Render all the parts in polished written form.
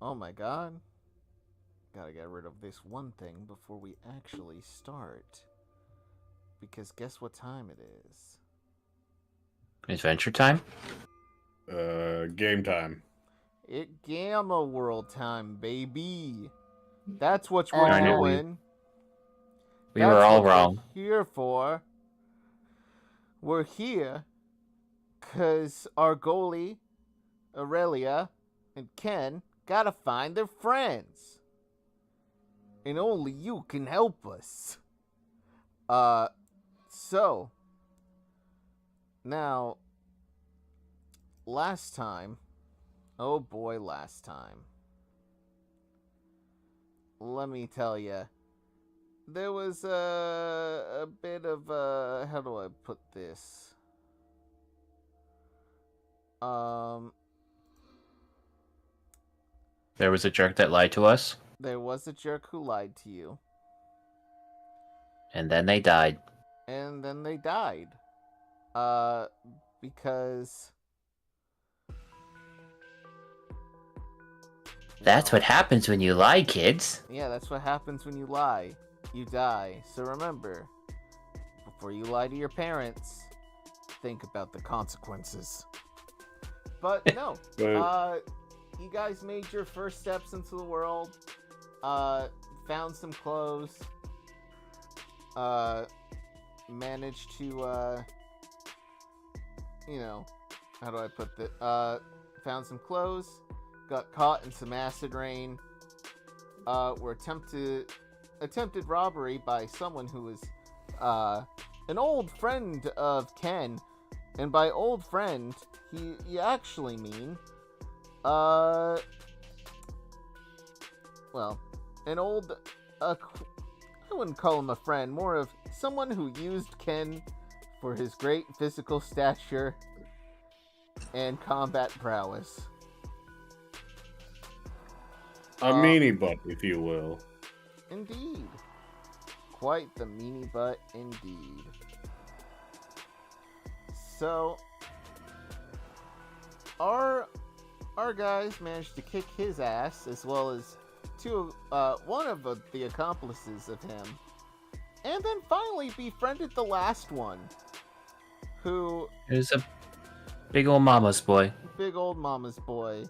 Oh my god. Gotta get rid of this one thing before we actually start. Because guess what time it is? Adventure time? Game time. It Gamma World time, baby. That's what I we're know doing. we were all That's what wrong. we're here for. We're here because our goalie, Aurelia, and Ken gotta find their friends. And only you can help us. So, now, last time, oh boy, last time. Let me tell you, there was a bit of, how do I put this? There was a jerk that lied to us, There was a jerk who lied to you, and then they died. and then they died. Because That's what happens when you lie, kids. yeah, that's what happens when you lie. You die. So remember, before you lie to your parents, think about the consequences. But no, But you guys made your first steps into the world. Found some clothes. Managed to, how do I put that? Found some clothes. Got caught in some acid rain. Were attempted robbery by someone who was an old friend of Ken, and by old friend he actually mean well, an old I wouldn't call him a friend, more of someone who used Ken for his great physical stature and combat prowess. a meanie butt, if you will. Indeed. Quite the meanie butt indeed. So, our guys managed to kick his ass, as well as one of the accomplices of him, and then finally befriended the last one, who It was a big old mama's boy. big old mama's boy,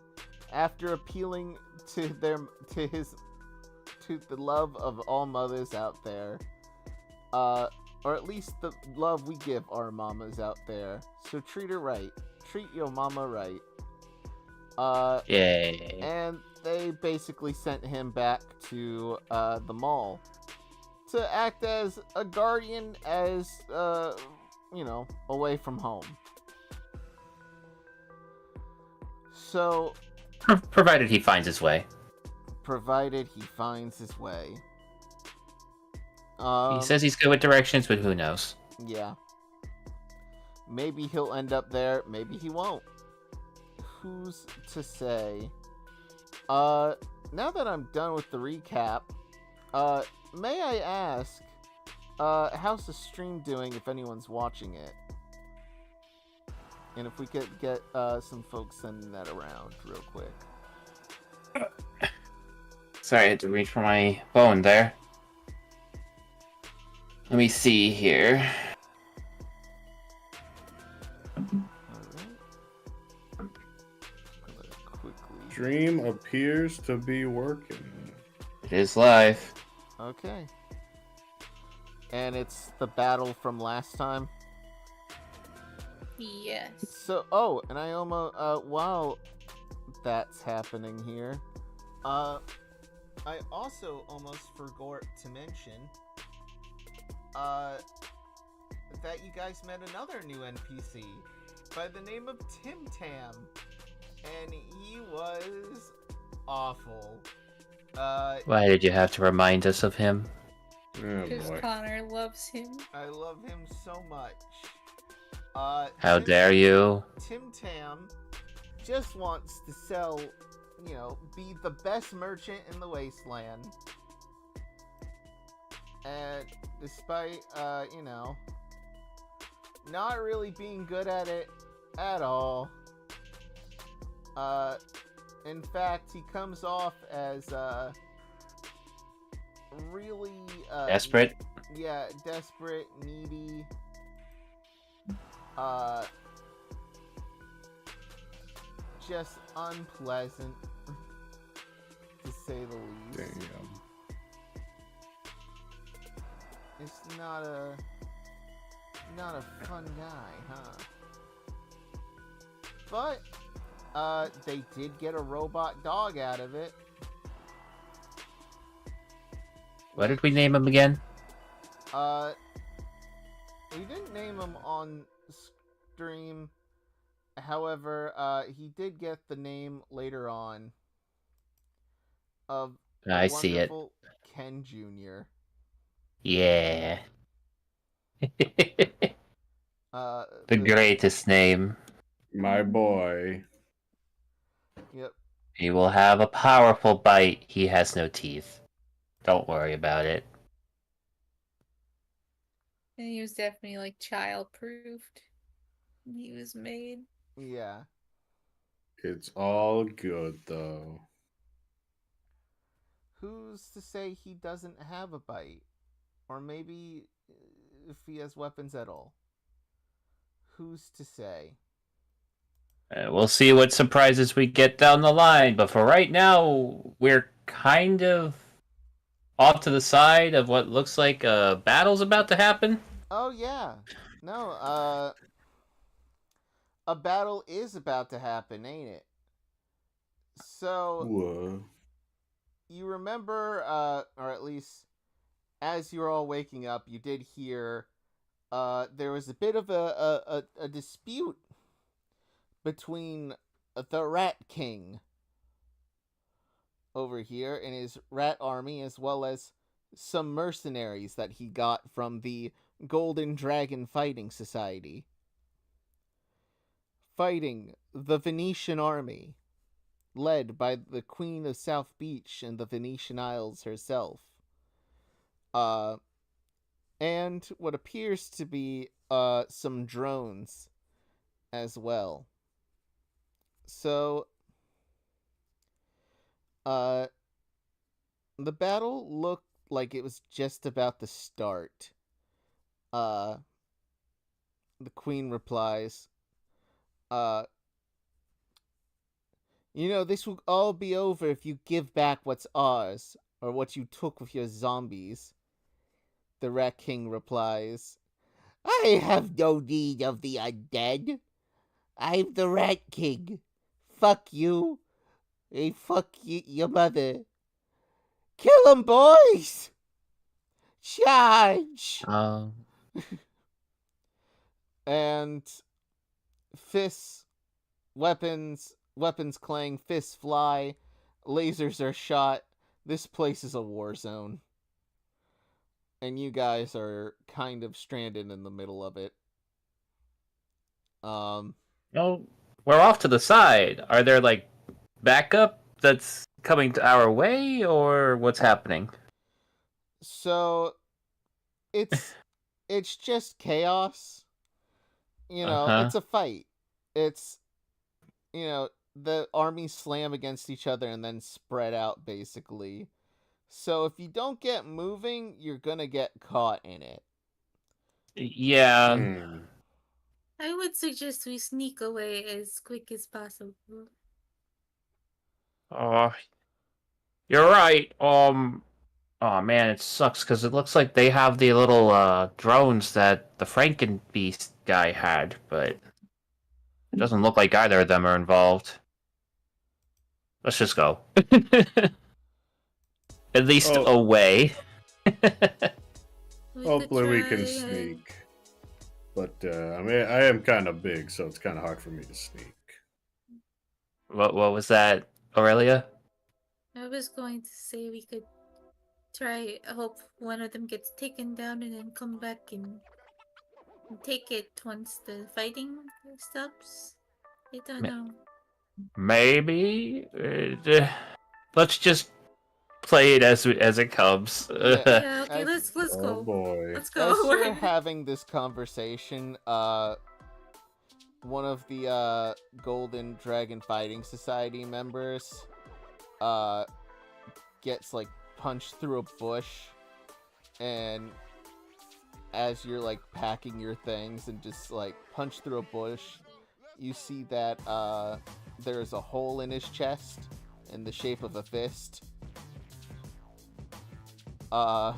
after appealing to the love of all mothers out there, or at least the love we give our mamas out there. So treat her right. Treat your mama right. Yay. And they basically sent him back to the mall to act as a guardian, as away from home. So, Provided he finds his way. provided he finds his way. He says he's good with directions, but who knows? Yeah. Maybe he'll end up there, maybe he won't. Who's to say? Now that I'm done with the recap, may I ask, how's the stream doing if anyone's watching it? And if we could get some folks sending that around real quick. Sorry, I had to reach for my phone there. Let me see here. Stream appears to be working. It is live. Okay. And it's the battle from last time. Yes. So, and I almost, while that's happening here, I also almost forgot to mention, that you guys met another new NPC by the name of Tim Tam, and he was awful. Why did you have to remind us of him? Oh Because boy. Connor loves him. I love him so much. How dare you? Tim Tam just wants to sell, be the best merchant in the wasteland. And despite, not really being good at it at all, In fact, he comes off as really Desperate? Yeah, desperate, needy. Just unpleasant, to say the least. Damn. It's not a fun guy, huh? But they did get a robot dog out of it. What did we name him again? We didn't name him on stream. However, he did get the name later on of I see it. wonderful Ken Jr. Yeah. The The greatest name. My boy. Yep. He will have a powerful bite. He has no teeth. Don't worry about it. And he was definitely like child-proofed when he was made. Yeah. It's all good though. Who's to say he doesn't have a bite? Or maybe if he has weapons at all. Who's to say? We'll see what surprises we get down the line, but for right now, we're kind of off to the side of what looks like a battle's about to happen. Oh, yeah. No, a battle is about to happen, ain't it? So, Whoa. you remember, or at least as you were all waking up, you did hear there was a bit of a dispute between the Rat King over here and his rat army, as well as some mercenaries that he got from the Golden Dragon Fighting Society. Fighting the Venetian army, led by the Queen of South Beach and the Venetian Isles herself. And what appears to be some drones as well. So, the battle looked like it was just about to start. The Queen replies, this will all be over if you give back what's ours, or what you took with your zombies. The Rat King replies, I have no need of the undead. I'm the Rat King. Fuck you. Hey, fuck your mother. Kill 'em, boys! Charge! And fists, weapons clang, fists fly, lasers are shot. This place is a war zone. And you guys are kind of stranded in the middle of it. No, we're off to the side. Are there, like, backup that's coming to our way, or what's happening? So, it's just chaos. It's a fight. It's, the armies slam against each other and then spread out, basically. So if you don't get moving, you're gonna get caught in it. Yeah. I would suggest we sneak away as quick as possible. Oh, you're right. Oh man, it sucks because it looks like they have the little drones that the Frankenbeast guy had, but it doesn't look like either of them are involved. Let's just go. At least away. Hopefully we can sneak. But, I am kind of big, so it's kind of hard for me to sneak. What was that, Aurelia? I was going to say we could try, hope one of them gets taken down and then come back and take it once the fighting stops. I don't know. Maybe. Let's just play it as it comes. Yeah, okay, let's go. Oh boy. Let's go. As you're having this conversation, one of the Golden Dragon Fighting Society members gets like punched through a bush, and as you're like packing your things and just like punched through a bush, you see that there's a hole in his chest in the shape of a fist. Our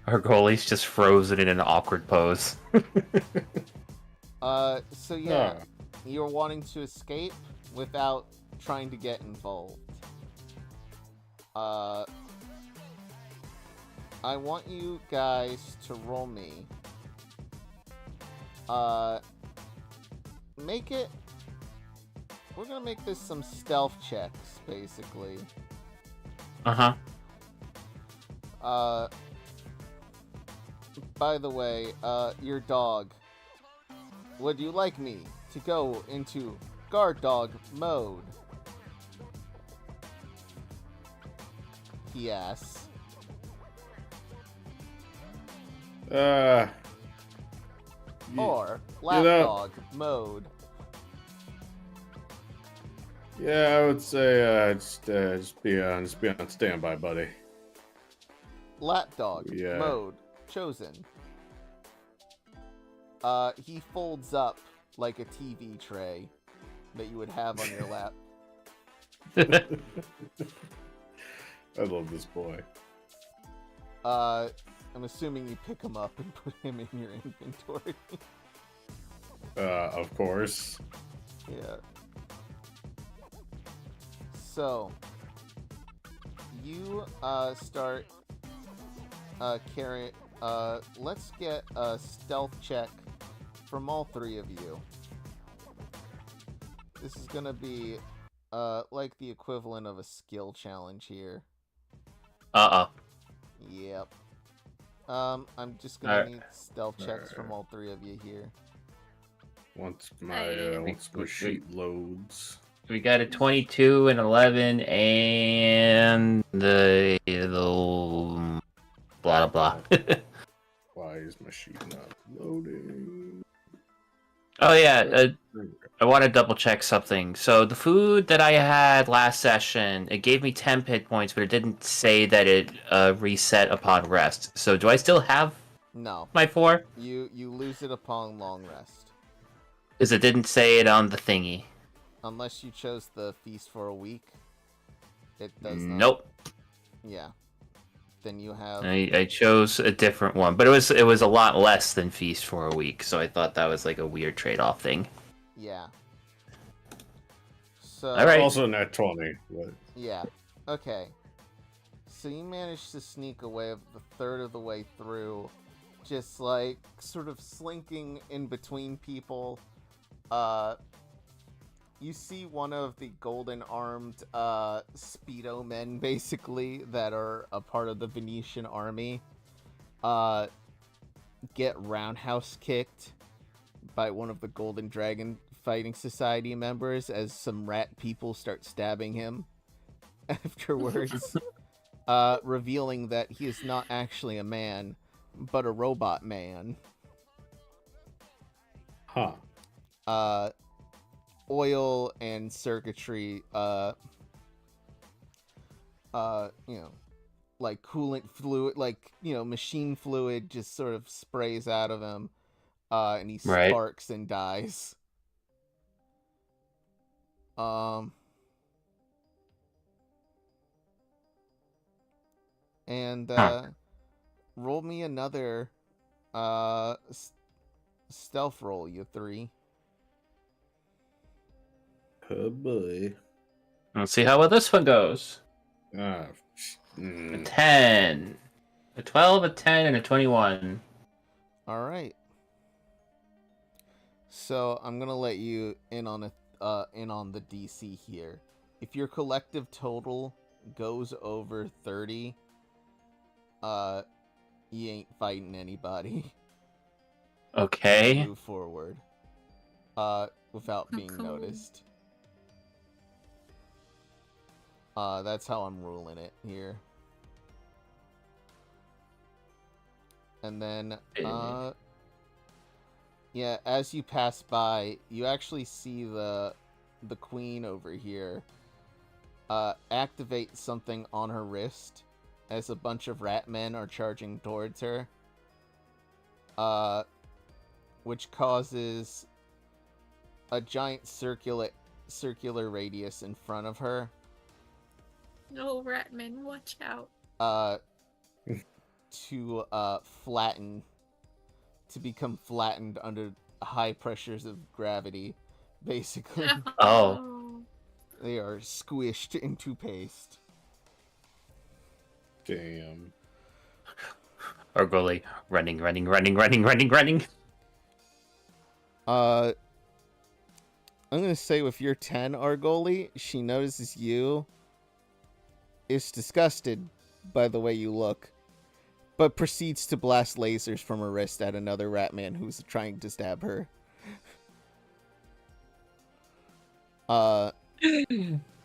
goalie's just frozen in an awkward pose. So yeah, you're wanting to escape without trying to get involved. I want you guys to roll me. Make it... We're gonna make this some stealth checks, basically. Uh-huh. By the way, your dog. Would you like me to go into guard dog mode? He asks. Or lapdog mode. Yeah, I would say just be on standby, buddy. Lapdog mode chosen. He folds up like a TV tray that you would have on your lap. I love this boy. I'm assuming you pick him up and put him in your inventory. Of course. Yeah. So, you start carrying. Let's get a stealth check from all three of you. This is gonna be like the equivalent of a skill challenge here. Yep. I'm just gonna need stealth checks from all three of you here. Once my sheet loads. We got a 22, an 11, and the blah blah. Why is my sheet not loading? Oh yeah, I want to double check something. So the food that I had last session, it gave me 10 hit points, but it didn't say that it reset upon rest. So do I still have my 4? You lose it upon long rest. Because it didn't say it on the thingy. Unless you chose the feast for a week, it does not. Nope. Yeah. Then you have. I chose a different one, but it was a lot less than feast for a week, so I thought that was like a weird trade-off thing. Yeah. So. All right. Also net 20. But... Yeah. Okay. So you managed to sneak away a third of the way through, just like sort of slinking in between people. You see one of the golden-armed Speedo men, basically, that are a part of the Venetian army, get roundhouse kicked by one of the Golden Dragon Fighting Society members as some rat people start stabbing him afterwards, revealing that he is not actually a man, but a robot man. Huh. Oil and circuitry, you know, like coolant fluid, like, you know, machine fluid just sort of sprays out of him, and he sparks and dies. And, roll me another, stealth roll, you three. Oh boy. Let's see how well this one goes. A 10, a 12, a 10, and a 21. All right. So I'm gonna let you in on the DC here. If your collective total goes over 30, you ain't fighting anybody. Okay. Move forward. Without being noticed. That's how I'm ruling it here. And then, Yeah, as you pass by, you actually see the queen over here activate something on her wrist as a bunch of rat men are charging towards her. Which causes a giant circular radius in front of her. No, Ratman, watch out. To flatten, to become flattened under high pressures of gravity, basically. Oh. They are squished into paste. Damn. Argoli running. I'm gonna say with your 10, Argoli, she notices you, is disgusted by the way you look, but proceeds to blast lasers from her wrist at another Ratman who's trying to stab her.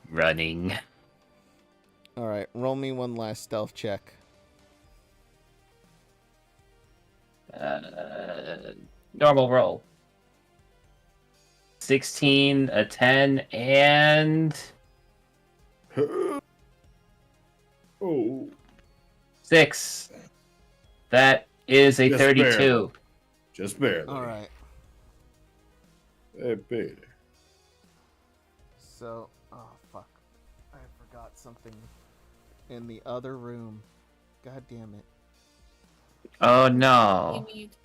Running. Alright, roll me one last stealth check. Normal roll. 16, a 10, and... Oh. 6. That is a Just 32. barely. Just barely. Alright. Hey, baby. So, oh fuck. I forgot something in the other room. God damn it. Oh no. You need.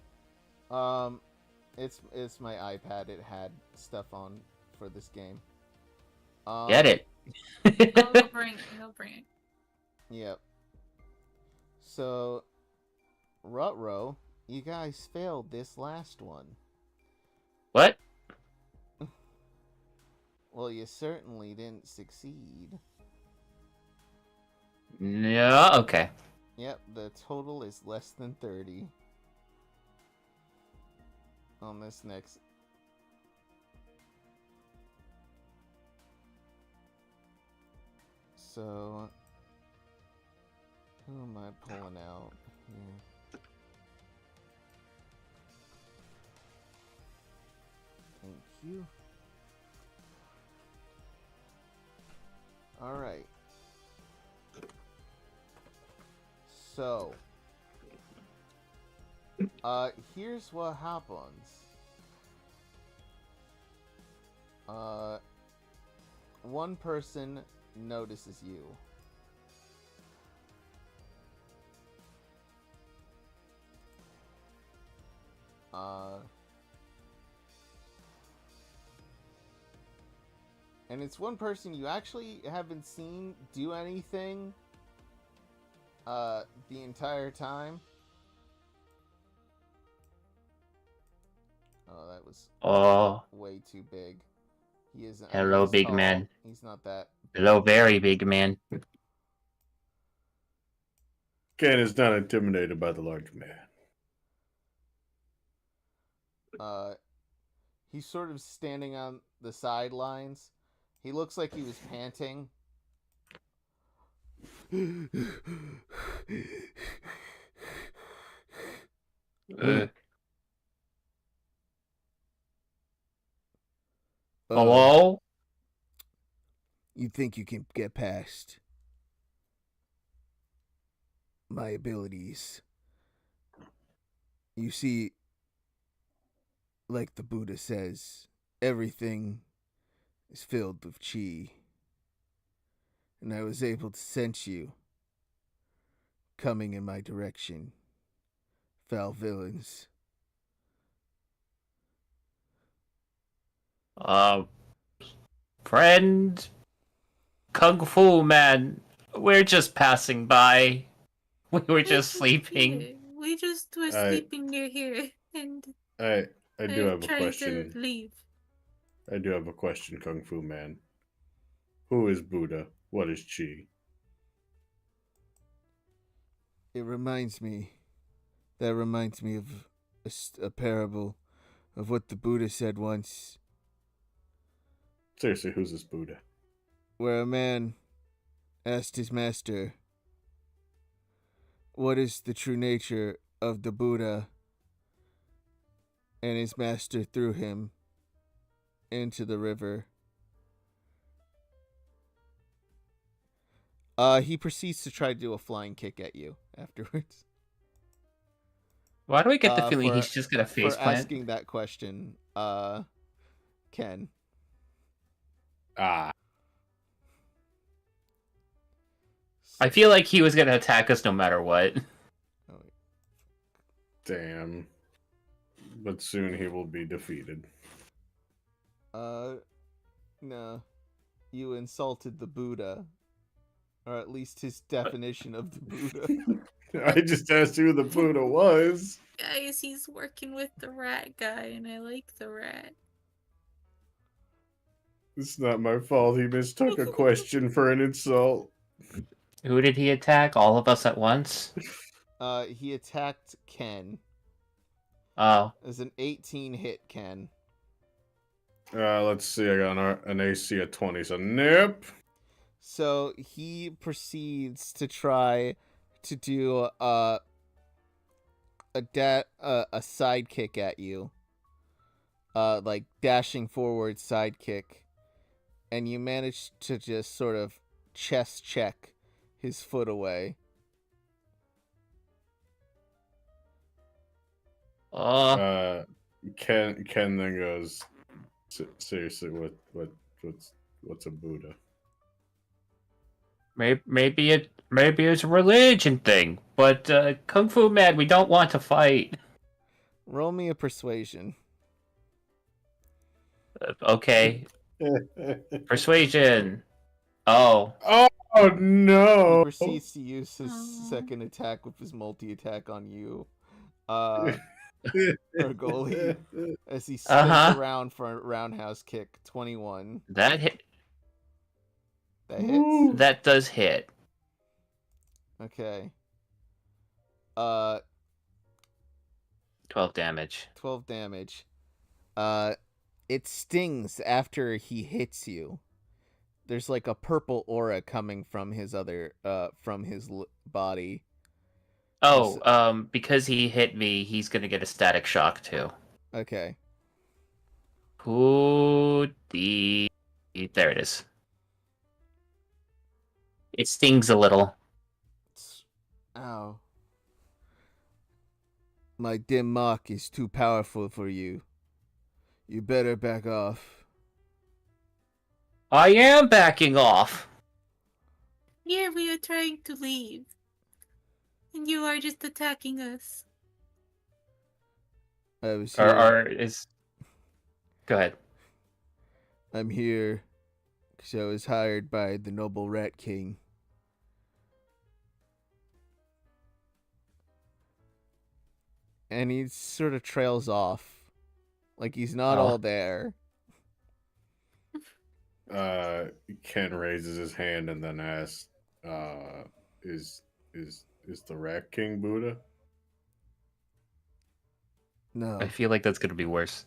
It's my iPad. It had stuff on for this game. Get it. I'll bring it. Yep. So, Rutro, you guys failed this last one. What? Well, you certainly didn't succeed. Yeah, okay. Yep, the total is less than 30 on this next. So, who am I pulling out here? Thank you. Alright. So, here's what happens. One person notices you. And it's one person you actually haven't seen do anything the entire time. Oh, that was way too big. He isn't. Hello, he's big tall. man. He's not that. Hello, very big man. Ken is not intimidated by the large man. He's sort of standing on the sidelines. He looks like he was panting. Hello? You think you can get past my abilities? You see, like the Buddha says, everything is filled with chi. And I was able to sense you coming in my direction. Foul villains. Friend, Kung Fu man, we're just passing by. We were just sleeping. We just were sleeping near here, and I do have a trying question. to leave. I do have a question, Kung Fu man. Who is Buddha? What is Chi? That reminds me of a parable of what the Buddha said once, Seriously, who's this Buddha? where a man asked his master, "What is the true nature of the Buddha?" and his master threw him into the river. He proceeds to try to do a flying kick at you afterwards. Why do I get the feeling for- he's just gonna face For plant? asking that question, Ken. Ah, I feel like he was gonna attack us no matter what. Oh, wait. damn. But soon he will be defeated. No. You insulted the Buddha. Or at least his definition of the Buddha. I just asked who the Buddha was. Guys, he's working with the rat guy, and I like the rat. It's not my fault. He mistook a question for an insult. Who did he attack? All of us at once? He attacked Ken. Oh. As an 18 hit, Ken. Let's see. I got an AC of 20, so nope. So he proceeds to try to do a sidekick at you. Like dashing forward sidekick. And you manage to just sort of chest check his foot away. Ken then goes, seriously, what's a Buddha? Maybe it's a religion thing, but Kung Fu Man, we don't want to fight. Roll me a persuasion. Okay, persuasion. Oh, Oh no! He proceeds to use his second attack with his multi-attack on you. Argoli, as he spins around for a roundhouse kick. 21. that hit. That hits? That does hit. Okay. 12 damage. 12 damage. It stings after he hits you. There's like a purple aura coming from his body. Oh, because he hit me, he's gonna get a static shock too. Okay. There it is. It stings a little. Ow. My dim mark is too powerful for you. You better back off. I am backing off. Yeah, we are trying to leave. And you are just attacking us. I was here. Go ahead. I'm here because I was hired by the noble Rat King. And he sort of trails off. Like he's not all there. Ken raises his hand and then asks, is the Rat King Buddha? No. I feel like that's gonna be worse.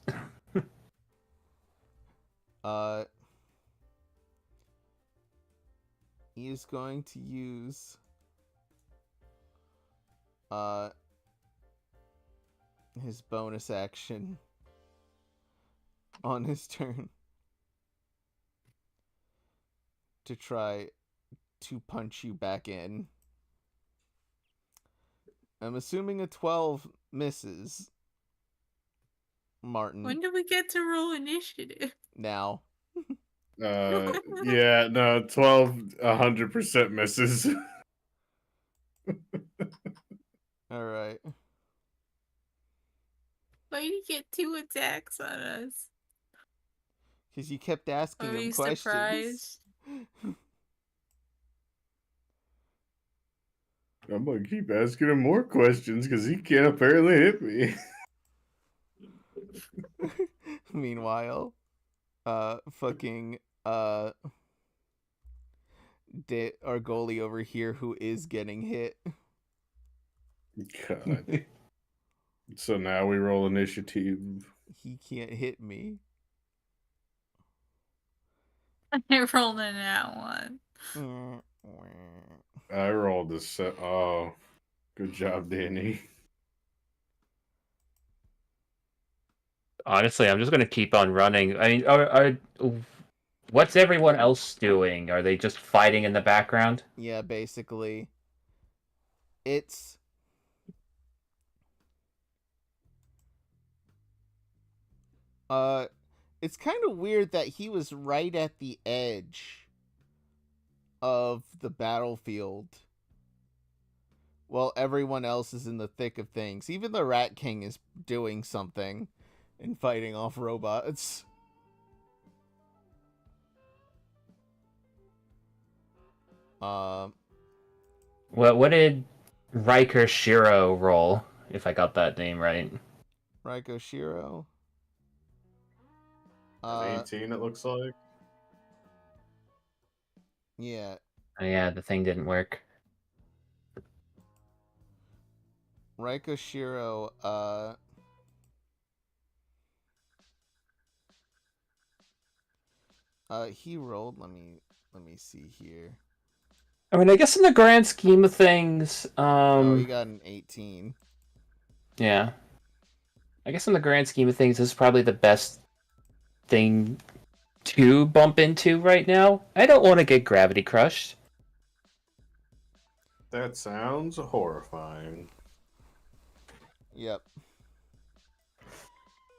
He is going to use his bonus action on his turn to try to punch you back in. I'm assuming a 12 misses. Martin. When do we get to roll initiative? Now. Yeah, no, 12 100% misses. Alright. Why did you get 2 attacks on us? Because you kept asking Are him you questions. surprised? I'm gonna keep asking him more questions because he can't apparently hit me. Meanwhile, fucking Argoli over here who is getting hit. God. So now we roll initiative. He can't hit me. I rolled a nat 1. I rolled a set. Oh, good job, Danny. Honestly, I'm just gonna keep on running. I mean, what's everyone else doing? Are they just fighting in the background? Yeah, basically. It's it's kind of weird that he was right at the edge of the battlefield while everyone else is in the thick of things. Even the Rat King is doing something and fighting off robots. What did Riker Shiro roll? If I got that name right. Raiko Shiro. 18, it looks like. Yeah. Oh, yeah, the thing didn't work. Raiko Shiro, he rolled, let me see here. I mean, I guess in the grand scheme of things, Oh, he got an 18. yeah. I guess in the grand scheme of things, this is probably the best thing to bump into right now. I don't want to get gravity crushed. That sounds horrifying. Yep.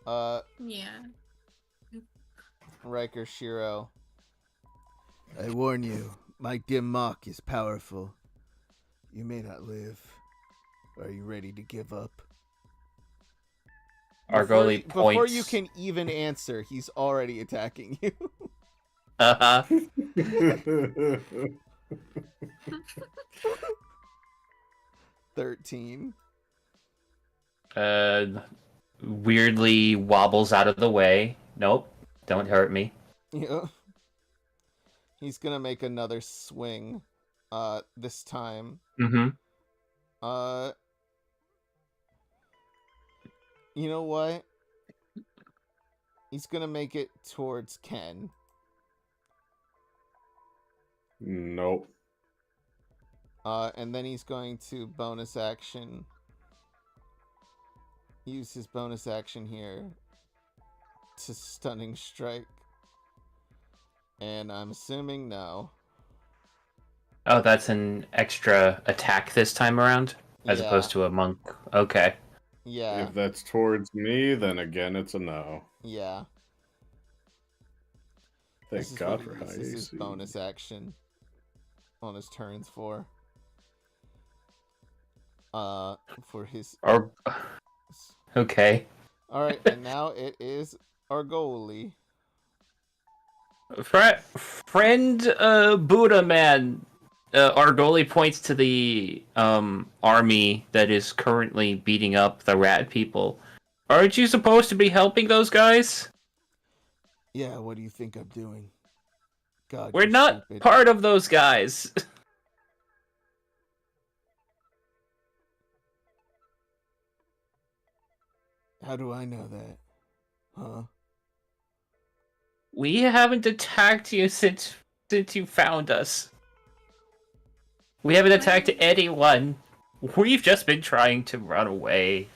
Yeah. Riker Shiro. I warn you, my dim mock is powerful. You may not live. Are you ready to give up? Argoli points. Before you can even answer, he's already attacking you. Uh-huh. 13. Weirdly wobbles out of the way. Nope. Don't hurt me. Yeah. He's gonna make another swing. This time. Mm-hmm. You know what? He's gonna make it towards Ken. Nope. And then he's going to bonus action. Use his bonus action here to stunning strike. And I'm assuming no. Oh, that's an extra attack this time around? As opposed to a monk. Okay. Yeah. If that's towards me, then again, it's a no. Yeah. Thank God for high This is his AC. bonus action on his turns for his... Okay. Alright, and now it is Argoli. Friend Buddha man, Argoli points to the army that is currently beating up the rat people. Aren't you supposed to be helping those guys? Yeah, what do you think I'm doing? God, We're you're not stupid. part of those guys. How do I know that? Huh? We haven't attacked you since you found us. We haven't attacked anyone. We've just been trying to run away.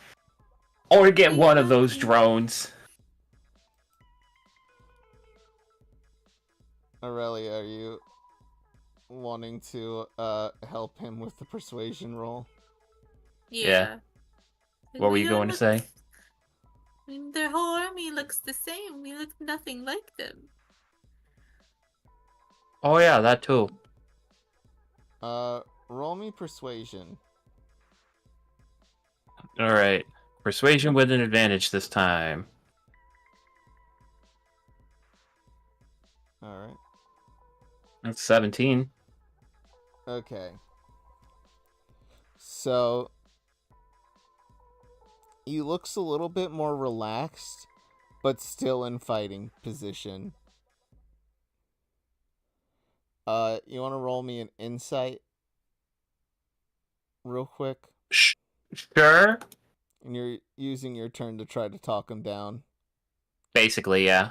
Or get one of those drones. Aurelia, are you wanting to help him with the persuasion roll? Yeah. What were you going to say? I mean, their whole army looks the same. We look nothing like them. Oh yeah, that too. Roll me persuasion. Alright. Persuasion with an advantage this time. Alright. That's 17. Okay. So he looks a little bit more relaxed, but still in fighting position. You want to roll me an insight real quick? Sure. And you're using your turn to try to talk him down. Basically, yeah.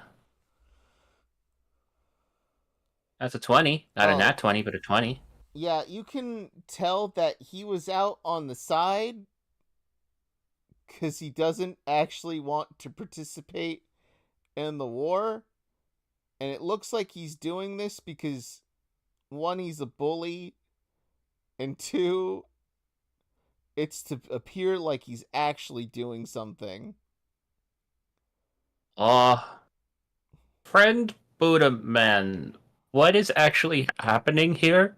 That's a 20. Not a nat 20, but a 20. Yeah, you can tell that he was out on the side because he doesn't actually want to participate in the war. And it looks like he's doing this because, one, he's a bully, and two, it's to appear like he's actually doing something. Friend Buddha Man, what is actually happening here?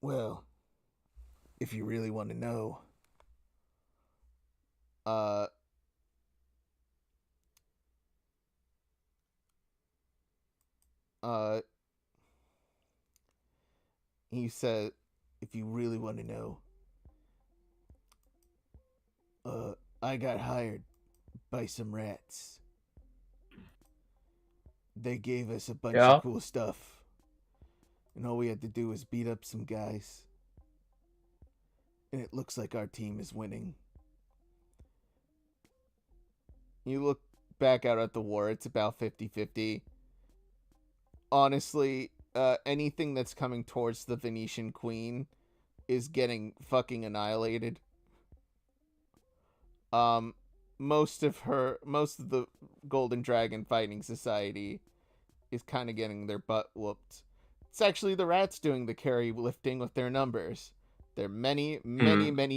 Well, if you really want to know, he said, if you really want to know, I got hired by some rats. They gave us a bunch of cool stuff, and all we had to do was beat up some guys. And it looks like our team is winning. You look back out at the war, it's about 50-50. Honestly, anything that's coming towards the Venetian Queen is getting fucking annihilated. Most of the Golden Dragon Fighting Society is kind of getting their butt whooped. It's actually the rats doing the carry lifting with their numbers. They're many numbers.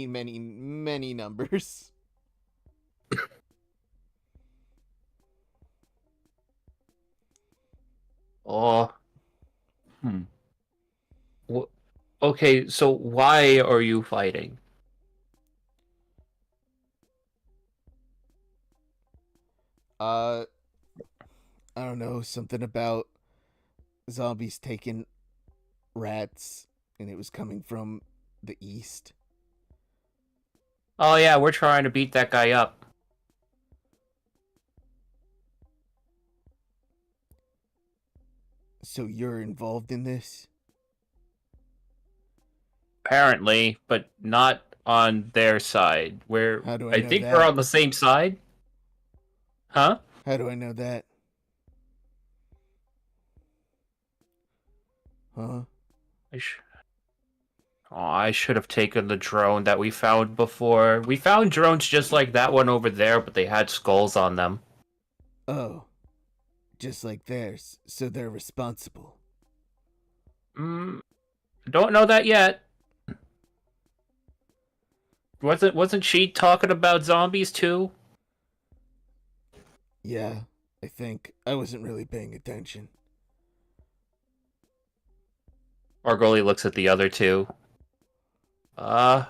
Okay, so why are you fighting? I don't know, something about zombies taking rats, and it was coming from the east. Oh yeah, we're trying to beat that guy up. So you're involved in this? Apparently, but not on their side. How do I know think that? we're on the same side. Huh? How do I know that? Huh? I should have taken the drone that we found before. We found drones just like that one over there, but they had skulls on them. Oh. Just like theirs, so they're responsible. Don't know that yet. Wasn't she talking about zombies too? Yeah, I think. I wasn't really paying attention. Argoli looks at the other two. I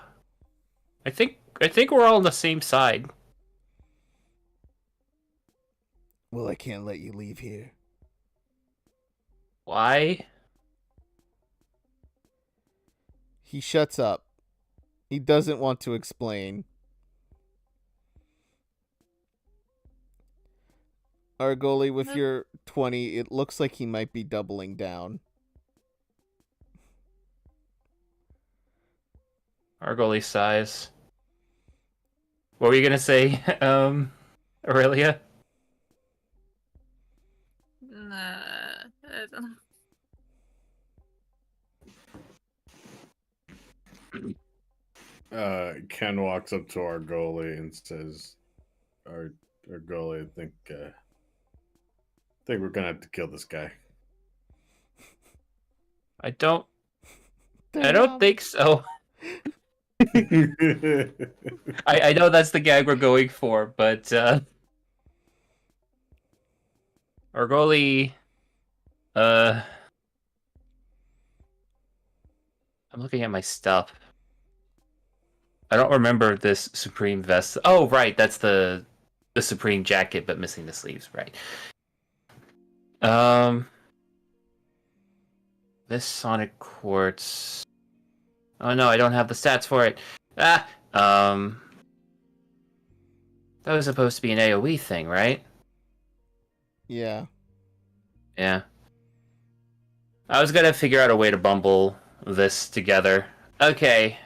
think we're all on the same side. Well, I can't let you leave here. Why? He shuts up. He doesn't want to explain. Argoli, with your 20, it looks like he might be doubling down. Argoli sighs. What were you gonna say, Aurelia? Nah, I don't. Ken walks up to our goalie and says, "Our goalie, I think we're gonna have to kill this guy." I don't think so. I know that's the gag we're going for, but Argoli, I'm looking at my stuff. I don't remember this Supreme vest. Oh, right, that's the Supreme jacket, but missing the sleeves, right? This Sonic Quartz. Oh no, I don't have the stats for it. That was supposed to be an AoE thing, right? Yeah. Yeah. I was gonna figure out a way to bumble this together. Okay,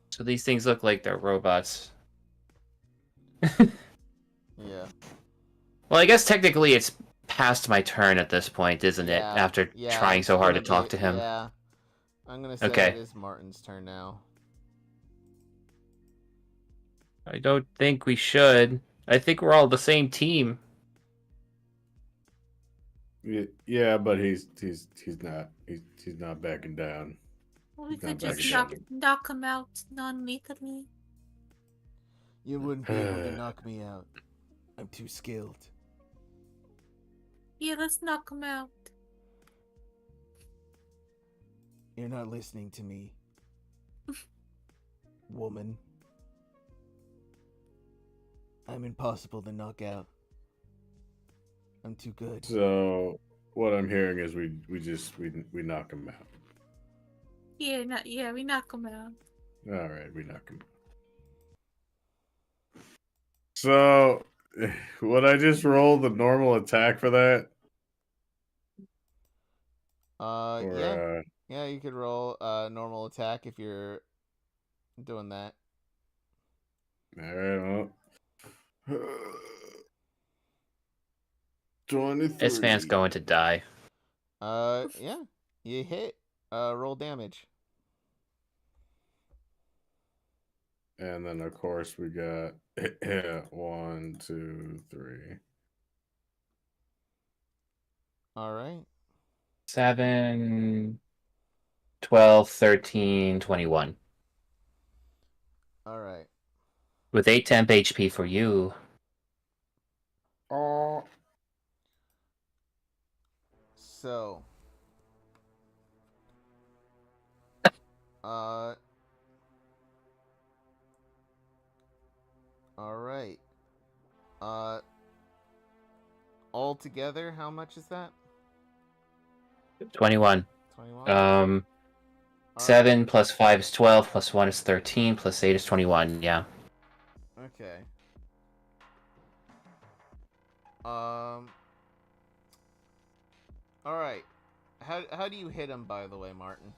so these things look like they're robots. Yeah. Well, I guess technically it's past my turn at this point, isn't it? Yeah. After Yeah, trying it's so hard to gonna talk be- to him. Yeah. I'm gonna say Okay. it is Martin's turn now. I don't think we should. I think we're all the same team. Yeah, but he's not backing down. We He's could not just backing knock him out non-lethally. You wouldn't be able to knock me out. I'm too skilled. Yeah, let's knock him out. You're not listening to me. Woman. I'm impossible to knock out. I'm too good. So what I'm hearing is we knock him out. Yeah, we knock him out. All right, we knock him out. So would I just roll the normal attack for that? Or, Yeah, you could roll normal attack if you're doing that. all right, well. 23. This man's going to die. Yeah. You hit. Roll damage. And then of course we got 1, 2, 3. Alright. 7, 12, 13, 21. Alright. With 8 temp HP for you. Oh. So. Alright. All together, how much is that? 21. 21? 7 plus 5 is 12, plus 1 is 13, plus 8 is 21, yeah. Okay. Alright. How do you hit him, by the way, Martin?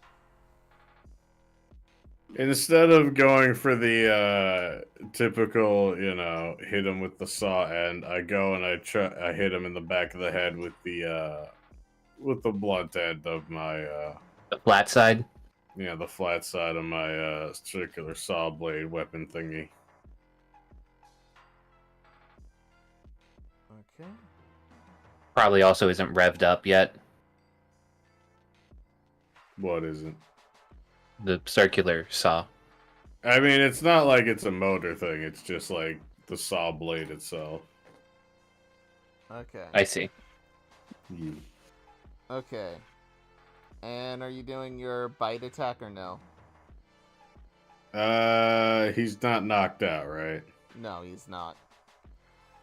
Instead of going for the typical, hit him with the saw end, I go and I hit him in the back of the head with the blunt end of my The flat side? yeah, the flat side of my circular saw blade weapon thingy. Okay. Probably also isn't revved up yet. What isn't? The circular saw. I mean, it's not like it's a motor thing. It's just like the saw blade itself. Okay. I see. Yeah. Okay. And are you doing your bite attack or no? He's not knocked out, right? No, he's not.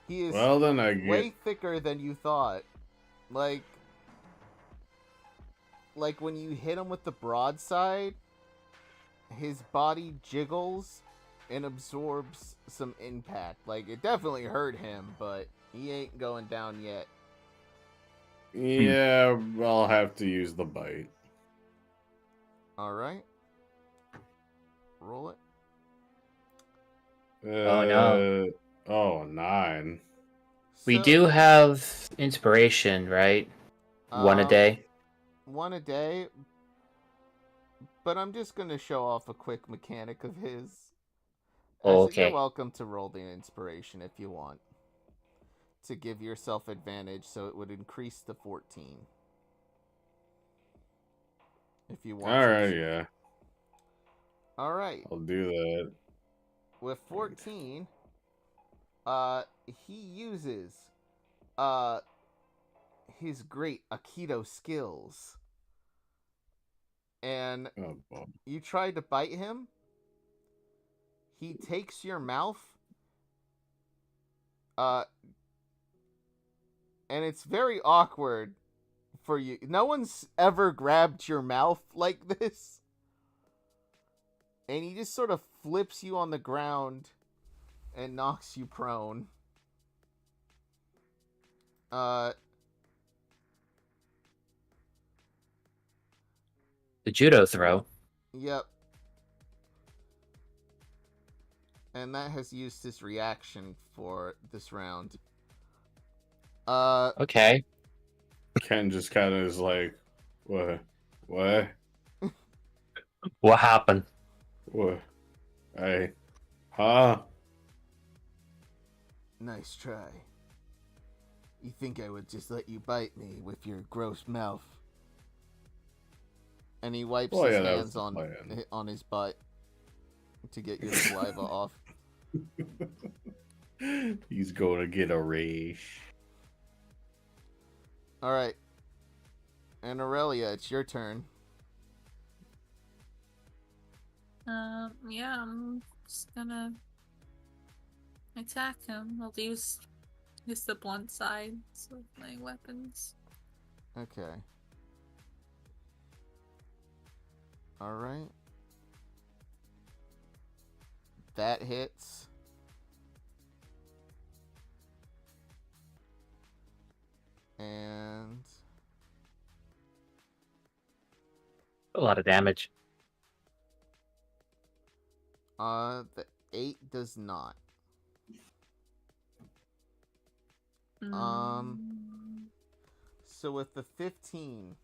He is Well, then I get... way thicker than you thought. Like when you hit him with the broadside, his body jiggles and absorbs some impact. Like, it definitely hurt him, but he ain't going down yet. Yeah, I'll have to use the bite. Alright. Roll it. Oh, no. Oh, 9. We So, do have inspiration, right? One a day. One a day. But I'm just going to show off a quick mechanic of his. Okay. You're welcome to roll the inspiration if you want. To give yourself advantage, so it would increase to 14. If you want. Alright, yeah. Alright. I'll do that. With 14, he uses his great Aikido skills. And Oh, boy. you try to bite him. He takes your mouth. And it's very awkward for you. No one's ever grabbed your mouth like this. And he just sort of flips you on the ground and knocks you prone. The judo throw. Yep. And that has used his reaction for this round. Okay. Ken just kind of is like, what? What happened? What? Huh? Nice try. You think I would just let you bite me with your gross mouth? And he wipes Well, his yeah, that was hands the on plan. his butt to get your saliva off. He's going to get a rash. All right. And Aurelia, it's your turn. Yeah, I'm just gonna attack him. I'll use the blunt sides of my weapons. Okay. All right. That hits. And A lot of damage. the 8 does not. Mm, So with the 15,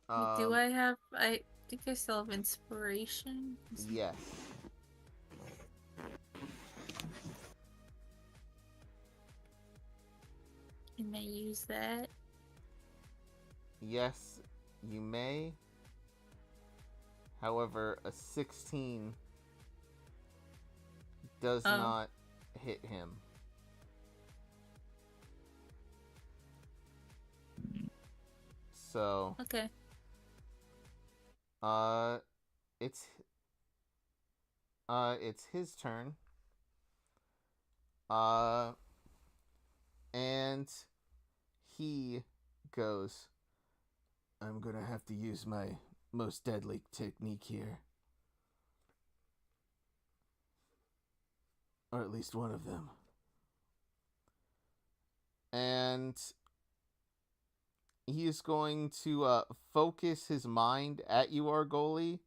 do I have? I think I still have inspiration. yes. Can I use that? Yes, you may. However, a 16 does not hit him. So, Okay. it's his turn. And he goes, I'm gonna have to use my most deadly technique here. Or at least one of them. And he is going to focus his mind at you, Argoli.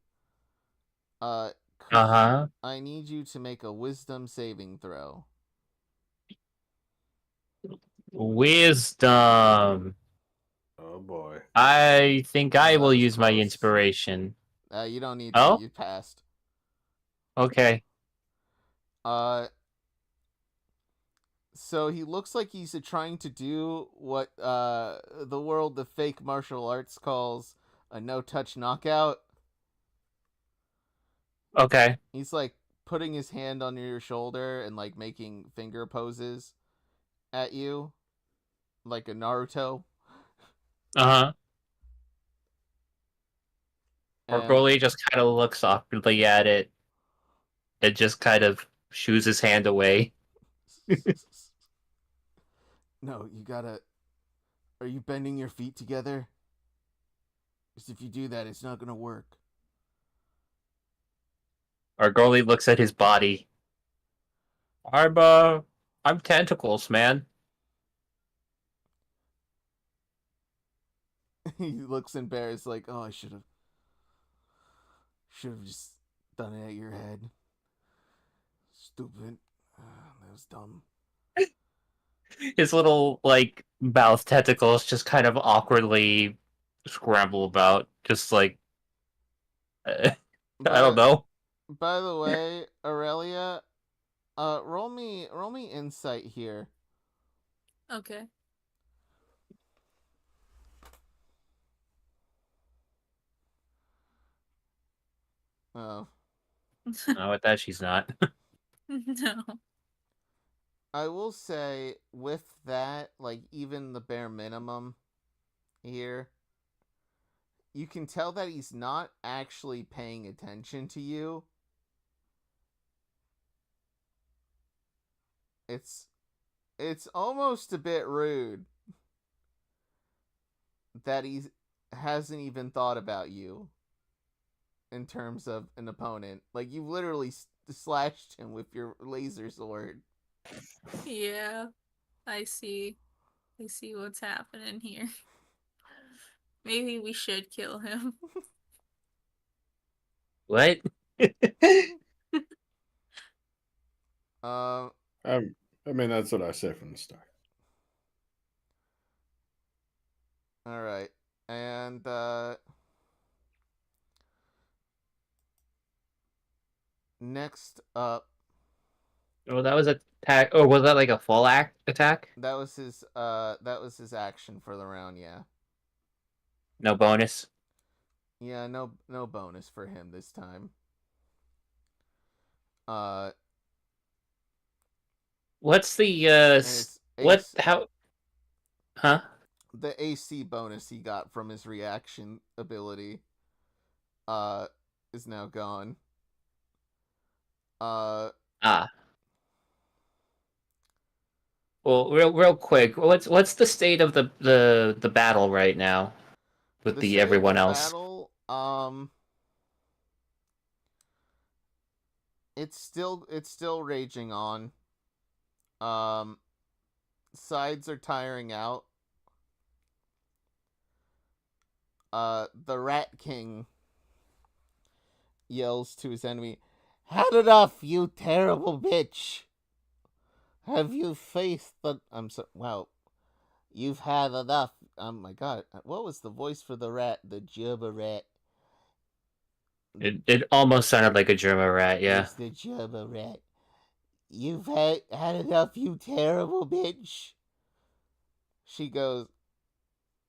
Uh-huh. I need you to make a wisdom saving throw. Wisdom. Oh boy. I think I That will was use my close. inspiration. You don't need Oh? to. You passed. Okay. So he looks like he's trying to do what the world of fake martial arts calls a no-touch knockout. Okay. He's like putting his hand on your shoulder and like making finger poses at you, like a Naruto. Uh-huh. And Orgoli just kind of looks awkwardly at it and just kind of shoos his hand away. no, you gotta. Are you bending your feet together? Because if you do that, it's not gonna work. Orgoli looks at his body. I'm tentacles, man. He looks embarrassed, like, "Oh, I should have just done it at your head. Stupid. That was dumb." His little, like, mouth tentacles just kind of awkwardly scramble about, just like, I don't know. By the way, Aurelia, roll me insight here. Okay. Oh. No, with that she's not. No. I will say with that, like even the bare minimum here, you can tell that he's not actually paying attention to you. It's almost a bit rude that he hasn't even thought about you in terms of an opponent. Like you've literally slashed him with your laser sword. Yeah. I see. I see what's happening here. Maybe we should kill him. What? I mean, that's what I said from the start. All right. And Next up, Oh, that was attack. Oh, was that like a full attack? that was his action for the round. Yeah. No bonus. Yeah. No bonus for him this time. Uh, What's the and his what? ace, How? Huh? the AC bonus he got from his reaction ability, is now gone. Ah. Well, real quick. What's the state of the battle right now with the state of everyone the else? battle, it's still raging on. Sides are tiring out. The Rat King yells to his enemy, "Had enough, you terrible bitch! Have you faced the... I'm so... Wow. You've had enough. Oh my god. What was the voice for the rat? The Jubba rat. It almost sounded like a German rat. Yeah. It's the Jubba rat. You've had enough, you terrible bitch." She goes,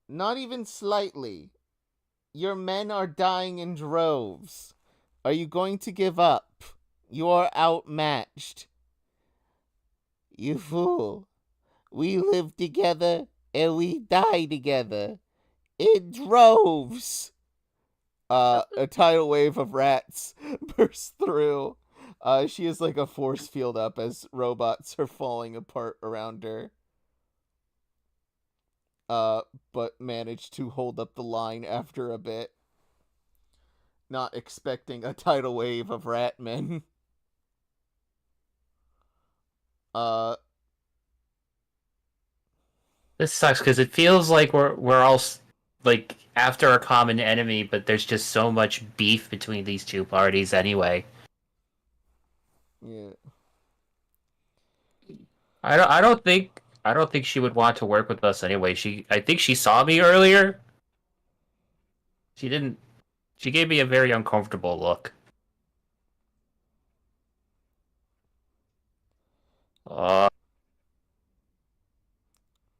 "Not even slightly. Your men are dying in droves. Are you going to give up? You are outmatched. You fool. We live together and we die together. In droves." A tidal wave of rats bursts through. She has like a force field up as robots are falling apart around her. But managed to hold up the line after a bit. Not expecting a tidal wave of rat men. This sucks because it feels like we're all like after a common enemy, but there's just so much beef between these two parties anyway. Yeah. I don't think she would want to work with us anyway. I think she saw me earlier. She didn't. She gave me a very uncomfortable look.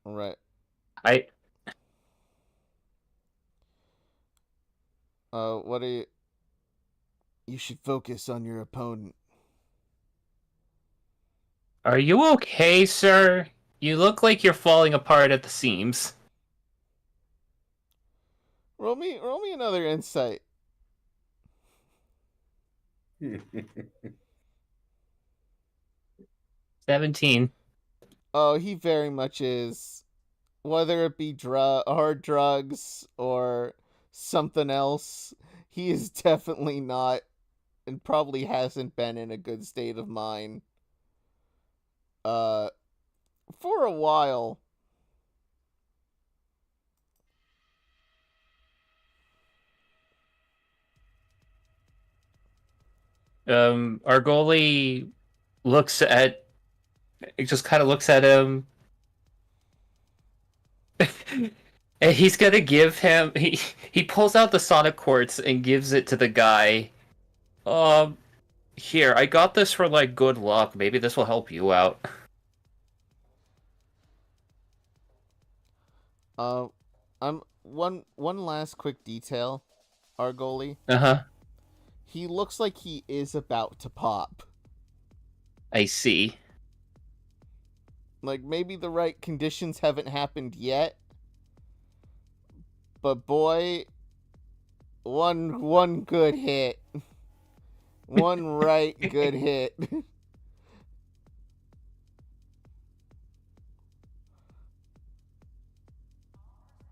Right. I What are you... You should focus on your opponent. Are you okay, sir? You look like you're falling apart at the seams. Roll me another insight. 17. Oh, he very much is. Whether it be hard drugs or something else, he is definitely not, and probably hasn't been in a good state of mind. For a while. Our goalie just kind of looks at him. And he's gonna give him he pulls out the sonic quartz and gives it to the guy. Here, I got this for like good luck. Maybe this will help you out. One last quick detail. Our goalie. Uh-huh. He looks like he is about to pop. I see. Like, maybe the right conditions haven't happened yet. But boy, one good hit. One right good hit.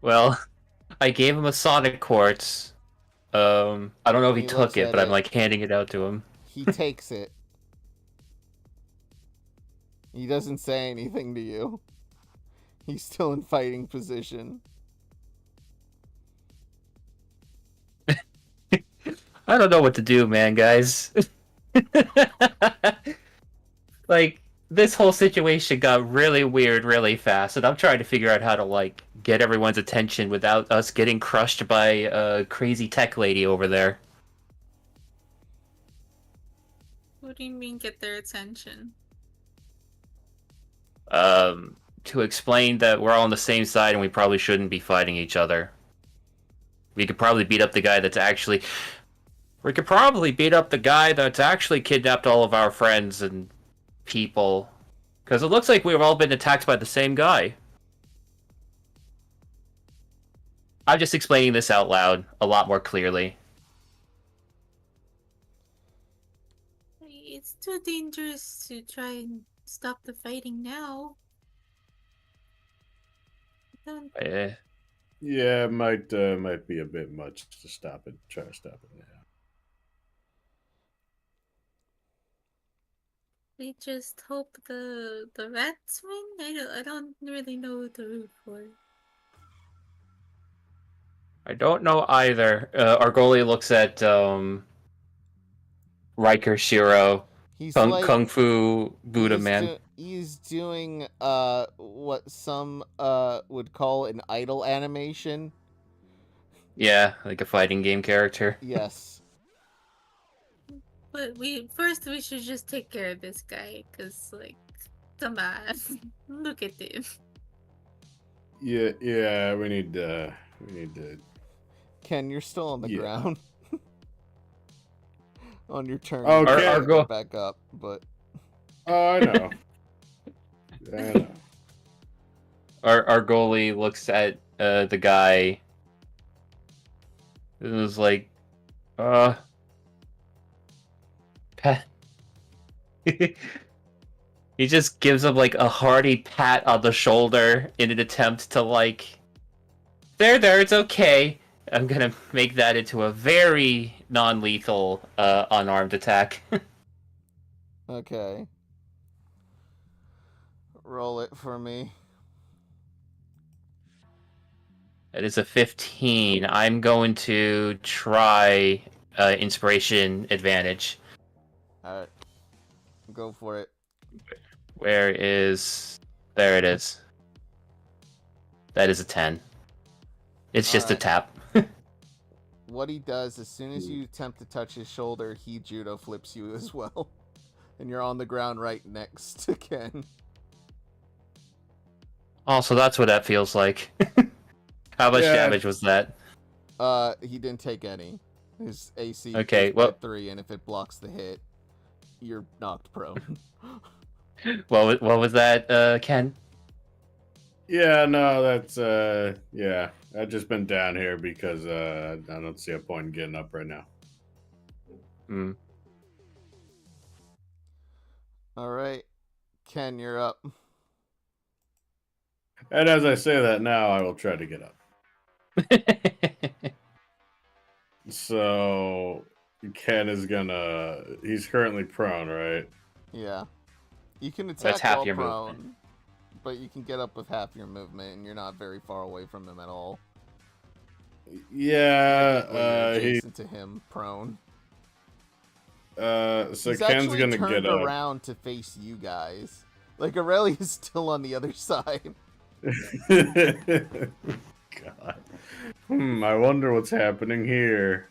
Well, I gave him a sonic quartz. I don't know if he He took looks it, at but I'm it. like handing it out to him. He takes it. He doesn't say anything to you. He's still in fighting position. I don't know what to do, man, guys. Like, this whole situation got really weird really fast, and I'm trying to figure out how to, like, get everyone's attention without us getting crushed by a crazy tech lady over there. What do you mean get their attention? To explain that we're all on the same side and we probably shouldn't be fighting each other. We could probably beat up the guy that's actually... We could probably beat up the guy that's actually kidnapped all of our friends and people. Because it looks like we've all been attacked by the same guy. I'm just explaining this out loud a lot more clearly. It's too dangerous to try and stop the fighting now. Don't... Yeah, it might be a bit much to stop it. Try to stop it now. I just hope the rats win. I don't really know who to root for. I don't know either. Our goalie looks at Riker Shiro, He's Kung Fu Buddha man. He's doing what some would call an idle animation. Yeah, like a fighting game character. Yes. But we should just take care of this guy, cause like, come on, look at him. Yeah, we need to. Ken, you're still on the ground. On your turn. Okay. Our go back up, but. Oh, I know. I know. Our goalie looks at the guy. It was like, he just gives him like a hearty pat on the shoulder in an attempt to like, there, it's okay. I'm gonna make that into a very non-lethal unarmed attack. Okay. Roll it for me. It is a 15. I'm going to try inspiration advantage. Alright. Go for it. Where is... There it is. That is a 10. It's just a tap. What he does, as soon as you attempt to touch his shoulder, he judo flips you as well. And you're on the ground right next to Ken. Oh, so that's what that feels like. How much damage was that? He didn't take any. His AC is well, 3, and if it blocks the hit, you're knocked prone. What was that, Ken? Yeah, no, that's yeah. I've just been down here because I don't see a point in getting up right now. Alright. Ken, you're up. And as I say that now, I will try to get up. So Ken is gonna... He's currently prone, right? Yeah. You can attack That's half while your prone, movement. but you can get up with half your movement, and you're not very far away from him at all. Yeah, he's he's adjacent to him, prone. so He's Ken's gonna turned get up around to face you guys. Like Aurelia's still on the other side. God. I wonder what's happening here.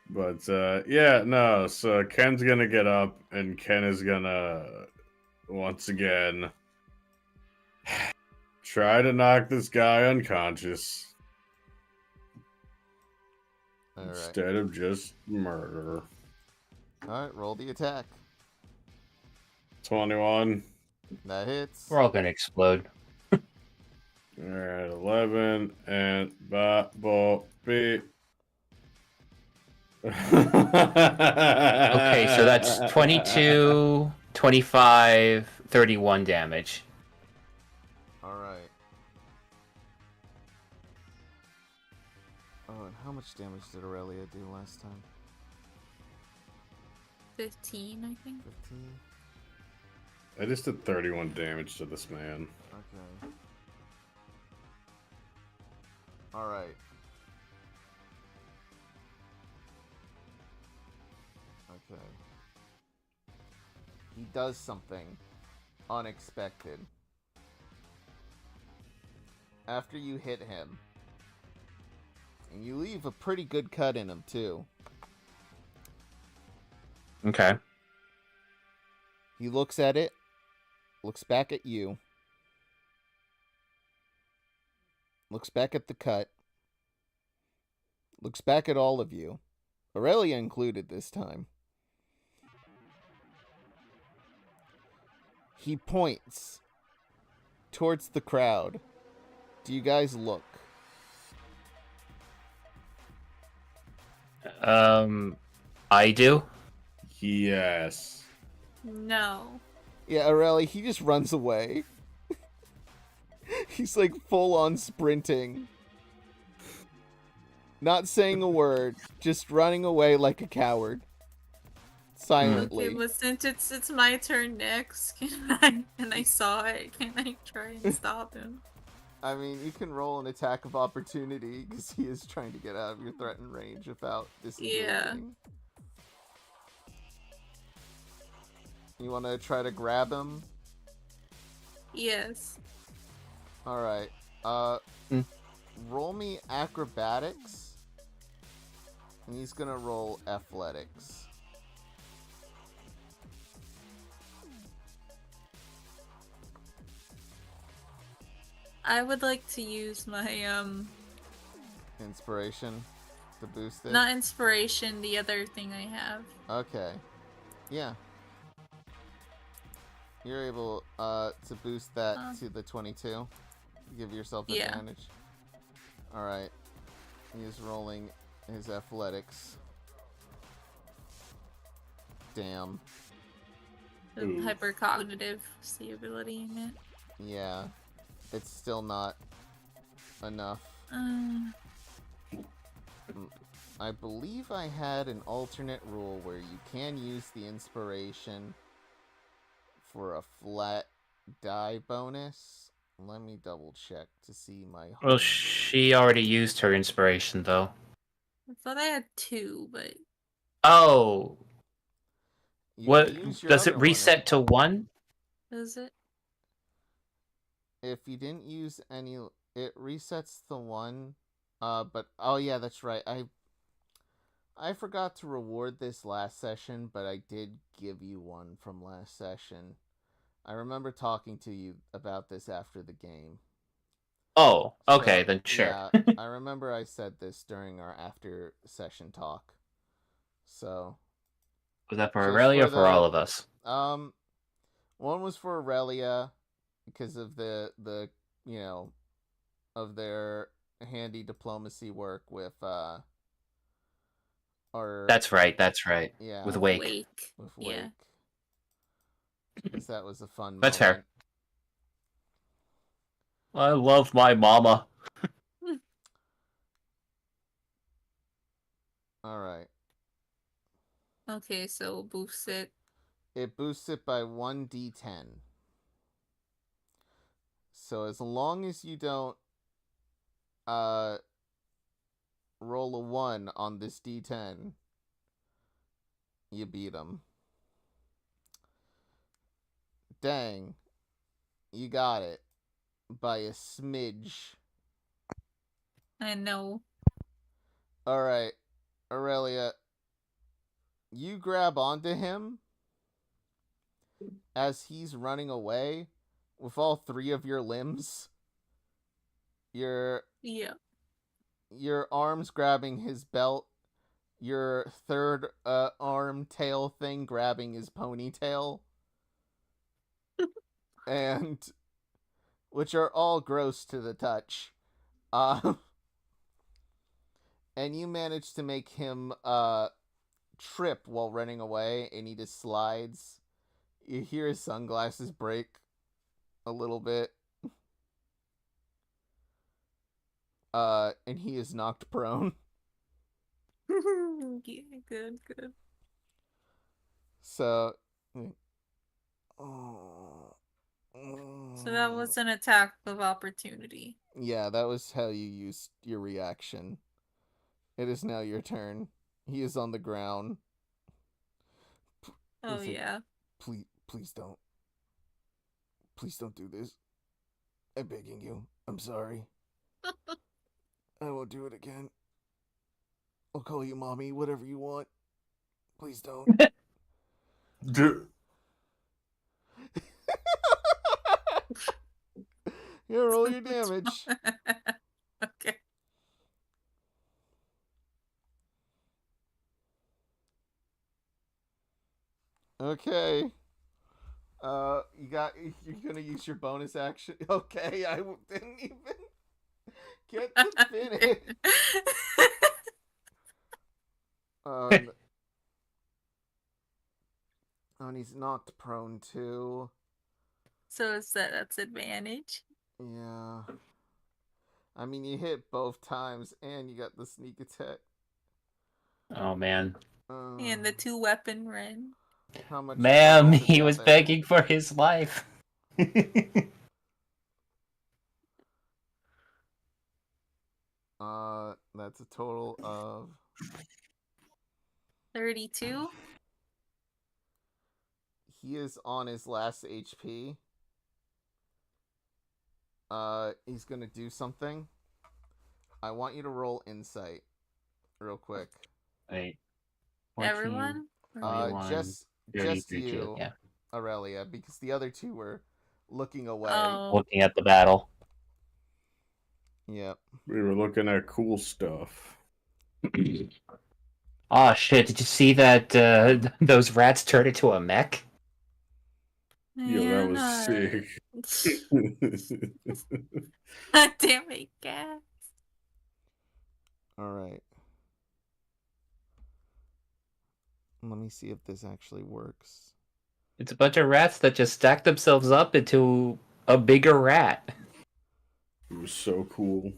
But yeah, no, so Ken's gonna get up and Ken is gonna once again try to knock this guy unconscious. All right. Instead of just murder. Alright, roll the attack. 21. That hits. We're all gonna explode. Alright, 11 and beep. Okay, so that's 22, 25, 31 damage. Alright. Oh, and how much damage did Aurelia do last time? 15, I think. 15? I just did 31 damage to this man. Okay. Alright. Okay. He does something unexpected. After you hit him, and you leave a pretty good cut in him too, Okay. He looks at it, looks back at you, looks back at the cut, looks back at all of you, Aurelia included this time. He points towards the crowd. Do you guys look? I do. Yes. No. Yeah, Aurelia, he just runs away. He's like full on sprinting. Not saying a word, just running away like a coward. Silently. Okay, but since it's my turn next, and I saw it, can I try and stop him? I mean, you can roll an attack of opportunity because he is trying to get out of your threatened range without disengaging. Yeah. You want to try to grab him? Yes. Alright. Roll me acrobatics. And he's gonna roll athletics. I would like to use my Inspiration to boost it. not inspiration, the other thing I have. Okay. Yeah. You're able to boost that to the 22. Give yourself Yeah. advantage. Alright. He is rolling his athletics. Damn. The Oof. hypercognitive the ability in it. Yeah. It's still not enough. I believe I had an alternate rule where you can use the inspiration for a flat die bonus. Let me double check to see my... Well, she already used her inspiration, though. I thought I had 2, but Oh, You what can use your does it other one reset to 1? is it? if you didn't use any, it resets the one. But oh yeah, that's right. I forgot to reward this last session, but I did give you one from last session. I remember talking to you about this after the game. Oh, okay, So, then sure. Yeah, I remember I said this during our after session talk. So Was that for just Aurelia or for for all of us? one was for Aurelia because of the you know, of their handy diplomacy work with or That's right. yeah, With Wake. with Wake. Yeah. Because that was a fun That's moment. fair. I love my mama. Alright. Okay, so boost it. It boosts it by 1d10. So as long as you don't roll a 1 on this d10, you beat him. Dang. You got it. By a smidge. I know. Alright. Aurelia, you grab onto him as he's running away with all 3 of your limbs. Your arms grabbing his belt, your third arm tail thing grabbing his ponytail, and which are all gross to the touch. And you manage to make him trip while running away, and he just slides. You hear his sunglasses break a little bit. And he is knocked prone. Yeah, good. So, So that was an attack of opportunity. yeah, that was how you used your reaction. It is now your turn. He is on the ground. Oh, He's like, yeah. Please don't. Please don't do this. I'm begging you. I'm sorry. I won't do it again. I'll call you mommy, whatever you want. Please don't. Dude, Here, roll your damage. Okay. Okay. You're gonna use your bonus action. Okay, didn't even get to finish. And he's knocked prone too. So that's advantage. Yeah. I mean, you hit both times, and you got the sneak attack. Oh man. And the 2-weapon run. How much? Ma'am, damage he got was there? begging for his life. That's a total of 32. He is on his last HP. He's gonna do something. I want you to roll insight, real quick. Wait. 14, Everyone? 21, Just 32, you, yeah. Aurelia, because the other two were looking away. Oh. Looking at the battle. Yep. we were looking at cool stuff. Oh shit, did you see that those rats turned into a mech? Yo, that was sick. Damn it, cat. Alright. Let me see if this actually works. It's a bunch of rats that just stack themselves up into a bigger rat. It was so cool.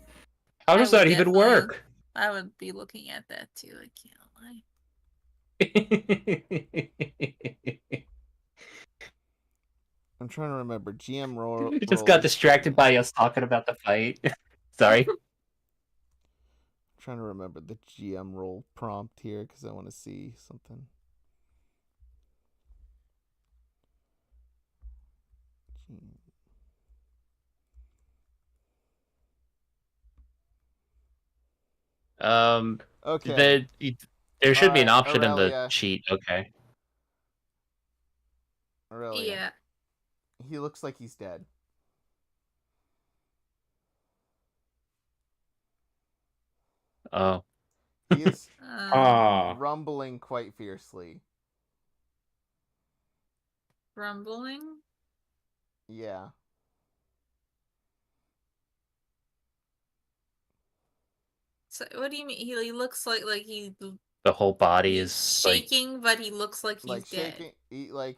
How I does would that even definitely- work? I would be looking at that too, I can't lie. I'm trying to remember. GM roll. You just got distracted by us talking about the fight. Sorry. I'm trying to remember the GM roll prompt here because I want to see something. Okay. There should be an Alright, option in the Aurelia. sheet. Okay. Aurelia. Yeah. He looks like he's dead. Oh. He is Ah, rumbling quite fiercely. Rumbling? Yeah. So what do you mean? He looks like he The whole body he's is like shaking, but he looks like he's Like dead. shaking.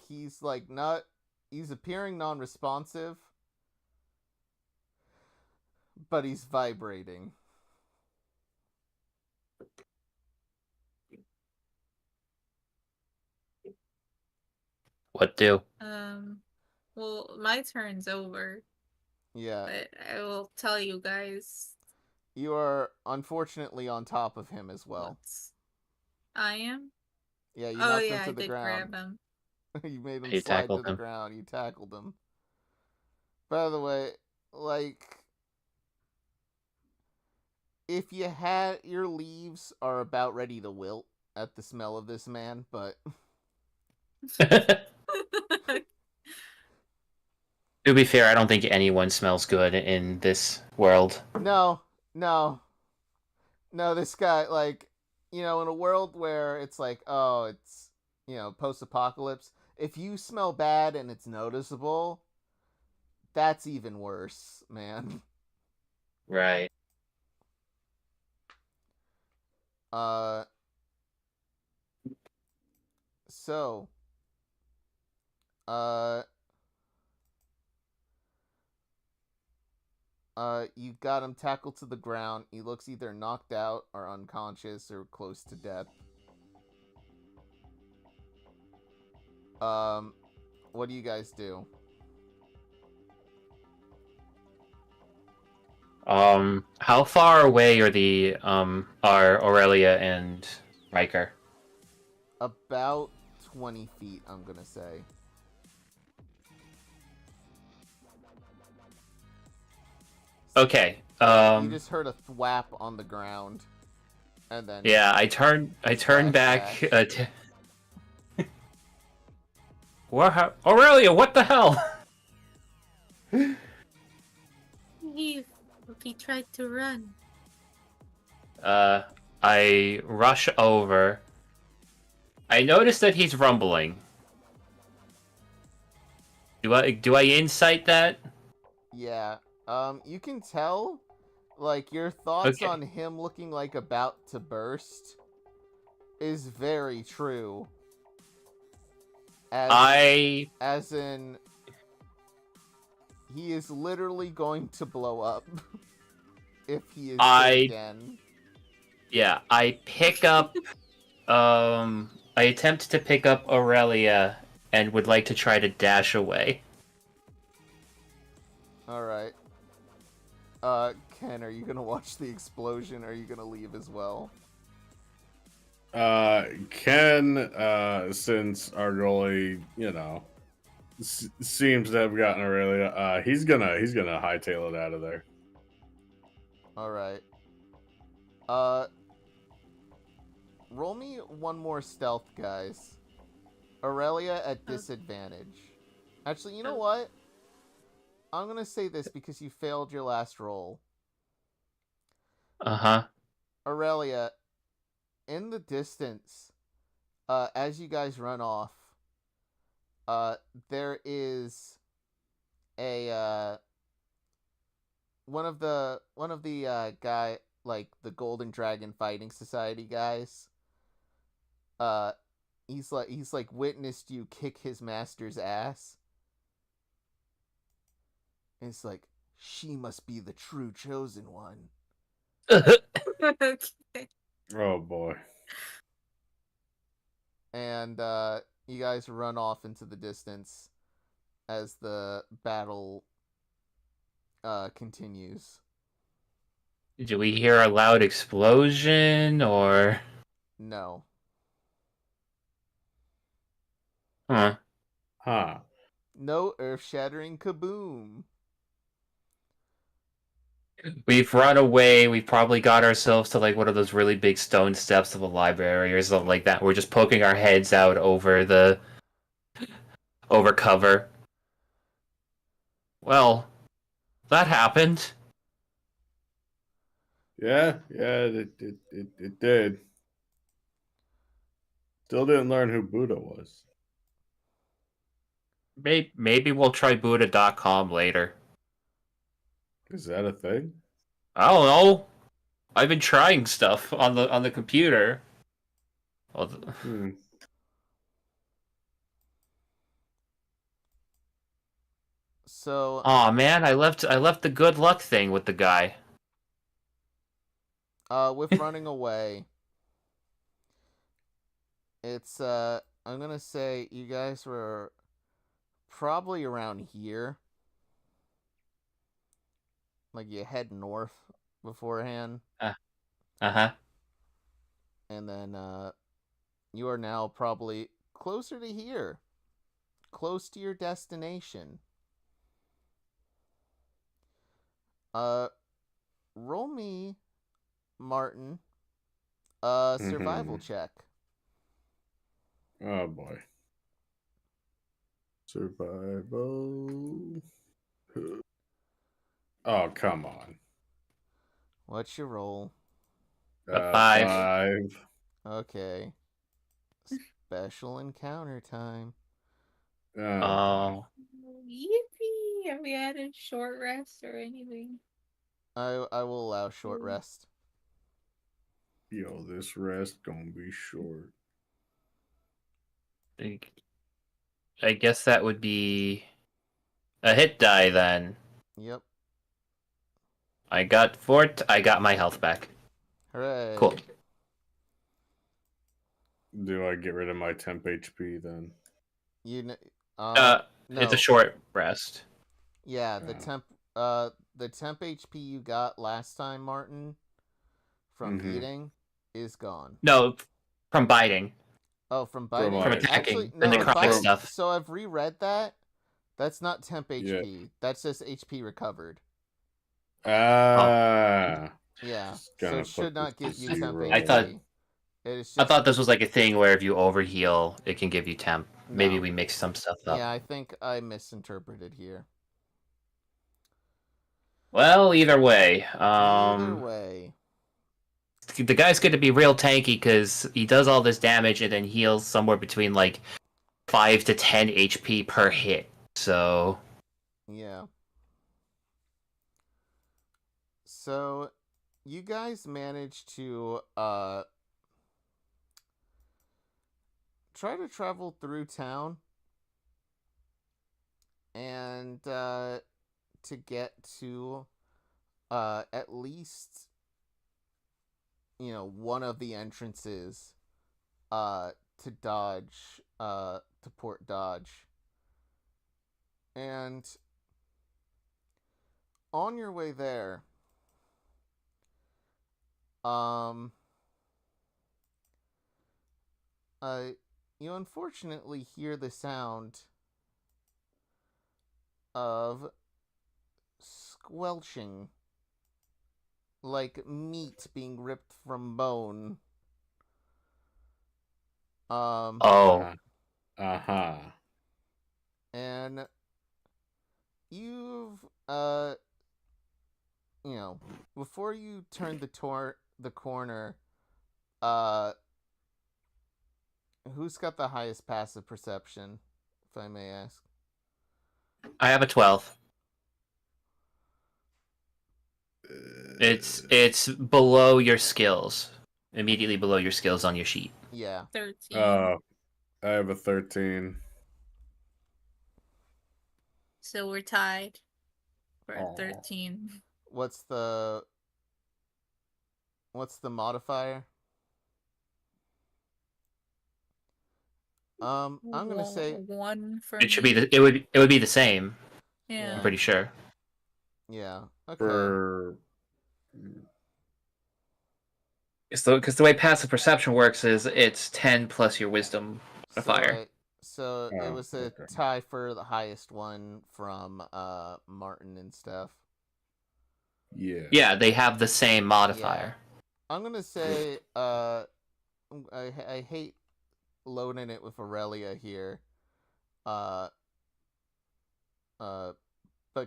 He's like not. He's appearing non-responsive, but he's vibrating. what do? Well, my turn's over, Yeah. but I will tell you guys You are unfortunately on top of him as well. what's... I am? Yeah, you Oh knocked yeah, him to I the did ground. grab him. You made him You slide to tackled the him. ground. You tackled him. By the way, like, if you had your leaves are about ready to wilt at the smell of this man, but To be fair, I don't think anyone smells good in this world. no, this guy, like, in a world where it's like, oh, it's, post-apocalypse, if you smell bad and it's noticeable, that's even worse, man. Right. So, you got him tackled to the ground. He looks either knocked out or unconscious or close to death. What do you guys do? How far away are Aurelia and Riker? About 20 feet, I'm gonna say. Okay. You just heard a thwap on the ground, and then Yeah, I turn back. Aurelia, what the hell? He tried to run. I rush over. I notice that he's rumbling. Do I insight that? Yeah. You can tell, like, your thoughts Okay. on him looking like about to burst is very true. As in, he is literally going to blow up if he is hit again. Yeah, I pick up, I attempt to pick up Aurelia and would like to try to dash away. Alright. Ken, are you gonna watch the explosion, or are you gonna leave as well? Ken, since our goalie, seems to have gotten Aurelia, he's gonna hightail it out of there. Alright. Roll me one more stealth, guys. Aurelia at disadvantage. Actually, you know what? I'm gonna say this because you failed your last roll. Uh-huh. Aurelia, in the distance, as you guys run off, there is a one of the guy, like the Golden Dragon Fighting Society guys. He's like witnessed you kick his master's ass. And it's like, she must be the true chosen one. Okay. Oh boy. And you guys run off into the distance as the battle continues. Do we hear a loud explosion, or... No. Huh. Huh. No earth-shattering kaboom. We've run away, we've probably got ourselves to like one of those really big stone steps of a library or something like that. We're just poking our heads out over cover. Well, that happened. Yeah, it did. Still didn't learn who Buddha was. Maybe we'll try Buddha.com later. Is that a thing? I don't know. I've been trying stuff on the computer. So. Aw, man, I left the good luck thing with the guy. With running away, it's I'm gonna say you guys were probably around here. Like, you head north beforehand. Uh-huh. And then you are now probably closer to here. Close to your destination. Roll me, Martin, survival check. Oh boy. Survival. Oh, come on. What's your roll? 5. Okay. Special encounter time. Oh. Yippee! Have we had a short rest or anything? I will allow short rest. Yo, this rest gonna be short. I guess that would be a hit die then. Yep. I got my health back. Hooray. Cool. Do I get rid of my temp HP then? No. It's a short rest. Yeah, the temp HP you got last time, Martin, from eating, is gone. No, from biting. Oh, from biting? From attacking. Actually, The no, necrotic stuff. So I've reread that. That's not temp HP. Yeah. That's just HP recovered. Ah. Yeah. Just So gonna it should put not give this you temp to HP. zero. I thought this was like a thing where if you overheal, it can give you temp. maybe No. we mixed some stuff up. Yeah, I think I misinterpreted here. Well, either way, Either way. the guy's going to be real tanky because he does all this damage and then heals somewhere between like 5 to 10 HP per hit. So Yeah. So you guys managed to try to travel through town and to get to at least one of the entrances to Dodge to Port Dodge. And on your way there, you unfortunately hear the sound of squelching, like meat being ripped from bone. oh, Uh-huh. And you've before you turn the corner, who's got the highest passive perception, if I may ask? I have a 12. It's below your skills, immediately below your skills on your sheet. Yeah. 13. I have a 13. So we're tied for Aw. 13. What's the modifier? I'm gonna say 1 for It should me. be it would be the same. Yeah. I'm pretty sure. yeah. Okay. For Because the way passive perception works is it's 10 plus your wisdom modifier. So it Oh, was a okay. tie for the highest one from Martin and stuff. Yeah. Yeah, they have the same modifier. I'm gonna say I hate loading it with Aurelia here. But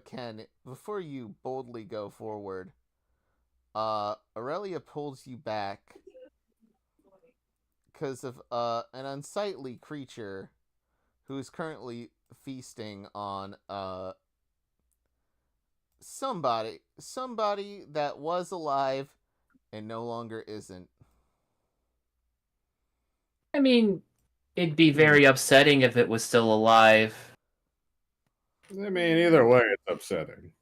Ken, before you boldly go forward, Aurelia pulls you back because of an unsightly creature who is currently feasting on somebody that was alive and no longer isn't. I mean, it'd be very upsetting if it was still alive. I mean, either way, it's upsetting.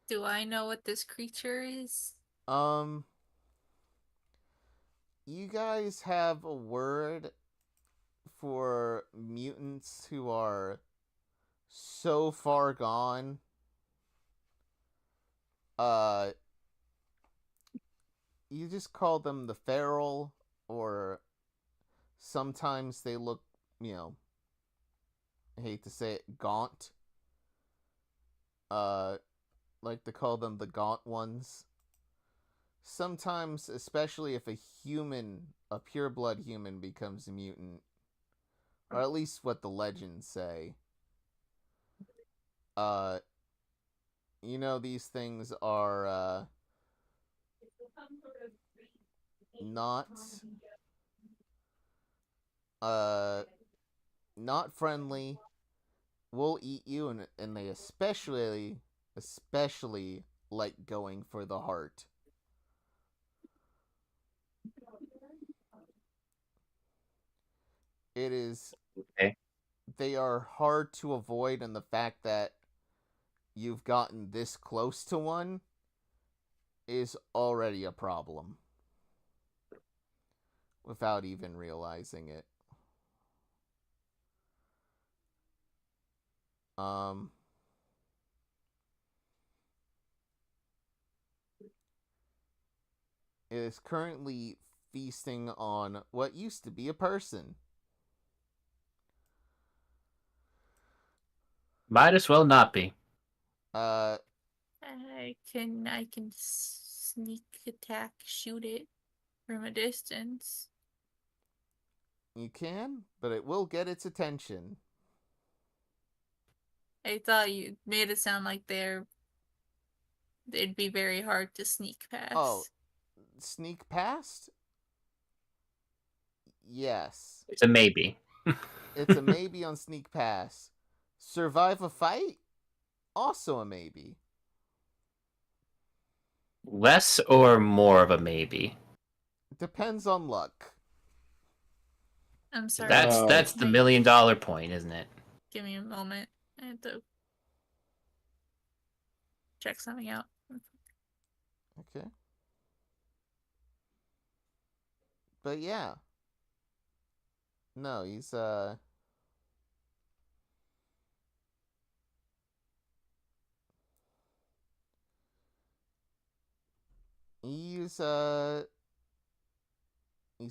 Do I know what this creature is? You guys have a word for mutants who are so far gone. You just call them the feral, or sometimes they look, I hate to say it, gaunt. Like to call them the gaunt ones. Sometimes, especially if a pureblood human becomes a mutant, or at least what the legends say, these things are not friendly, will eat you, and they especially like going for the heart. It is Okay. They are hard to avoid, and the fact that you've gotten this close to one is already a problem without even realizing it. It is currently feasting on what used to be a person. Might as well not be. I can sneak attack, shoot it from a distance. You can, but it will get its attention. I thought you made it sound like they'd be very hard to sneak past. Oh, sneak past? Yes. It's a maybe. It's a maybe on sneak pass. Survive a fight? Also a maybe. Less or more of a maybe? Depends on luck. I'm sorry. That's the $1 million point, isn't it? Give me a moment. I have to check something out. Okay. But yeah. No, he's he's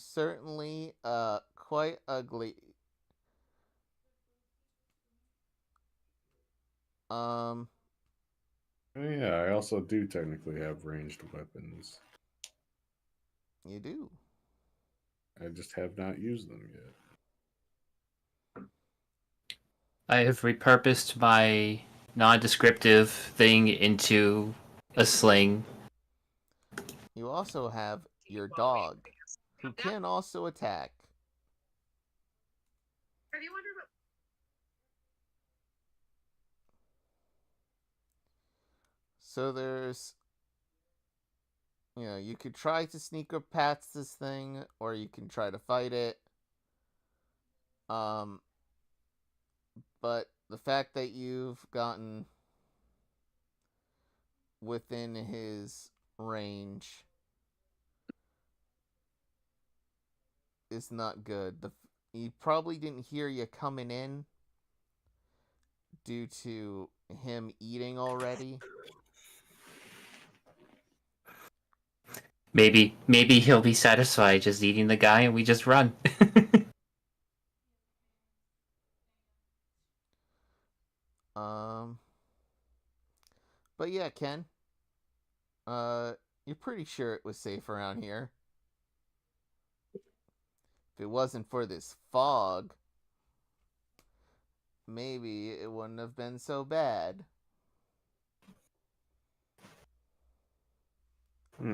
certainly quite ugly. Yeah, I also do technically have ranged weapons. You do. I just have not used them yet. I have repurposed my non-descriptive thing into a sling. You also have your dog, who can also attack. Have you wondered what? So there's, you could try to sneak up past this thing, or you can try to fight it. But the fact that you've gotten within his range is not good. He probably didn't hear you coming in due to him eating already. Maybe he'll be satisfied just eating the guy and we just run. But yeah, Ken. You're pretty sure it was safe around here. If it wasn't for this fog, maybe it wouldn't have been so bad. All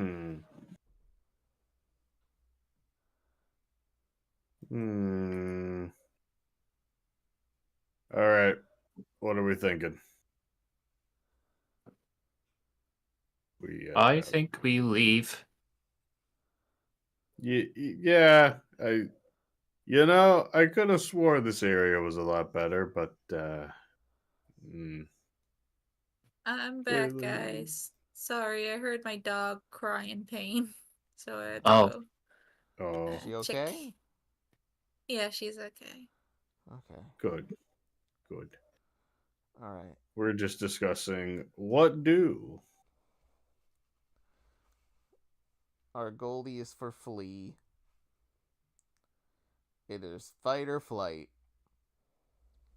right. What are we thinking? I think we leave. Yeah. I could have swore this area was a lot better, but I'm back, guys. Sorry, I heard my dog cry in pain, so I had to Oh. go. Oh. Is she okay? Yeah, she's okay. Okay. Good. All right. We're just discussing what do. Our goalie is for flee. It is fight or flight.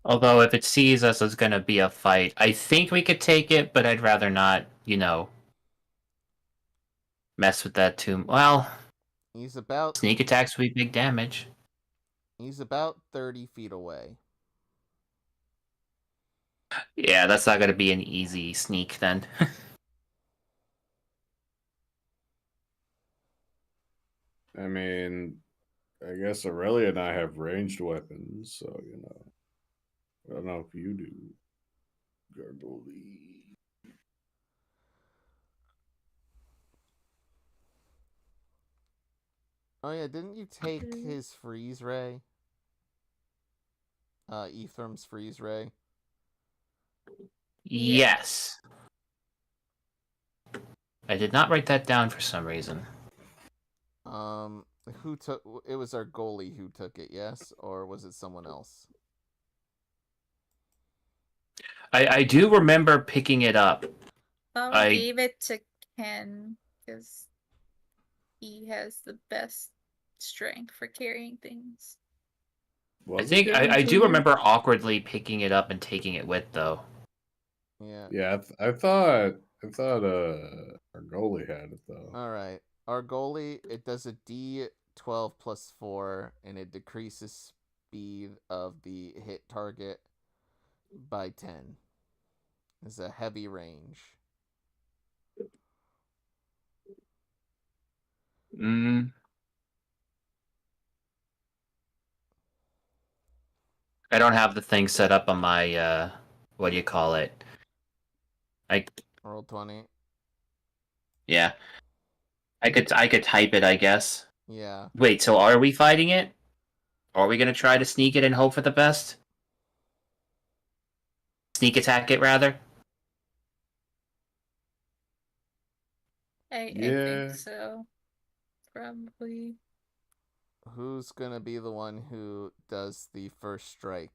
Although if it sees us, it's gonna be a fight. I think we could take it, but I'd rather not, mess with that too. Well, He's about sneak attacks would be big damage. He's about 30 feet away. Yeah, that's not gonna be an easy sneak then. I mean, I guess Aurelia and I have ranged weapons, so I don't know if you do. Gargoyle. Oh yeah, didn't you take his freeze ray? Ephraim's freeze ray. Yes. I did not write that down for some reason. Who took it? Was our goalie who took it, yes? Or was it someone else? I do remember picking it up. I gave it to Ken because he has the best strength for carrying things. I do remember awkwardly picking it up and taking it with, though. Yeah. Yeah, I thought our goalie had it though. All right. Our goalie, it does a D 12 plus 4, and it decreases speed of the hit target by 10. It's a heavy range. I don't have the thing set up on my what do you call it? Roll 20. Yeah. I could type it, I guess. Yeah. Wait, so are we fighting it? Are we gonna try to sneak it and hope for the best? Sneak attack it, rather? I Yeah. think so. Probably. Who's gonna be the one who does the first strike?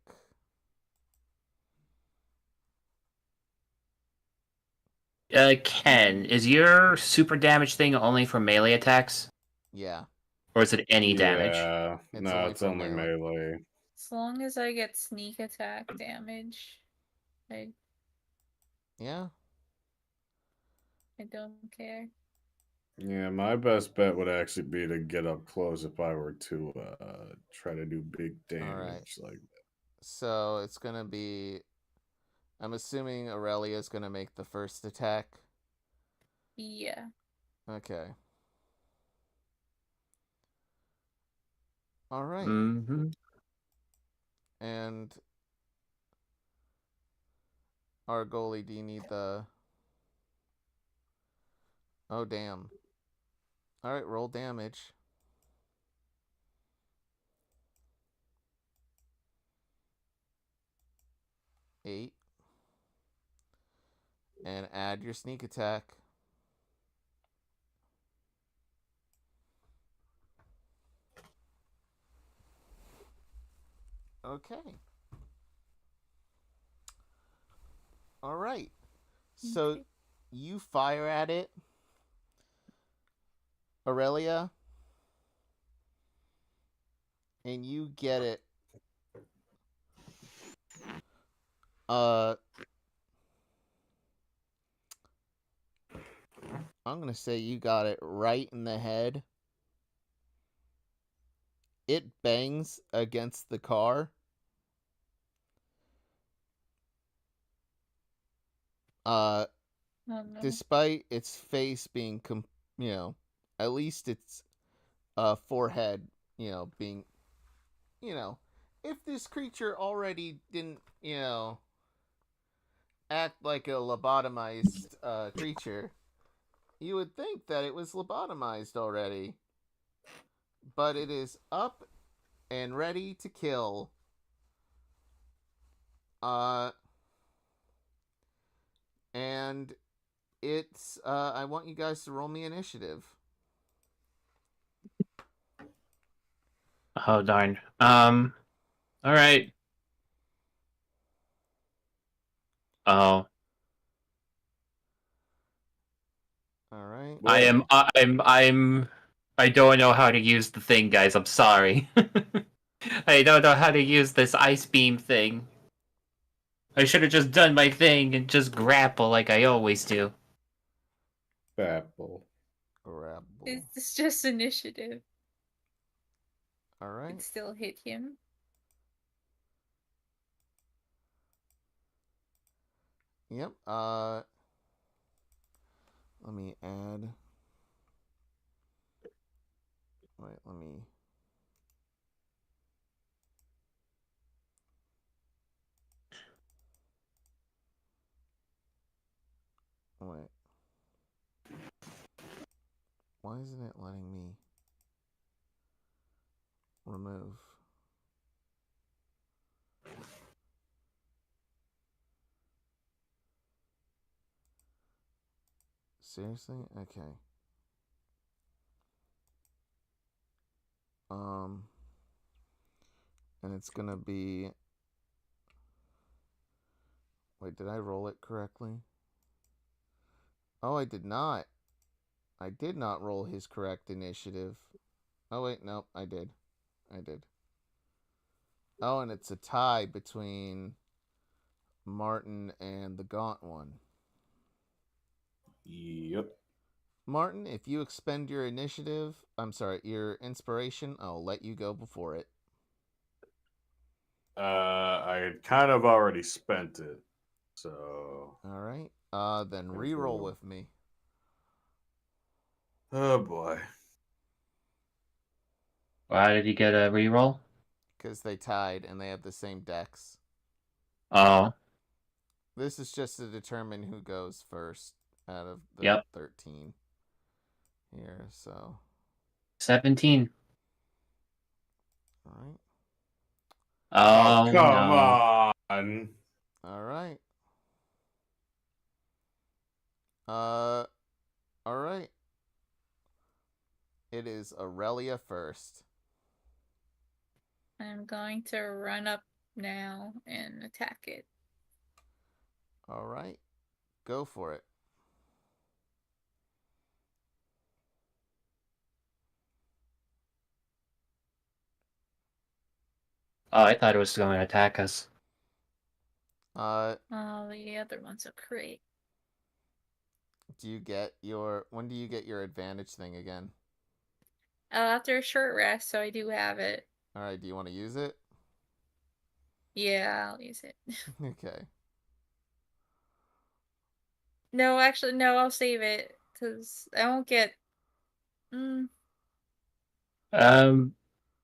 Ken, is your super damage thing only for melee attacks? Yeah. Or is it any damage? Yeah. It's No, only it's for only melee. melee. As long as I get sneak attack damage, I Yeah. don't care. Yeah, my best bet would actually be to get up close if I were to try to do big damage like that. So it's gonna be. I'm assuming Aurelia's gonna make the first attack. Yeah. Okay. All right. Mm-hmm. And our goalie, do you need the? Oh damn. All right, roll damage. Eight. And add your sneak attack. Okay. All right. So Okay. you fire at it, Aurelia, and you get it. I'm gonna say you got it right in the head. It bangs against the car. Oh no. Despite its face being, at least its forehead, being, if this creature already didn't, act like a lobotomized creature, you would think that it was lobotomized already. But it is up and ready to kill. And it's I want you guys to roll me initiative. Oh darn. All right. Oh. All right. I don't know how to use the thing, guys. I'm sorry. I don't know how to use this ice beam thing. I should have just done my thing and just grapple like I always do. Babble. Grapple. It's just initiative. All right. It still hit him. Yep. Let me add. Wait, let me. Wait. Why isn't it letting me remove? Seriously? Okay. And it's gonna be. Wait, did I roll it correctly? Oh, I did not. I did not roll his correct initiative. Oh, wait, nope, I did. Oh, and it's a tie between Martin and the Gaunt one. Yep. Martin, if you expend your your inspiration, I'll let you go before it. I had kind of already spent it, so. All right. Then re-roll with me. Oh boy. Why did he get a reroll? Because they tied and they have the same dex. Oh, This is just to determine who goes first out of the Yep. 13 here, so. 17. All right. Oh, come no. on. All right. All right. It is Aurelia first. I'm going to run up now and attack it. All right. Go for it. Oh, I thought it was going to attack us. Oh, the other one's a crit. when do you get your advantage thing again? After a short rest, so I do have it. All right, do you want to use it? Yeah, I'll use it. Okay. No, actually, no, I'll save it. Because I won't get... I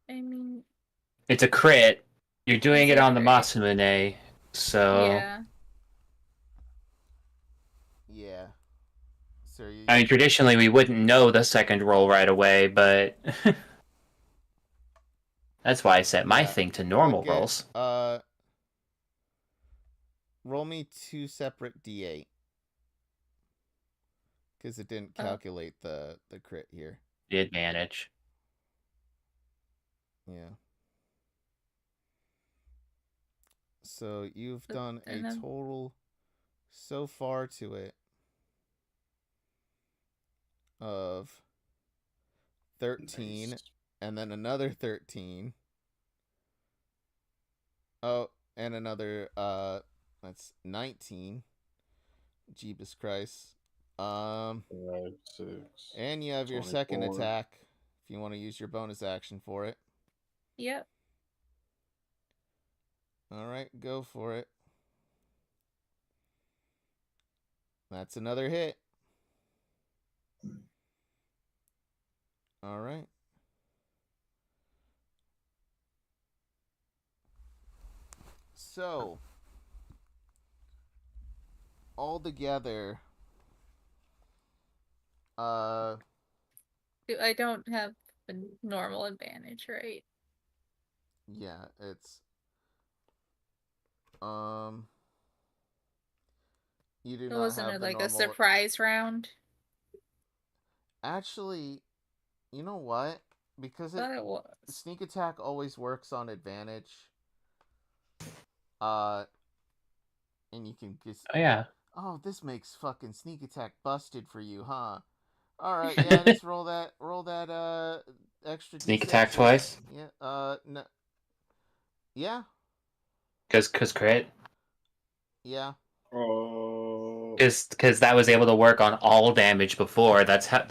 mean... It's a crit. You're doing It's it a on the crit. Masamune, so... Yeah. Yeah. So I mean, traditionally, we wouldn't know the second roll right away, but... That's why I set my Yeah. thing to normal But rolls. Roll me 2 separate d8. Because it didn't calculate the crit here. The advantage. Yeah. So you've done a total so far to it of 13, Nice. and then another 13. Oh, and another that's 19. Jeebus Christ. 5, 6. And you have your 24. second attack if you want to use your bonus action for it. Yep. All right, go for it. That's another hit. All right. So, all together, I don't have a normal advantage, right? yeah, it's you do It not wasn't have the like normal. a surprise round. Actually, you know what? Because I thought it was. sneak attack always works on advantage. And you can just. Oh, yeah. Oh, this makes fucking sneak attack busted for you, huh? All right, yeah, just roll that extra Sneak d6. attack twice? Yeah. No. Yeah. Cause crit? Yeah. Oh. Because that was able to work on all damage before. That's why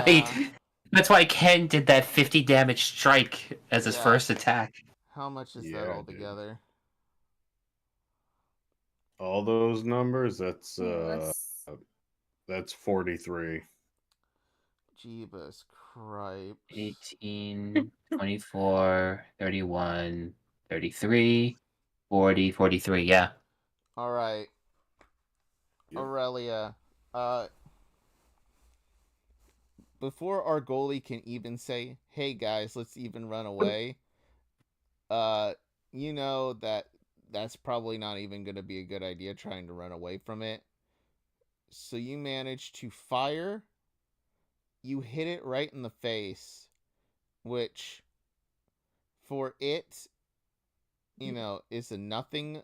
Yeah. that's why Ken did that 50 damage strike as his Yeah. first attack. How much is Yeah, that I all did. together? All those numbers, that's 43. Jeebus Cripes. 18, 24, 31, 33, 40, 43, yeah. All right. Yep. Aurelia, before our goalie can even say, "Hey guys, let's even run away," you know that's probably not even going to be a good idea trying to run away from it. So you manage to fire. You hit it right in the face, which for it, is a nothing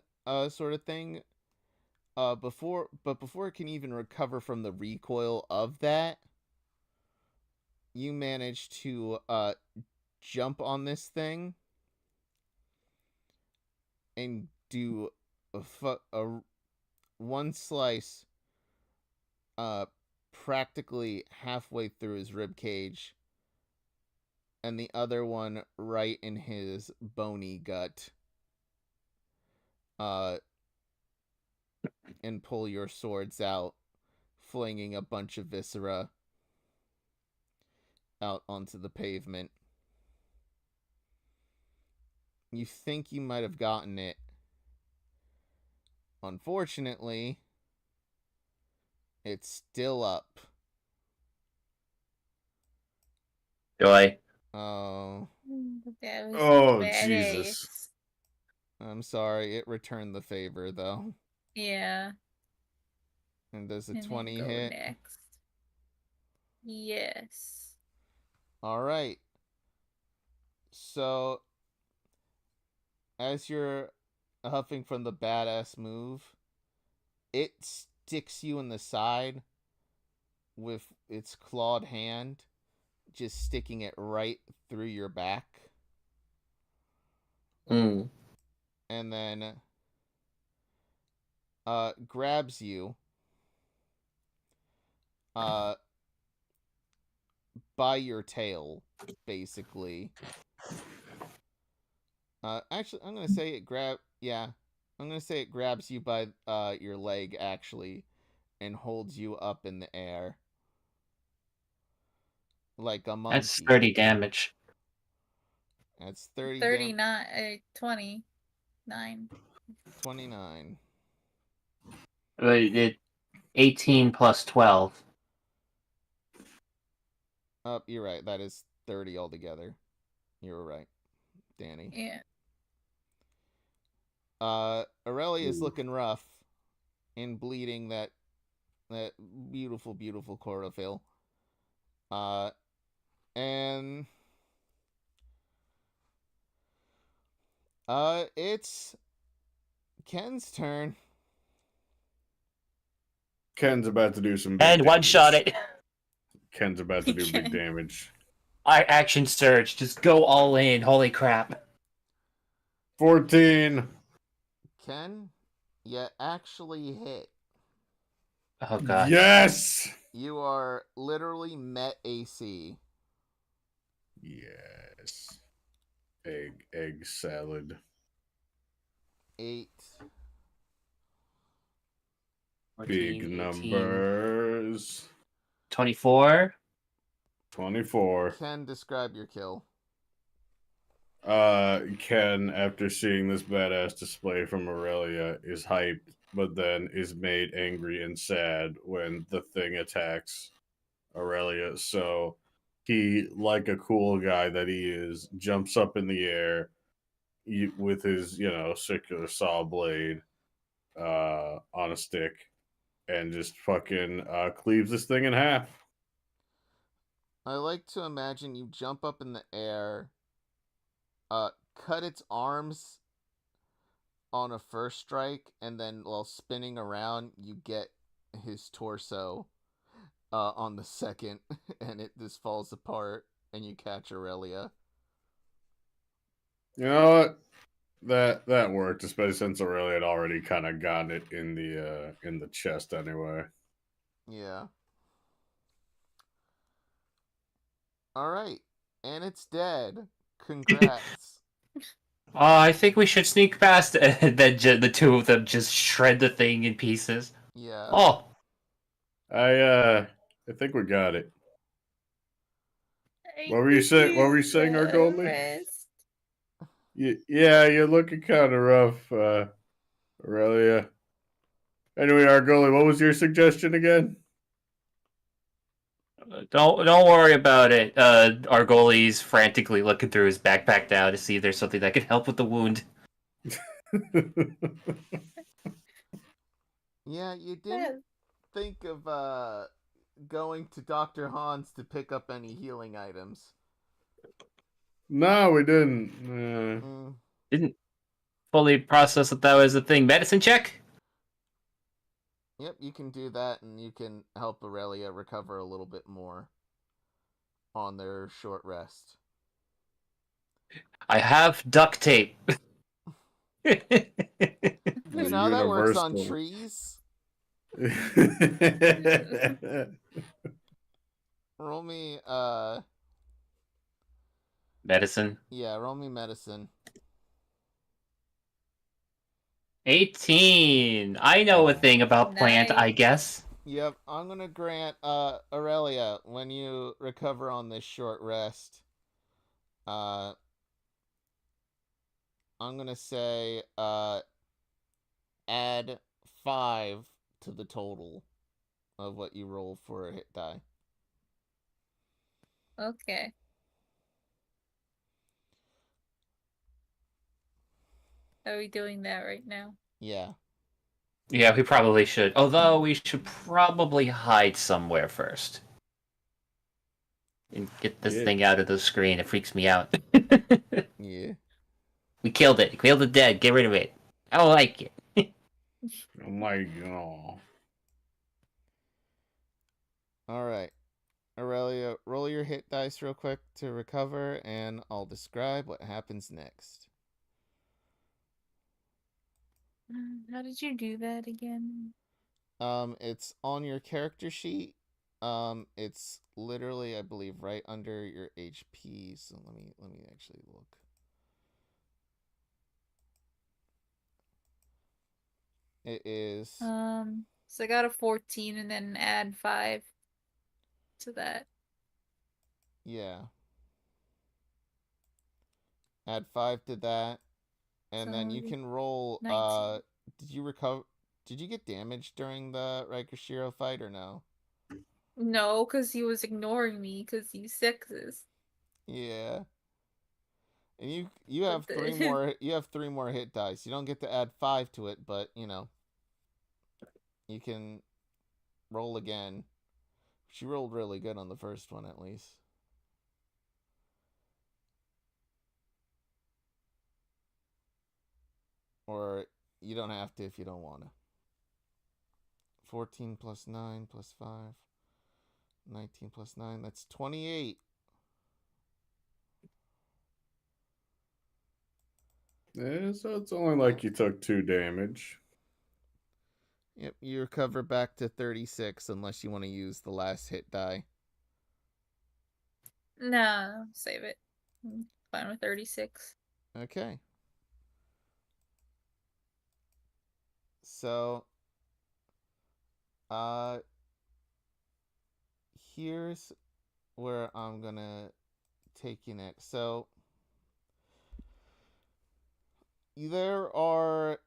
sort of thing. Before it can even recover from the recoil of that, you manage to jump on this thing and do a one slice practically halfway through his rib cage, and the other one right in his bony gut. And pull your swords out, flinging a bunch of viscera out onto the pavement. You think you might have gotten it. Unfortunately, it's still up. Joy. Oh, That was Oh, badass. Jesus. I'm sorry. It returned the favor, though. Yeah. And does a And then 20 go hit? next. Yes. All right. So, as you're huffing from the badass move, it sticks you in the side with its clawed hand, just sticking it right through your back. Mm. And then grabs you by your tail, basically. Actually, I'm gonna say it I'm gonna say it grabs you by your leg, actually, and holds you up in the air like a monkey. That's 30 damage. That's 30 29, 29. 29. It 18 plus 12. Oh, you're right. That is 30 altogether. You were right, Danny. Yeah. Aurelia is looking rough and bleeding that beautiful, beautiful chlorophyll. And it's Ken's turn. Ken's about to do some big And one damage. shot it. Ken's about to do big Ken. damage. I action surge. Just go all in. Holy crap. 14. Ken, you actually hit. Oh god. Yes! You are literally met AC. Yes. Egg salad. 8. 14, Big 18, numbers. 24. 24. Ken, describe your kill. Ken, after seeing this badass display from Aurelia, is hyped, but then is made angry and sad when the thing attacks Aurelia. So he, like a cool guy that he is, jumps up in the air with his, circular saw blade on a stick and just fucking cleaves this thing in half. I like to imagine you jump up in the air, cut its arms on a first strike, and then while spinning around, you get his torso on the second, and it just falls apart, and you catch Aurelia. You know what? That worked, especially since Aurelia had already kind of gotten it in the chest anyway. Yeah. All right, and it's dead. Congrats. I think we should sneak past it. Then the two of them just shred the thing in pieces. Yeah. Oh, I think we got it. What were you saying? What were you saying, Argoli? Yeah, you're looking kind of rough, Aurelia. Anyway, Argoli, what was your suggestion again? don't worry about it. Our goalie's frantically looking through his backpack now to see if there's something that can help with the wound. Yeah, you didn't think of going to Dr. Hans to pick up any healing items. No, we didn't. Didn't fully process that was a thing. Medicine check? Yep, you can do that, and you can help Aurelia recover a little bit more on their short rest. I have duct tape. You know, that works on trees. Roll me, Medicine. yeah, roll me medicine. 18. I know a thing about plant, I Nice. guess. Yep, I'm gonna grant, Aurelia, when you recover on this short rest, I'm gonna say, add 5 to the total of what you roll for a hit die. Okay. Are we doing that right now? Yeah. Yeah, we probably should. Although we should probably hide somewhere first. And get this thing out of the screen. It freaks me out. Yeah. We killed it. Killed it dead. Get rid of it. I don't like it. Oh my god. Alright. Aurelia, roll your hit dice real quick to recover, and I'll describe what happens next. How did you do that again? It's on your character sheet. It's literally, I believe, right under your HP. So let me actually look. It is. So I got a 14 and then add 5 to that. Yeah. Add 5 to that, and then you So, can roll. 19. Did you recover? Did you get damaged during the Rikushiro fight or no? No, because he was ignoring me because he's sexist. Yeah. And you have But three more. You have 3 more hit dice. You don't get to add 5 to it, but you know, you can roll again. She rolled really good on the first one, at least. Or you don't have to if you don't want to. 14 plus 9 plus 5. 19 plus 9. That's 28. Yeah, so it's only like you took 2 damage. Yep, you recover back to 36 unless you want to use the last hit die. nah, save it. I'm fine with 36. Okay. So, here's where I'm gonna take you next. So, there are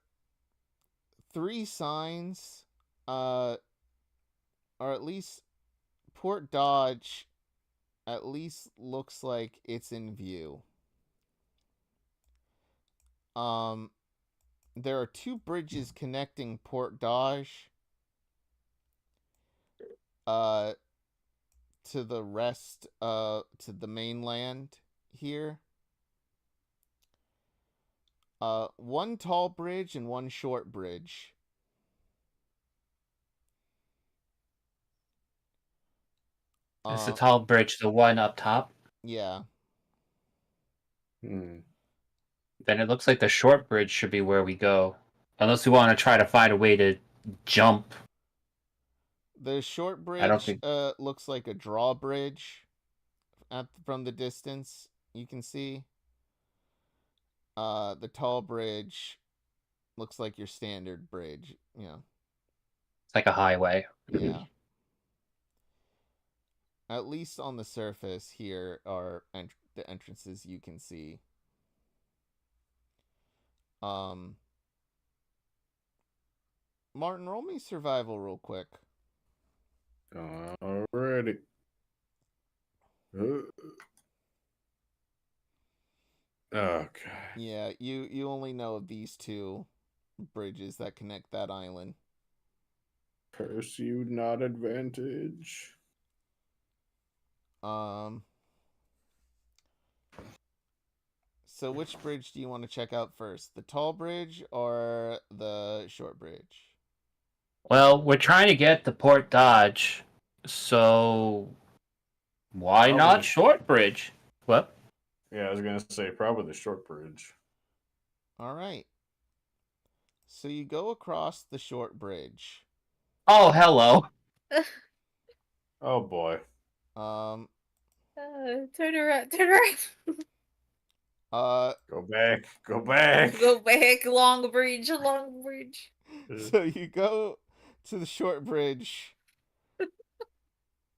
3 signs, or at least Port Dodge at least looks like it's in view. There are 2 bridges connecting Port Dodge to the rest to the mainland here. 1 tall bridge and 1 short bridge. It's the tall bridge, the one up top. Yeah. Hmm. Then it looks like the short bridge should be where we go. Unless we want to try to find a way to jump. The short I don't bridge think... looks like a drawbridge from the distance you can see. The tall bridge looks like your standard bridge, you know. It's like a highway. Yeah. At least on the surface here are the entrances you can see. Martin, roll me survival real quick. Alrighty. Okay. Yeah, you only know of these 2 bridges that connect that island. Curse you, not advantage. So which bridge do you want to check out first? The tall bridge or the short bridge? Well, we're trying to get to Port Dodge, so why not short bridge? What? Yeah, I was gonna say probably the short bridge. All right. So you go across the short bridge. Oh, hello. Oh boy. Turn around. Turn around. Go back. Go back. Go back. Long bridge. Long bridge. So you go to the short bridge,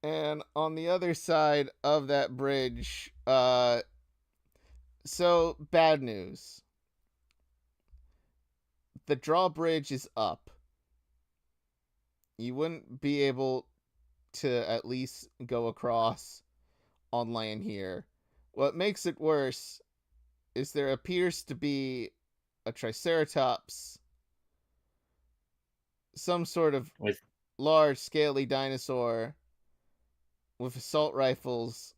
and on the other side of that bridge, so bad news. The drawbridge is up. You wouldn't be able to at least go across on land here. What makes it worse is there appears to be a triceratops, some sort of With large, scaly dinosaur with assault rifles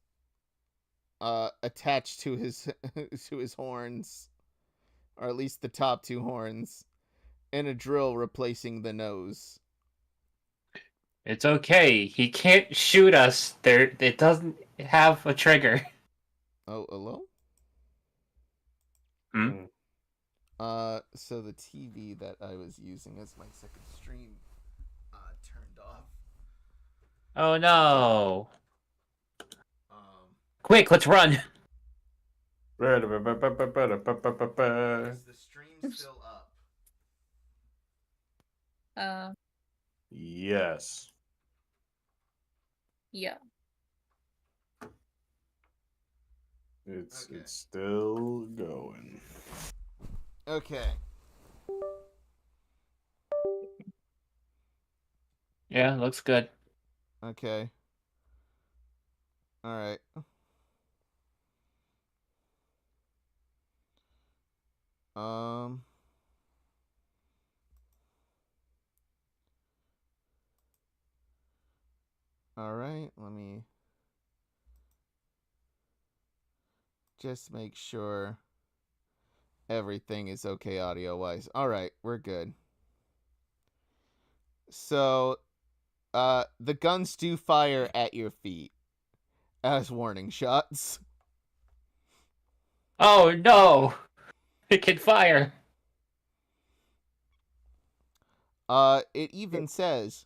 attached to his to his horns, or at least the top two horns, and a drill replacing the nose. It's okay. He can't shoot us. It doesn't have a trigger. Oh, hello? Hmm? So the TV that I was using as my second stream turned off. Oh no. Um, Quick, let's run. is the stream still up? Yes. Yeah. It's Okay. it's still going. Okay. Yeah, looks good. Okay. All right. All right. Let me just make sure everything is okay audio wise. All right, we're good. So, the guns do fire at your feet as warning shots. Oh no. It can fire. It even says,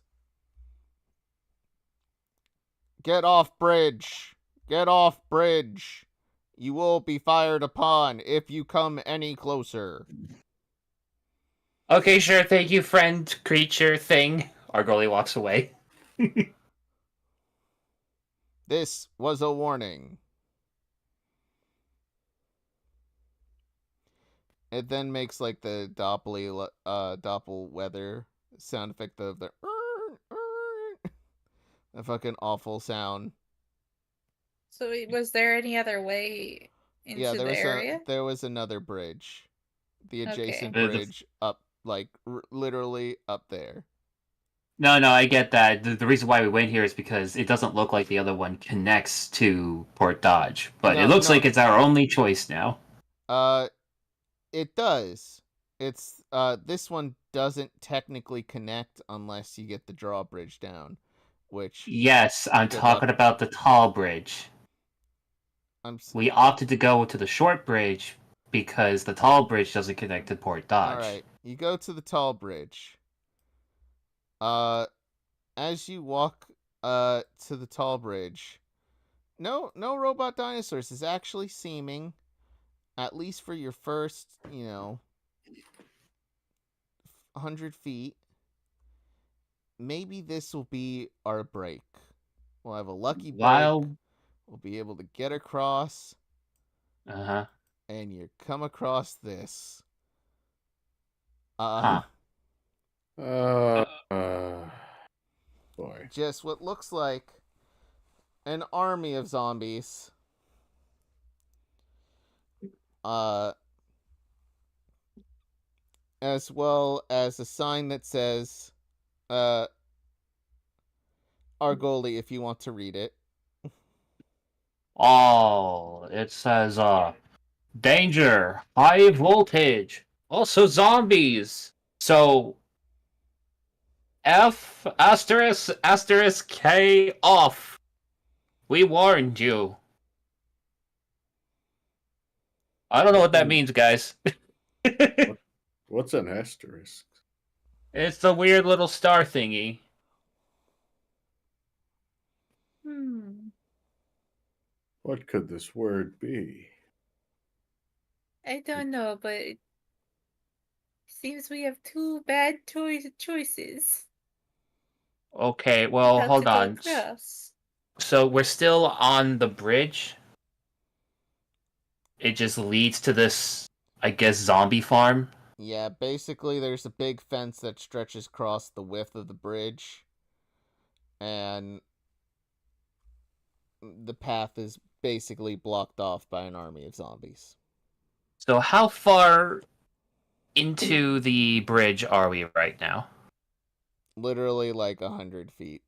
"Get off bridge. Get off bridge. You will be fired upon if you come any closer." Okay, sure, thank you, friend, creature, thing. Our goalie walks away. This was a warning. It then makes like the doppel weather sound effect of the a fucking awful sound. So was there any other way into Yeah, the area? there was another bridge, the adjacent Okay. bridge up, like literally up there. No, I get that. The reason why we went here is because it doesn't look like the other one connects to Port Dodge. But No, it looks no. like it's our only choice now. It does. It's this one doesn't technically connect unless you get the drawbridge down, which Yes, I'm Good talking luck. about the tall bridge. I'm We opted to go to the short bridge because the tall bridge doesn't connect to Port Dodge. all right. You go to the tall bridge. As you walk to the tall bridge, no robot dinosaurs is actually seeming, at least for your first 100 feet. Maybe this will be our break. We'll have a lucky break. While We'll be able to get across, uh-huh. and you come across this. Huh. Boy. Just what looks like an army of zombies. As well as a sign that says, our goalie, if you want to read it. Oh, it says danger, high voltage, also zombies. So F asterisk K off. We warned you. I don't know what that means, guys. What's an asterisk? It's the weird little star thingy. What could this word be? I don't know, but it seems we have two bad choices. Okay, well, How to hold go on. across. So we're still on the bridge. It just leads to this, I guess, zombie farm. Yeah, basically there's a big fence that stretches across the width of the bridge, and the path is basically blocked off by an army of zombies. So how far into the bridge are we right now? Literally like 100 feet.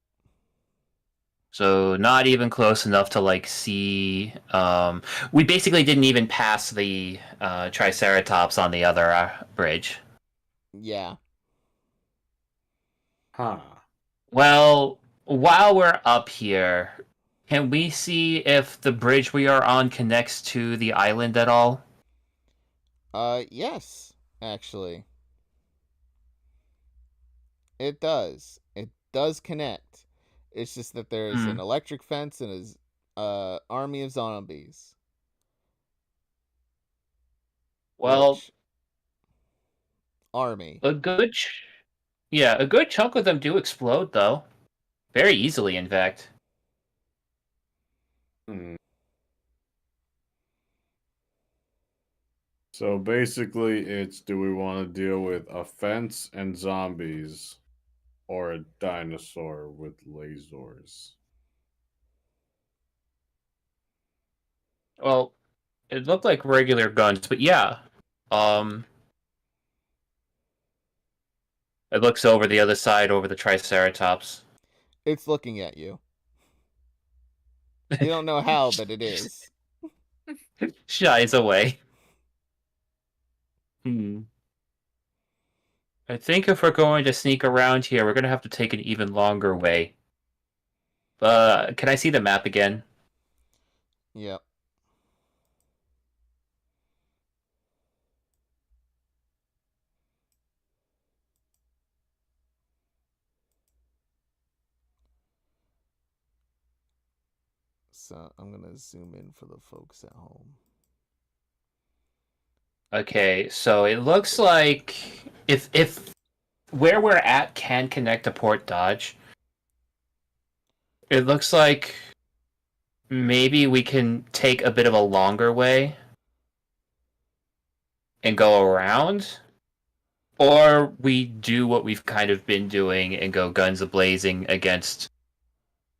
So not even close enough to like see. We basically didn't even pass the Triceratops on the other bridge. Yeah. Huh. Well, while we're up here, can we see if the bridge we are on connects to the island at all? Yes, actually. It does. It does connect. It's just that there's an Hmm. electric fence and a army of zombies. Well, Which army? yeah, a good chunk of them do explode though, very easily, in fact. Hmm. So basically, it's do we want to deal with a fence and zombies or a dinosaur with lasers? Well, it looked like regular guns, but yeah. Um, it looks over the other side, over the Triceratops. It's looking at you. You don't know how, but it is. Shies away. I think if we're going to sneak around here, we're going to have to take an even longer way. Can I see the map again? Yep. So I'm gonna zoom in for the folks at home. Okay, so it looks like if where we're at can connect to Port Dodge, it looks like maybe we can take a bit of a longer way and go around, or we do what we've kind of been doing and go guns a-blazing against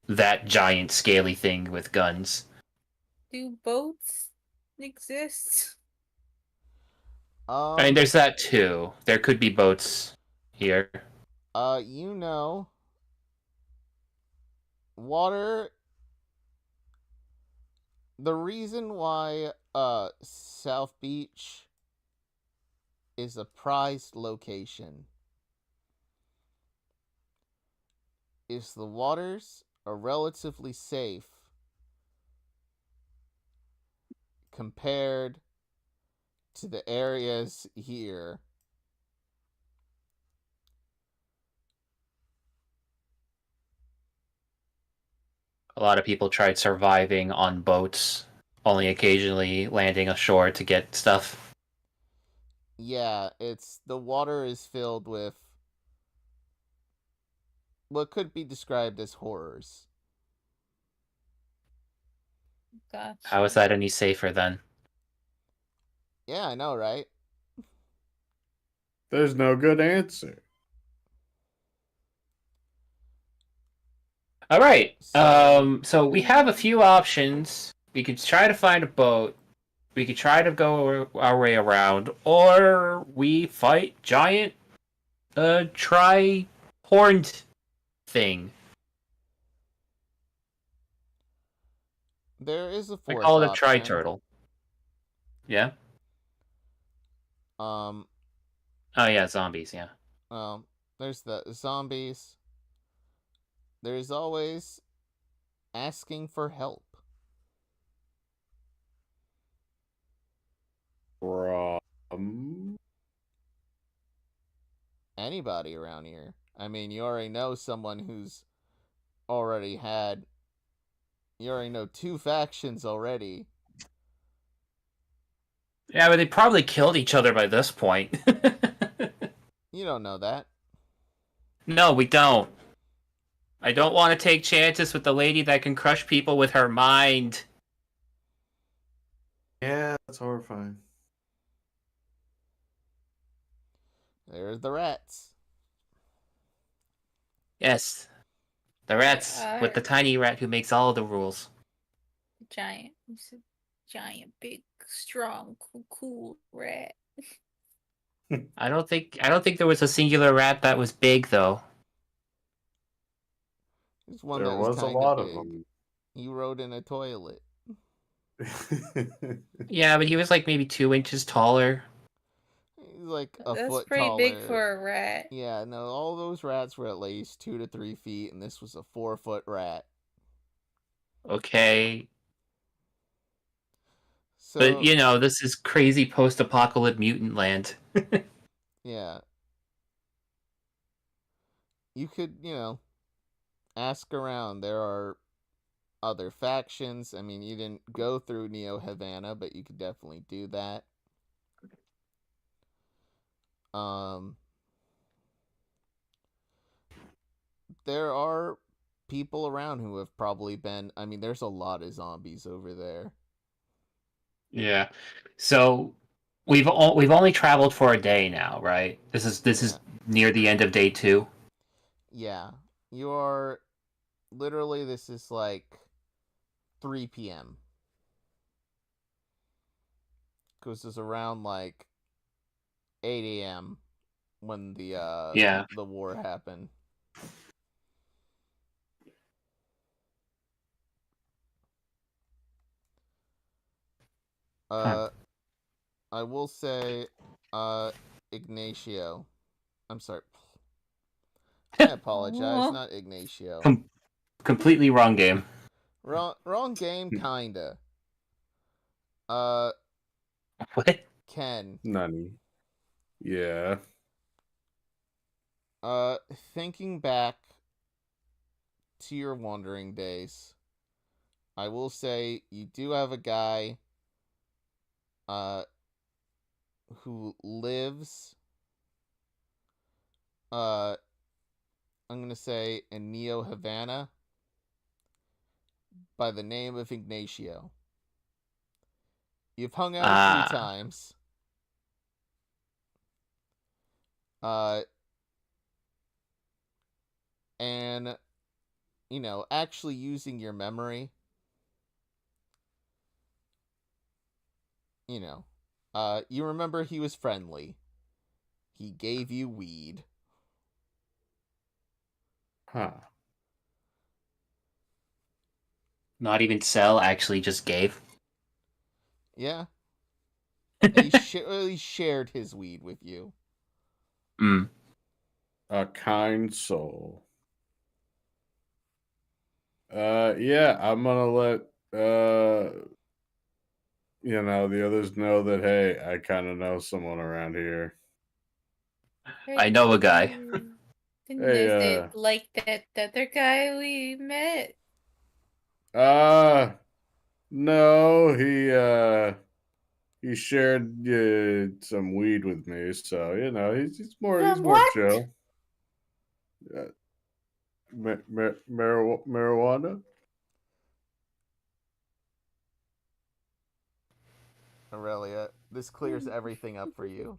that giant scaly thing with guns. Do boats exist? I mean, there's that too. There could be boats here. You know, water. The reason why South Beach is a prized location is the waters are relatively safe compared to the areas here. A lot of people tried surviving on boats, only occasionally landing ashore to get stuff. Yeah, it's the water is filled with what could be described as horrors. Gotcha. How is that any safer then? Yeah, I know, right? There's no good answer. All right. So, So we have a few options. We could try to find a boat. We could try to go our way around, or we fight giant, tri-horned thing. there is a I fourth call it a option. tri-turtle. Yeah. Um, Oh yeah, zombies. Yeah. there's the zombies. There's always asking for help. From Anybody around here. I mean, you already know someone who's already had You already know 2 factions already. Yeah, but they probably killed each other by this point. You don't know that. No, we don't. I don't want to take chances with the lady that can crush people with her mind. Yeah, that's horrifying. There's the rats. Yes. The rats with the tiny rat who makes all the rules. Giant. It's a giant, big, strong, cool rat. I don't think there was a singular rat that was big though. There's one There that was was a kind lot of of big. them. He rode in a toilet. Yeah, but he was like maybe 2 inches taller. He's like a That's foot pretty taller. big for a rat. Yeah, no, all those rats were at least 2 to 3 feet, and this was a 4-foot rat. Okay. So, But you know, this is crazy post-apocalyptic mutant land. yeah. You could, ask around. There are other factions. I mean, you didn't go through Neo Havana, but you could definitely do that. There are people around who have probably been. I mean, there's a lot of zombies over there. Yeah. So we've only traveled for a day now, right? This is near the end of day 2. Yeah, you are. Literally, this is like 3 p.m. Because it's around like 8 a.m. when the war happened. I will say, Ignacio. I'm sorry. I apologize, not Ignacio. Completely wrong game. Wrong game, kinda. What? Ken. Nani. Yeah. Thinking back to your wandering days, I will say you do have a guy, who lives, I'm gonna say in Neo Havana, by the name of Ignacio. You've hung out a few times. And, actually using your memory, you remember he was friendly. He gave you weed. Huh. Not even sell, actually just gave. Yeah. He shared his weed with you. A kind soul. Yeah, I'm gonna let the others know that, hey, I kind of know someone around here. I know a guy. Didn't Hey, they like that other guy we met? No, he shared some weed with me, so he's more chill. Marijuana. Aurelia, this clears everything up for you.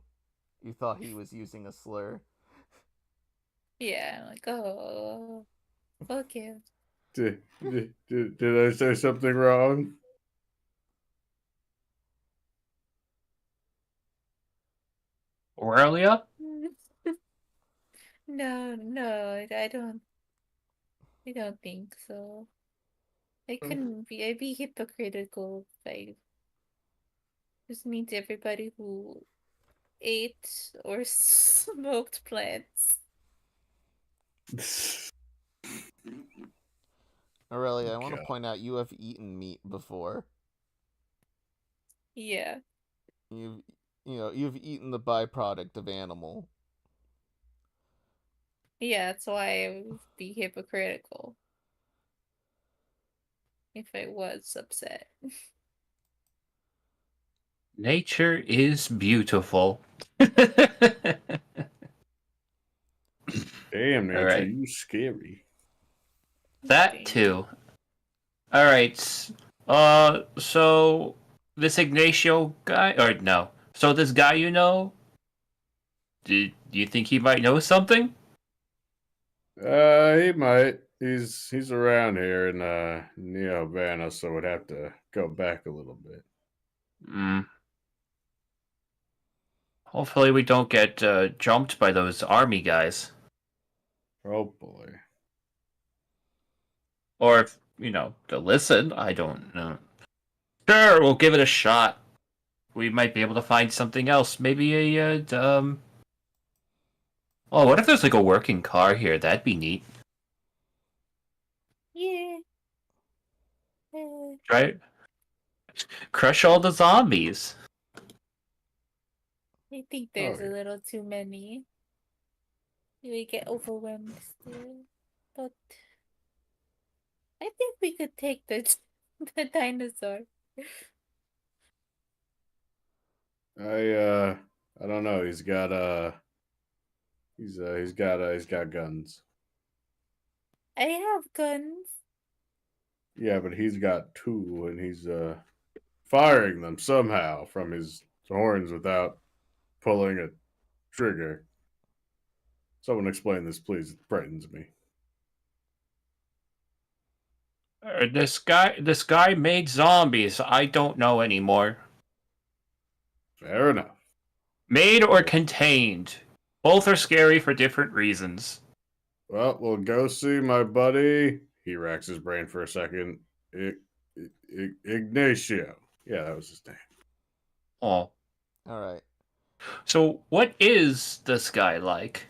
You thought he was using a slur. Yeah, I'm like, oh, fuck you. Did I say something wrong? Aurelia? No, I don't. I don't think so. I'd be hypocritical if I just meet everybody who ate or smoked plants. Aurelia, I want to point out you have eaten meat before. Yeah. You've eaten the byproduct of animal. Yeah, that's why I would be hypocritical. if I was upset. Nature is beautiful. Damn, All nature, right. you scary. That Dang. too. All right. So this Ignacio guy, or no? So this guy, do you think he might know something? He might. He's around here in Neo Havana, so would have to go back a little bit. Hmm. Hopefully, we don't get jumped by those army guys, Hopefully. or if to listen. I don't know. Sure, we'll give it a shot. We might be able to find something else. Maybe Oh, what if there's like a working car here? That'd be neat. Yeah. Right? Crush all the zombies. I think there's yeah. a little too many. We get overwhelmed still. But I think we could take the dinosaur. I don't know. He's got he's got guns. I have guns. Yeah, but he's got two, and he's firing them somehow from his horns without pulling a trigger. Someone explain this, please. It frightens me. This guy made zombies. I don't know anymore. Fair enough. Made or contained. Both are scary for different reasons. Well, we'll go see my buddy. He racks his brain for a second. Ignacio. Yeah, that was his name. Oh. All right. So, what is this guy like?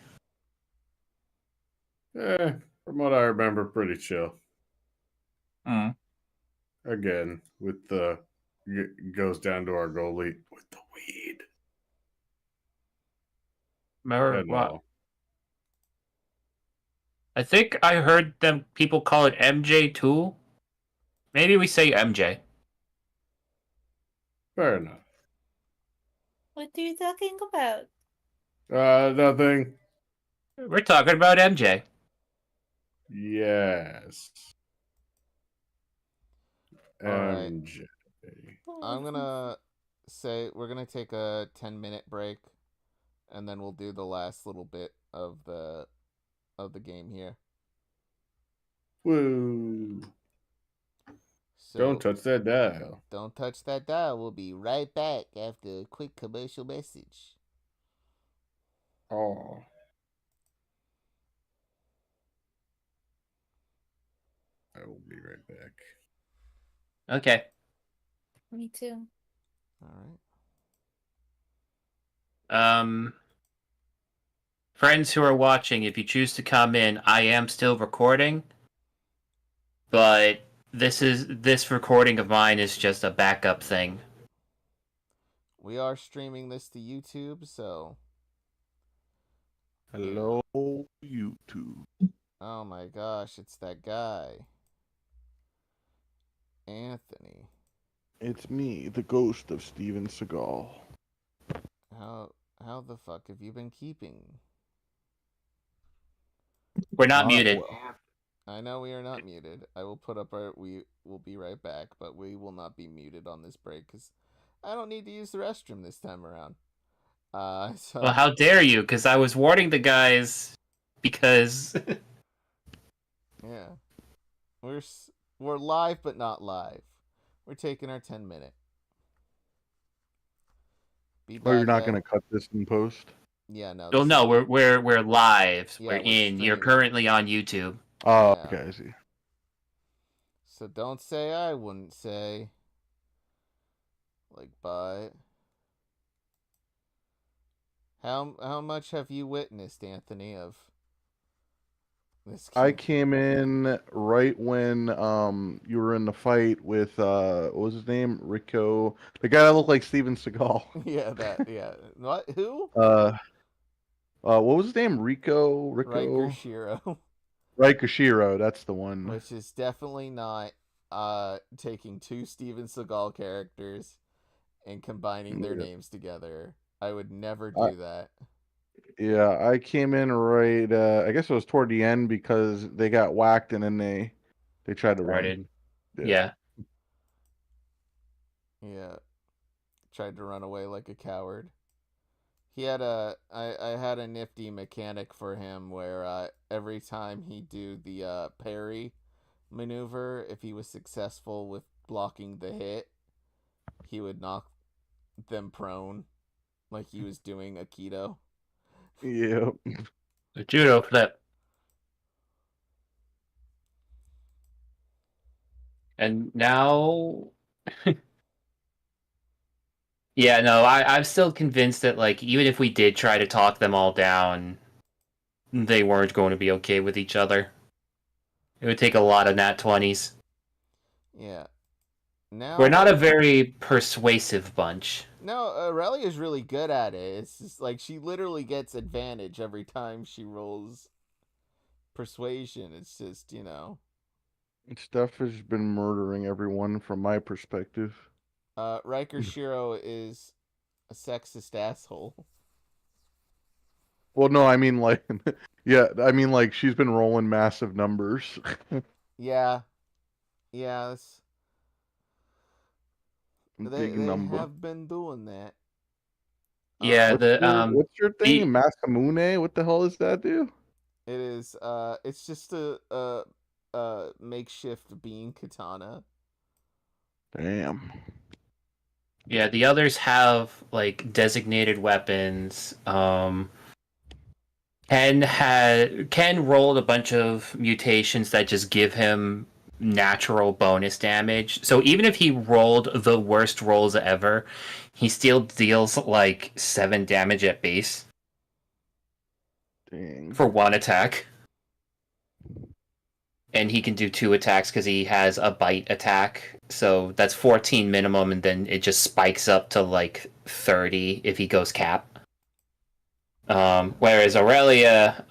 From what I remember, pretty chill. Hmm. Again, with the goes down to our goalie with the weed. Remember what? No. I think I heard them people call it MJ too. Maybe we say MJ. Fair enough. What are you talking about? Nothing. We're talking about MJ. Yes. All right. MJ. I'm gonna say we're gonna take a 10-minute break, and then we'll do the last little bit of the game here. Woo. So Don't touch that dial. don't touch that dial. We'll be right back after a quick commercial message. Oh. I will be right back. Okay. Me too. All right. Friends who are watching, if you choose to come in, I am still recording, but this recording of mine is just a backup thing. We are streaming this to YouTube, so hello, YouTube. Oh my gosh, it's that guy, Anthony. It's me, the ghost of Steven Seagal. How the fuck have you been keeping? We're not muted. Well. I know we are not muted. I will put up our. We will be right back, but we will not be muted on this break because I don't need to use the restroom this time around. So. Well, how dare you? Because I was warning the guys. Because. Yeah, we're live but not live. We're taking our 10-minute. Oh, you're not gonna cut this in post? Yeah, no. Well, no, we're live. Yeah, we're in. streaming. You're currently on YouTube. Oh, Yeah. okay, I see. So don't say I wouldn't say. Like, but how much have you witnessed, Anthony, of this game? I came in right when you were in the fight with what was his name? Rico, the guy that looked like Steven Seagal. Yeah. What? Who? What was his name? Rico. Riker Shiro. Riker Shiro, that's the one. Which is definitely not taking two Steven Seagal characters and combining their Yeah. names together. I would never I- do that. Yeah, I came in right. I guess it was toward the end because they got whacked and then they tried to run. Started. Yeah. Yeah, tried to run away like a coward. I had a nifty mechanic for him where every time he'd do the parry maneuver, if he was successful with blocking the hit, he would knock them prone like he was doing Aikido. Yep. The judo flip. And now, yeah, no, I'm still convinced that, like, even if we did try to talk them all down, they weren't going to be okay with each other. It would take a lot of nat 20s. Yeah. Now We're not a very persuasive bunch. No, Aurelia's really good at it. It's just like she literally gets advantage every time she rolls persuasion. It's just, Steph has been murdering everyone from my perspective. Riker Shiro is a sexist asshole. Well, no, I mean like, yeah, I mean like she's been rolling massive numbers. Yeah. Yes. Big They number. have been doing that. Yeah, What's your thing? Masamune? What the hell does that do? It is it's just a makeshift bean katana. Damn. yeah, the others have, like, designated weapons. Ken rolled a bunch of mutations that just give him natural bonus damage. So even if he rolled the worst rolls ever, he still deals like 7 damage at base Dang. for one attack. And he can do 2 attacks because he has a bite attack. So that's 14 minimum, and then it just spikes up to like 30 if he goes cap. Whereas Aurelia,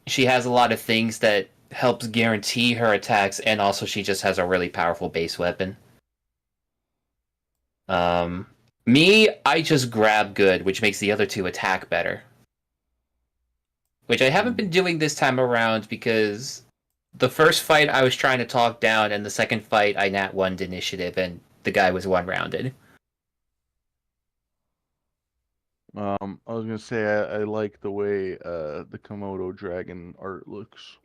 she has a lot of things that helps guarantee her attacks, and also she just has a really powerful base weapon. Me, I just grab good, which makes the other 2 attack better. Which I haven't been doing this time around because the first fight I was trying to talk down, and the second fight I nat 1'd initiative, and the guy was 1-rounded. I was gonna say I like the way the Komodo dragon art looks.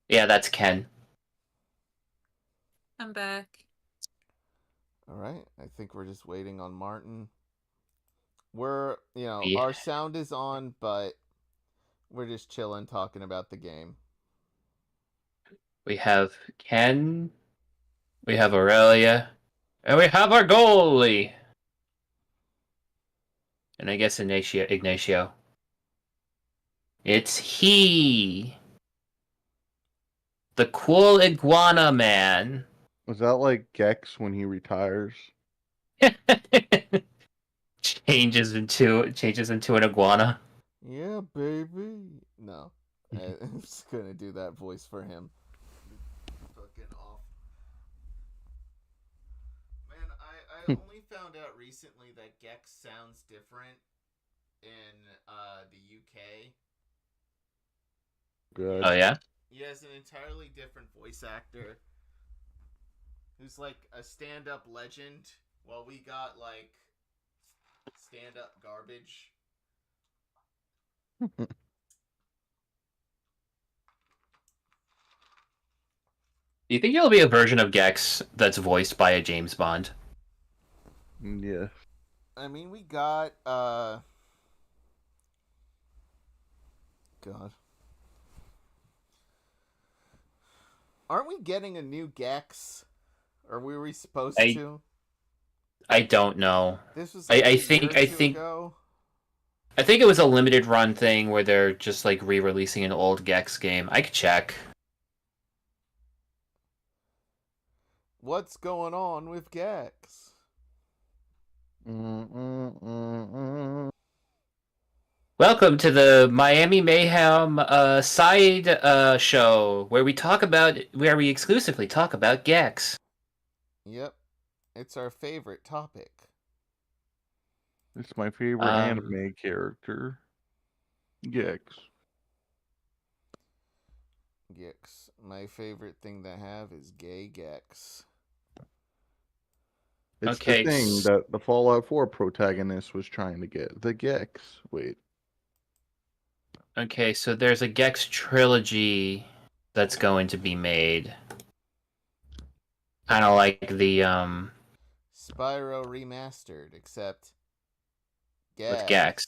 Yeah, that's Ken. I'm back. All right. I think we're just waiting on Martin. We're, Yeah. our sound is on, but we're just chilling talking about the game. We have Ken, we have Aurelia, and we have our goalie! And I guess Ignacio. It's he! The cool iguana man! Was that like Gex when he retires? changes into an iguana. Yeah, baby. No. I'm just going to do that voice for him. Fucking off. Man, I only found out recently that Gex sounds different in the UK. Good. Oh yeah? He has an entirely different voice actor who's like a stand-up legend, while we got like stand-up garbage. Do you think there'll be a version of Gex that's voiced by a James Bond? Yeah. I mean, we got God. Aren't we getting a new Gex? Or were we supposed to? I don't know. This was I like think ago. I think it was a limited run thing where they're just like re-releasing an old Gex game. I could check. What's going on with Gex? Welcome to the Miami Mayhem side show where we exclusively talk about Gex. Yep. It's our favorite topic. It's my favorite anime character. Gex. Gex. My favorite thing to have is gay Gex. It's Okay, the thing that the Fallout 4 protagonist was trying to get. The Gex. Wait. Okay, so there's a Gex trilogy that's going to be made. Kind of like the Spyro remastered, except Gex. with Gex.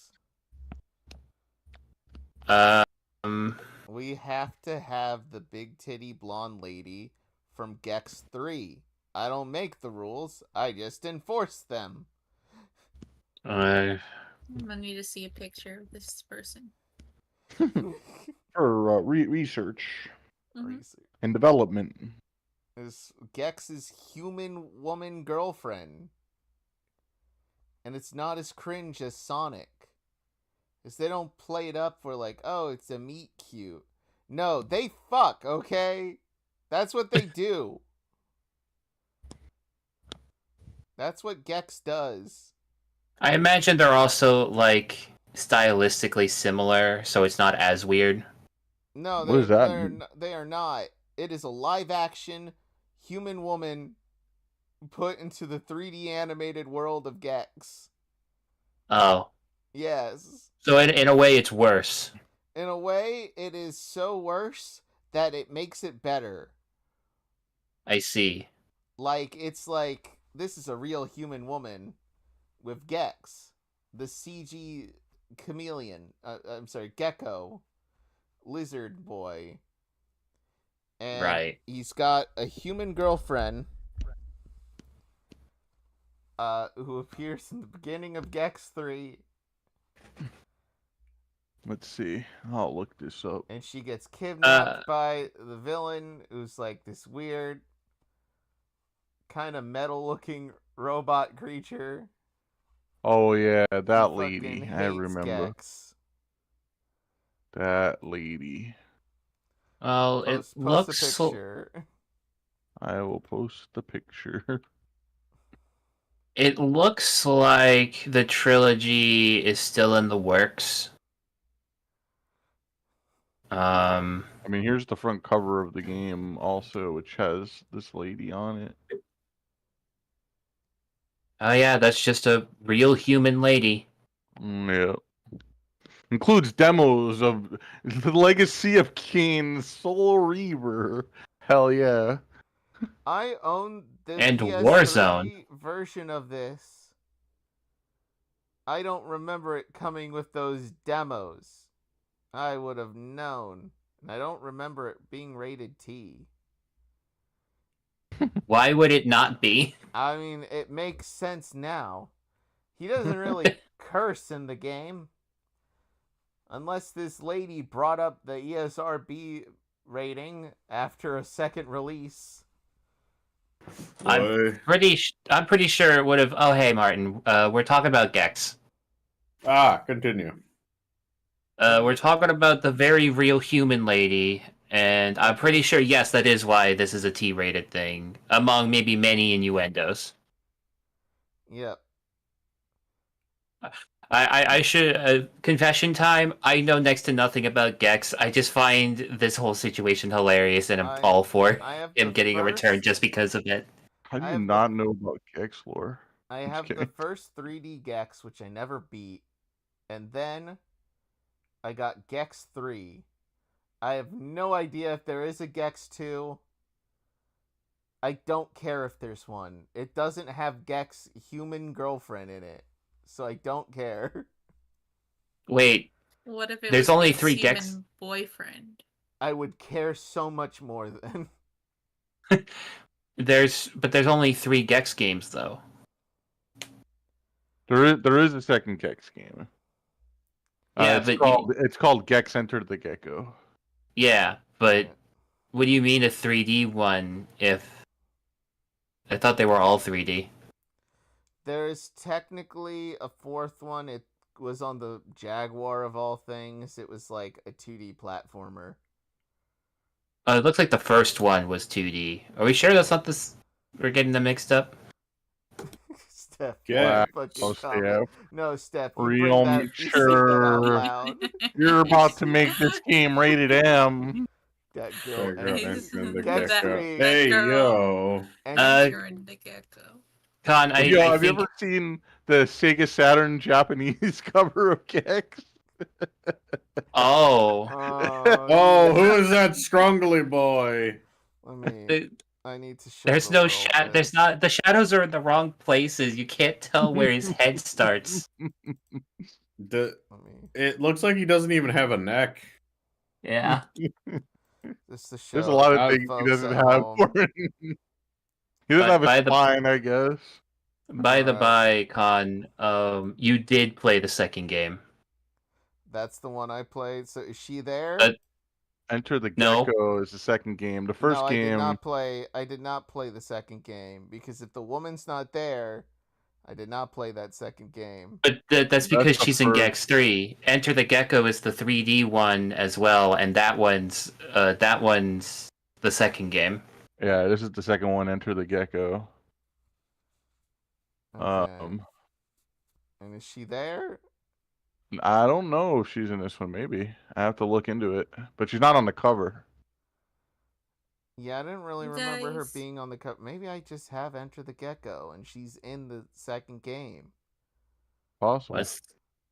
We have to have the big titty blonde lady from Gex 3. I don't make the rules, I just enforce them. Uh, I need to see a picture of this person. For research Mhm. and development. Is Gex's human woman girlfriend. And it's not as cringe as Sonic. Because they don't play it up for like, oh, it's a meet cute. No, they fuck, okay? That's what they do. That's what Gex does. I imagine they're also like stylistically similar, so it's not as weird. No, What does that mean? they are not. It is a live action human woman put into the 3D animated world of Gex. Oh, Yes. so in a way, it's worse. In a way, it is so worse that it makes it better. I see. Like, it's like, this is a real human woman with Gex. The CG chameleon. I'm sorry, gecko. Lizard boy. And Right. he's got a human girlfriend who appears in the beginning of Gex 3. Let's see. I'll look this up. And she gets kidnapped by the villain, who's like this weird, kind of metal-looking robot creature. Oh yeah, who that fucking lady. I hates remember. Gex. That lady. Well, it Post a looks. picture. I will post the picture. It looks like the trilogy is still in the works. I mean, here's the front cover of the game also, which has this lady on it. Oh yeah, that's just a real human lady. Yeah. Includes demos of the Legacy of Kain, Soul Reaver. Hell yeah. I own the And PS3 Warzone. version of this. I don't remember it coming with those demos. I would have known. And I don't remember it being rated T. Why would it not be? I mean, it makes sense now. He doesn't really curse in the game. Unless this lady brought up the ESRB rating after a second release. I'm pretty sure it would have. Oh hey Martin, we're talking about Gex. Continue. We're talking about the very real human lady, and I'm pretty sure yes, that is why this is a T-rated thing, among maybe many innuendos. Yep. I should confession time. I know next to nothing about Gex. I just find this whole situation hilarious, and I'm all for him getting a return just because of it. How do you not know about Gex lore? I have the first 3D Gex, which I never beat, and then I got Gex 3. I have no idea if there is a Gex 2. I don't care if there's one. It doesn't have Gex human girlfriend in it, so I don't care. Wait, What if it there's was only Gex's 3 human Gex. boyfriend? I would care so much more then. There's only 3 Gex games though. There is a second Gex game. Yeah, it's called Gex Enter the Gecko. Yeah, but what do you mean a 3D one if I thought they were all 3D? There's technically a fourth one. It was on the Jaguar of all things. It was like a 2D platformer. It looks like the first one was 2D. Are we sure that's not this? We're getting them mixed up. Steph, Yeah. fucking Oh, comment. Steph. No, Steph, you Real bring that. You say that out mature. loud. You're about to make this game rated M. That girl There you go, enters. enter the Get gecko. free. Hey, yo. And You're in the gecko. Con, Have you I think ever seen the Sega Saturn Japanese cover of Gex? oh, Oh, who is that scrungly boy? Let me. the- I need to show. there's the no world there's this. not the shadows are in the wrong places. You can't tell where his head starts. The, Let me. it looks like he doesn't even have a neck. Yeah. Just to show. There's a lot of Out- things he folks doesn't at have. home. He doesn't have By a the- spine, I guess. By the Alright. by, Con, you did play the second game. That's the one I played. So is she there? But- Enter the No. Gecko is the second game. The first no, game. I did not play the second game because if the woman's not there, I did not play that second game. But that's because the she's in first. Gex 3. Enter the Gecko is the 3D one as well, and that one's the second game. Yeah, this is the second one. Enter the Gecko. Okay. And is she there? I don't know if she's in this one. Maybe I have to look into it, but she's not on the cover. Yeah, I didn't really remember her Guys. being on the cover. Maybe I just have Enter the Gecko and she's in the second game. Possible.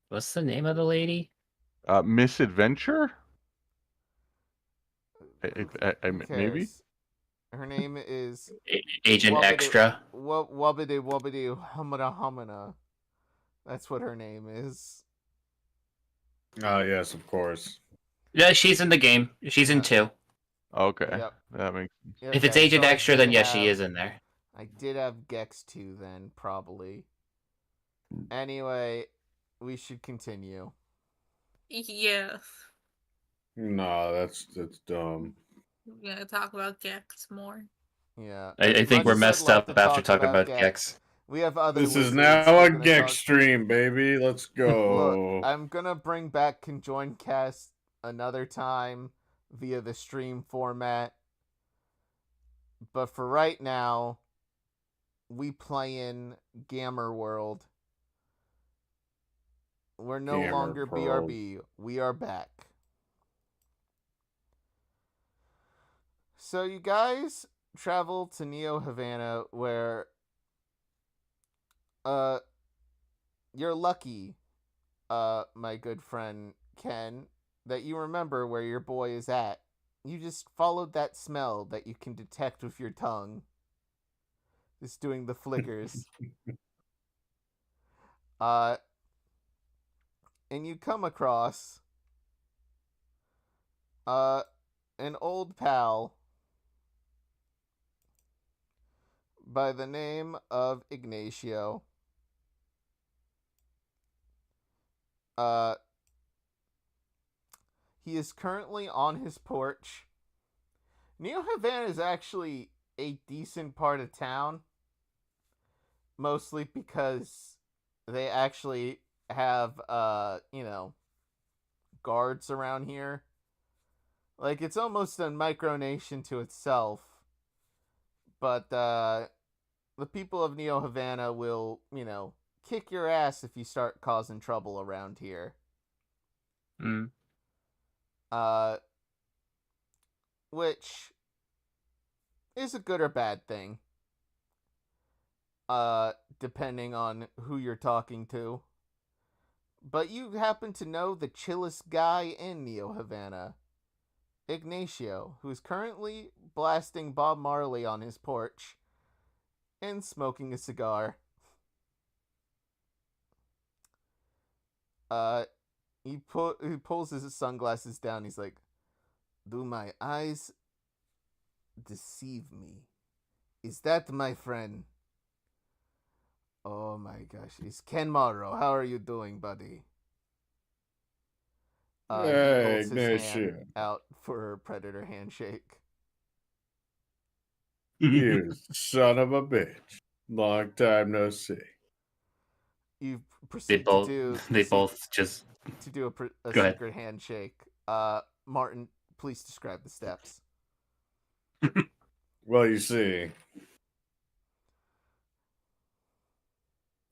What's the name of the lady? Misadventure. Who Maybe. cares? Her name is Agent Wubbity- Extra. Wubbity Wubbity Humana Humana. That's what her name is. Yes, of course. Yeah, she's in the game. She's in 2. Okay, Yep. that makes. If it's Okay, Agent so I Extra, did then yes, she have- is in there. I did have Gex 2 then, probably. Anyway, we should continue. Yeah. No, that's dumb. We're gonna talk about Gex more. Yeah. I think Much we're as I'd messed love up to after talk talking about Gex, Gex. We have other This is wizards now we're a gonna Gex talk- stream, baby. Let's go. Look, I'm gonna bring back ConJoined Cast another time via the stream format. But for right now, we play in Gamer World. We're no Gamer longer World. BRB. We are back. So you guys travel to Neo Havana where you're lucky, my good friend Ken, that you remember where your boy is at. You just followed that smell that you can detect with your tongue. Just doing the flickers. And you come across an old pal by the name of Ignacio. He is currently on his porch. Neo Havana is actually a decent part of town. Mostly because they actually have, guards around here. Like, it's almost a micronation to itself. But, the people of Neo Havana will, kick your ass if you start causing trouble around here. Mm. Which is a good or bad thing. Depending on who you're talking to. But you happen to know the chillest guy in Neo Havana, Ignacio, who is currently blasting Bob Marley on his porch and smoking a cigar. He pulls his sunglasses down. He's like, "Do my eyes deceive me? Is that my friend? Oh my gosh, it's Ken Morrow. How are you doing, buddy?" He Hey, holds his hand Ignacio. out for a predator handshake. You son of a bitch. Long time no see. You They proceed both to they both just do a Go ahead. secret handshake. Martin, please describe the steps. Well, you see,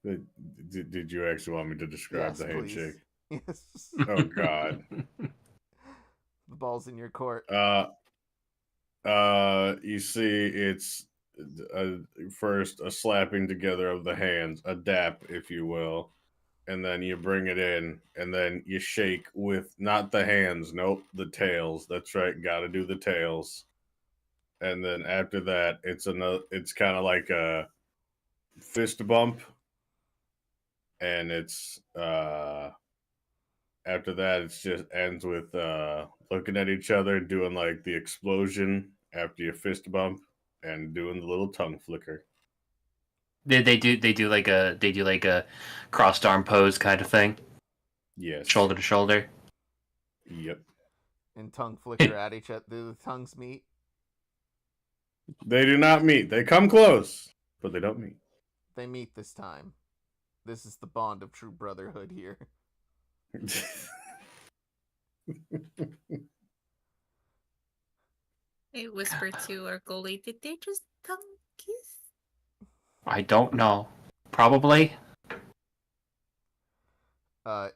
did you actually want me to describe Yes, the please. handshake? Yes. Oh God. The ball's in your court. You see, it's first a slapping together of the hands, a dap, if you will, and then you bring it in, and then you shake with not the hands, nope, the tails. That's right, got to do the tails. And then after that, it's kind of like a fist bump, and it's after that, it's just ends with looking at each other, doing like the explosion after your fist bump, and doing the little tongue flicker. they do like a crossed arm pose kind of thing, Yes. shoulder to shoulder. Yep. And tongue flicker at each other. Do the tongues meet? They do not meet. They come close, but they don't meet. They meet this time. This is the bond of true brotherhood here. I whisper to our goalie, did they just tongue kiss? I don't know. Probably.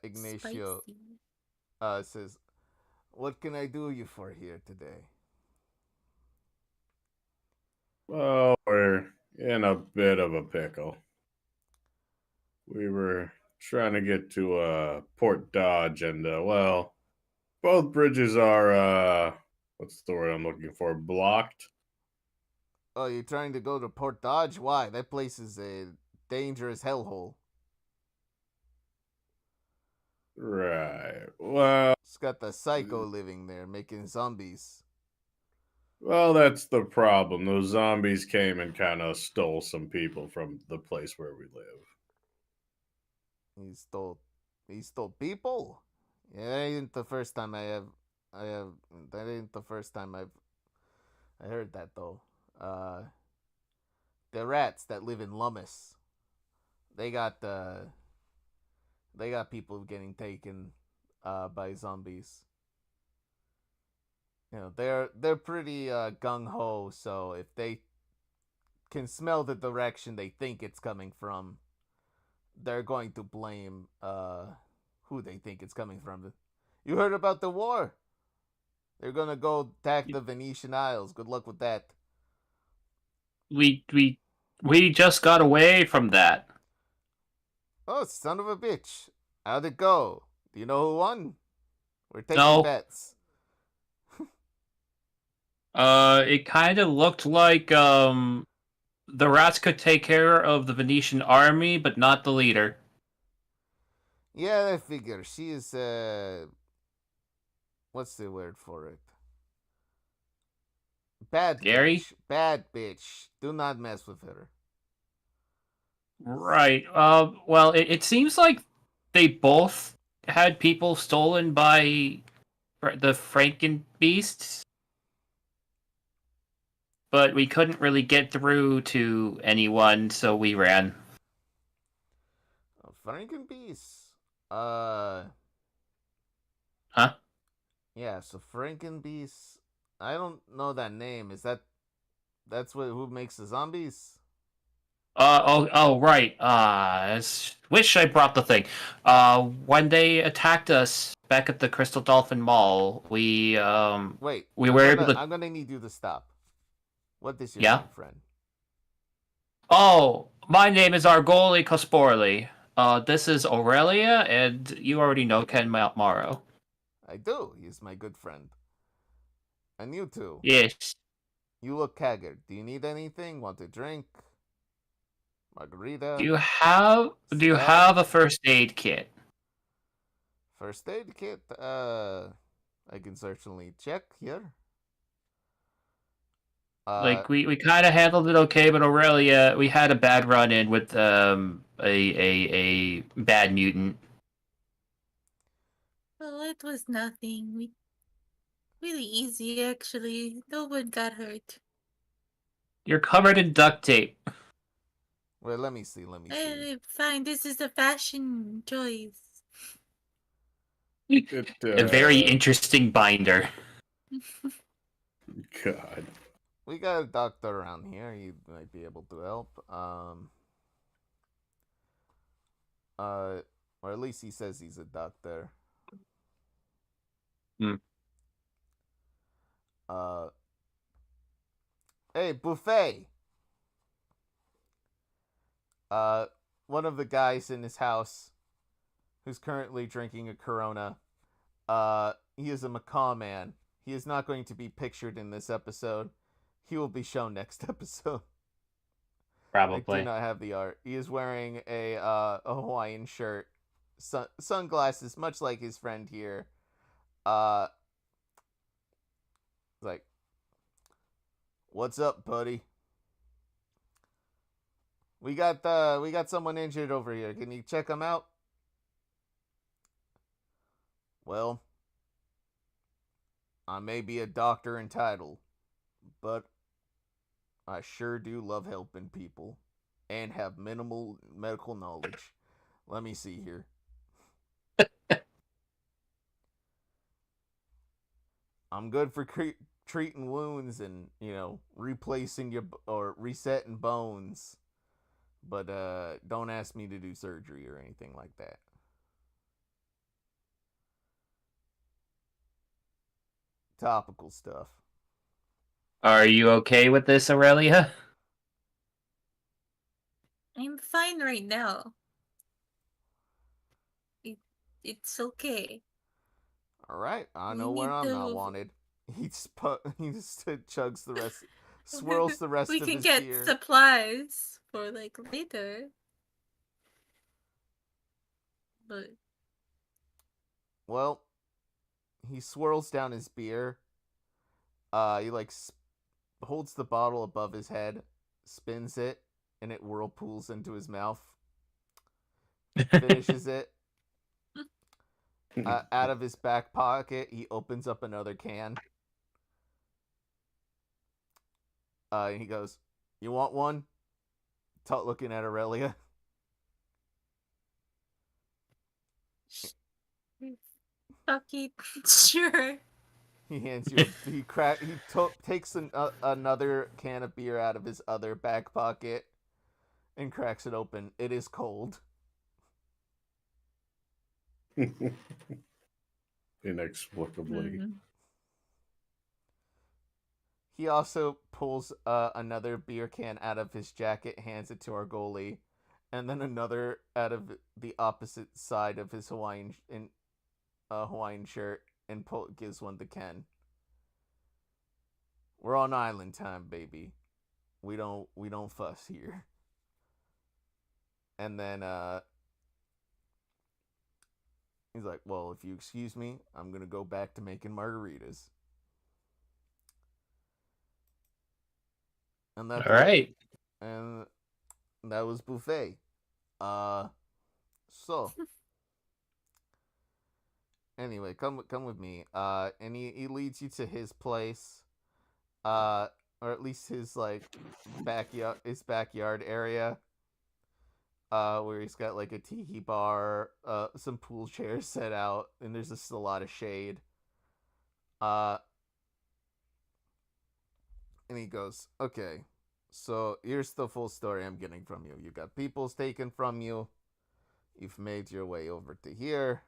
Ignacio Spicy. says, "What can I do you for here today?" Well, we're in a bit of a pickle. We were trying to get to Port Dodge, and well, both bridges are what's the word I'm looking for? Blocked. Oh, you're trying to go to Port Dodge? Why? That place is a dangerous hellhole. Right. Well, It's got the psycho living there, making zombies. well, that's the problem. Those zombies came and kind of stole some people from the place where we live. He stole people? Yeah, that ain't the first time that ain't the first time I heard that though. The rats that live in Lummis, they got people getting taken by zombies. You know, they're pretty gung ho, so if they can smell the direction they think it's coming from, they're going to blame who they think it's coming from. You heard about the war? They're gonna go attack the Venetian Isles. Good luck with that. We just got away from that. Oh, son of a bitch. How'd it go? Do you know who won? We're taking No. bets. It kind of looked like the rats could take care of the Venetian army, but not the leader. Yeah, I figure. She is, what's the word for it? Bad Scary? bitch. Bad bitch. Do not mess with her. Right. Well, it seems like they both had people stolen by the Frankenbeasts, but we couldn't really get through to anyone, so we ran. Frankenbeasts. Huh? Yeah, so Frankenbeasts. I don't know that name. That's who makes the zombies? Right. Wish I brought the thing. When they attacked us back at the Crystal Dolphin Mall, we Wait. we were able to. I'm gonna need you to stop. What is your Yeah? name, friend? Oh, my name is Argoli Cosporli. This is Aurelia, and you already know Ken Morrow. I do. He's my good friend. And you too. Yes. You look haggard. Do you need anything? Want a drink? Margarita? Do you have a first aid kit? First aid kit? I can certainly check here. Like we kind of handled it okay, but Aurelia, we had a bad run in with a bad mutant. Well, it was nothing. Really easy, actually. No one got hurt. You're covered in duct tape. Well, let me see. Fine, this is a fashion choice. It, A very interesting binder. God. We got a doctor around here. He might be able to help. Or at least he says he's a doctor. Hmm. Hey, Buffet. One of the guys in his house who's currently drinking a Corona. He is a macaw man. He is not going to be pictured in this episode. He will be shown next episode. I do Probably. not have the art. He is wearing a Hawaiian shirt, sunglasses, much like his friend here. Like, what's up, buddy? We got someone injured over here. Can you check him out? Well, I may be a doctor in title, but I sure do love helping people and have minimal medical knowledge. Let me see here. I'm good for treating wounds and, replacing or resetting bones. But don't ask me to do surgery or anything like that. Topical stuff. Are you okay with this, Aurelia? I'm fine right now. It's okay. All right, I We know where need I'm not to- wanted. He just chugs the rest, swirls the rest we of can his get beer. supplies for later. But Well, he swirls down his beer. He holds the bottle above his head, spins it, and it whirlpools into his mouth. Finishes it. Out of his back pocket, he opens up another can. He goes, "You want one?" Looking at Aurelia. fuck it, sure. He hands you. Takes another can of beer out of his other back pocket and cracks it open. It is cold. Inexplicably. Mm. He also pulls another beer can out of his jacket, hands it to our goalie, and then another out of the opposite side of his Hawaiian shirt, and gives one to Ken. We're on island time, baby. We don't fuss here. And then he's like, "Well, if you excuse me, I'm gonna go back to making margaritas." And that's All right. And that was Buffet. So anyway, come with me. And he leads you to his place, or at least his backyard area, where he's got a tiki bar, some pool chairs set out, and there's just a lot of shade. And he goes, "Okay, so here's the full story I'm getting from you. You got peoples taken from you. You've made your way over to here.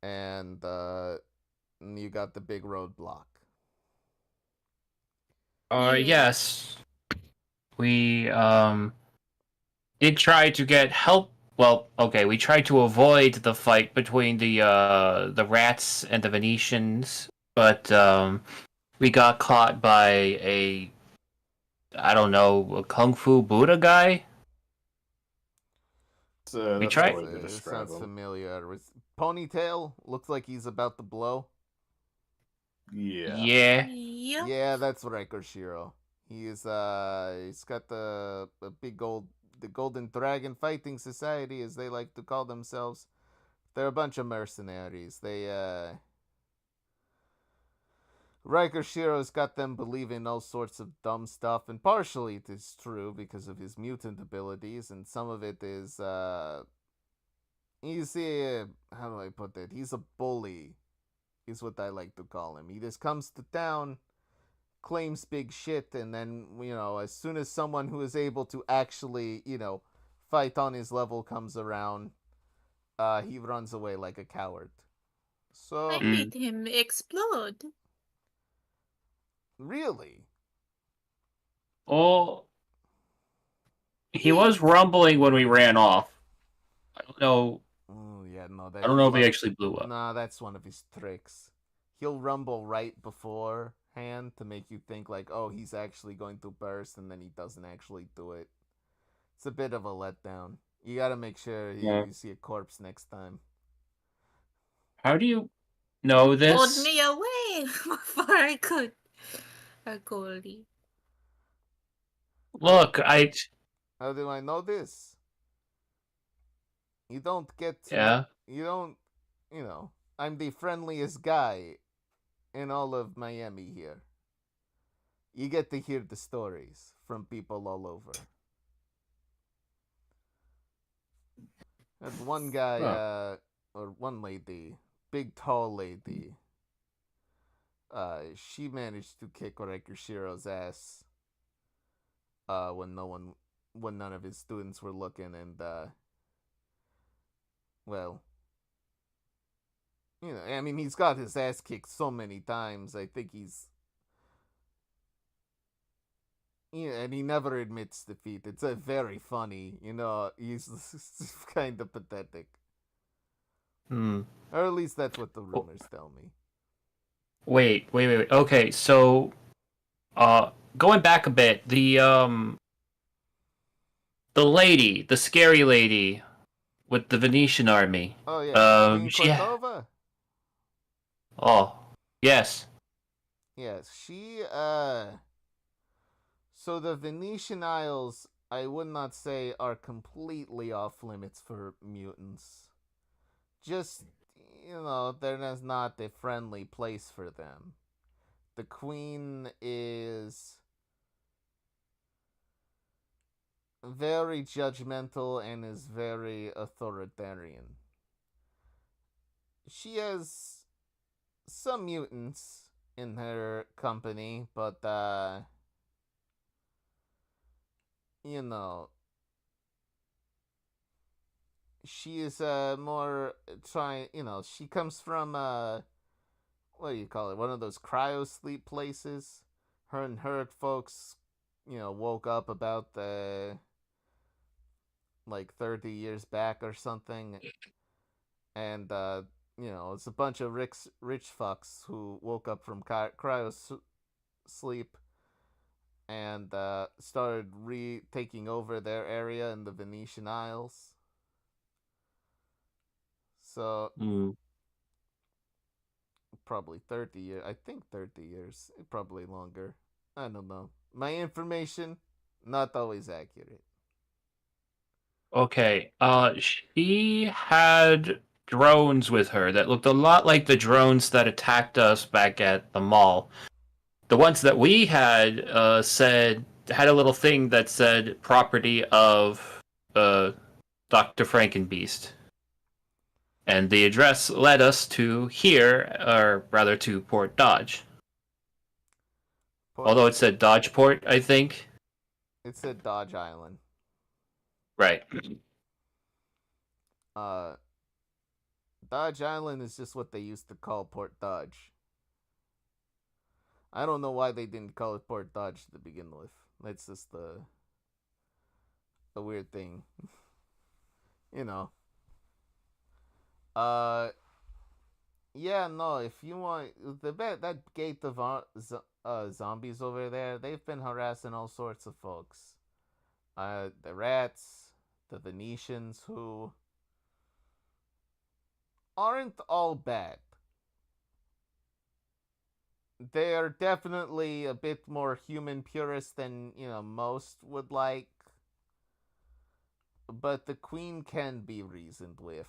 And you got the big roadblock." Yeah. Yes. We did try to get help. Well, okay, we tried to avoid the fight between the rats and the Venetians, but we got caught by I don't know, a Kung Fu Buddha guy? That's tried- the way to It describe sounds him. familiar. With ponytail, looks like he's about to blow. Yeah. Yeah. Yep. Yeah, that's right, Koshiro. He's got the Golden Dragon Fighting Society, as they like to call themselves. They're a bunch of mercenaries. Riker Shiro's got them believing all sorts of dumb stuff, and partially it is true because of his mutant abilities, and some of it is, he's a, how do I put it? He's a bully, is what I like to call him. He just comes to town, claims big shit, and then, as soon as someone who is able to actually, fight on his level comes around, he runs away like a coward. So, I made him explode. really? Oh, he was rumbling when we ran off. I don't know. Oh, yeah, no, I don't know if he actually blew up. Nah, that's one of his tricks. He'll rumble right beforehand to make you think like, oh, he's actually going to burst, and then he doesn't actually do it. It's a bit of a letdown. You gotta make sure you see a corpse next time. How do you know this? Hold me away before I could. A goalie. Look, How do I know this? You don't get to... Yeah. You don't... I'm the friendliest guy in all of Miami here. You get to hear the stories from people all over. There's one guy, or one lady, big tall lady. She managed to kick Riker Shiro's ass when none of his students were looking, and well, I mean, he's got his ass kicked so many times. I think he's, and he never admits defeat. It's a very funny, he's kind of pathetic. Or at least that's what the rumors tell me. Wait. Okay, so, going back a bit, the lady, the scary lady with the Venetian army. Oh yeah, Queen she. Cordova? Oh, yes. Yes, she, so the Venetian Isles, I would not say are completely off limits for mutants. Just, there is not a friendly place for them. The Queen is very judgmental and is very authoritarian. She has some mutants in her company, but she is more trying, she comes from what do you call it, one of those cryo sleep places. Her and her folks, woke up about like 30 years back or something, and it's a bunch of rich fucks who woke up from cryo sleep and started taking over their area in the Venetian Isles. So probably 30 years. I think 30 years. Probably longer. I don't know. My information, not always accurate. Okay, she had drones with her that looked a lot like the drones that attacked us back at the mall. The ones that we had had a little thing that said property of Dr. Frankenbeast. And the address led us to here, or rather to Port Dodge. Although it said Dodgeport, I think. It said Dodge Island. Right. Dodge Island is just what they used to call Port Dodge. I don't know why they didn't call it Port Dodge to begin with. That's just a weird thing. Yeah, no, if you want that gate of zombies over there, they've been harassing all sorts of folks. The rats, the Venetians, who aren't all bad. They are definitely a bit more human purist than, most would like. But the Queen can be reasoned with.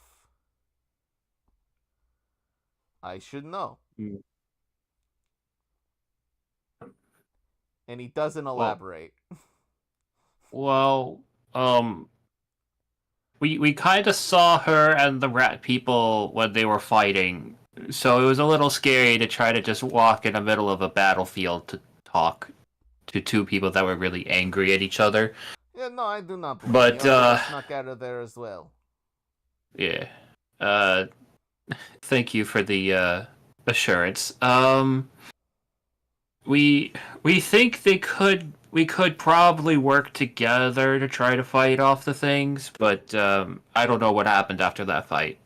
I should know. And he doesn't elaborate. Well, we kind of saw her and the rat people when they were fighting, so it was a little scary to try to just walk in the middle of a battlefield to talk to two people that were really angry at each other. Yeah, no, I do not blame But you. I snuck out of there as well. yeah, thank you for the assurance. We think we could probably work together to try to fight off the things, but I don't know what happened after that fight.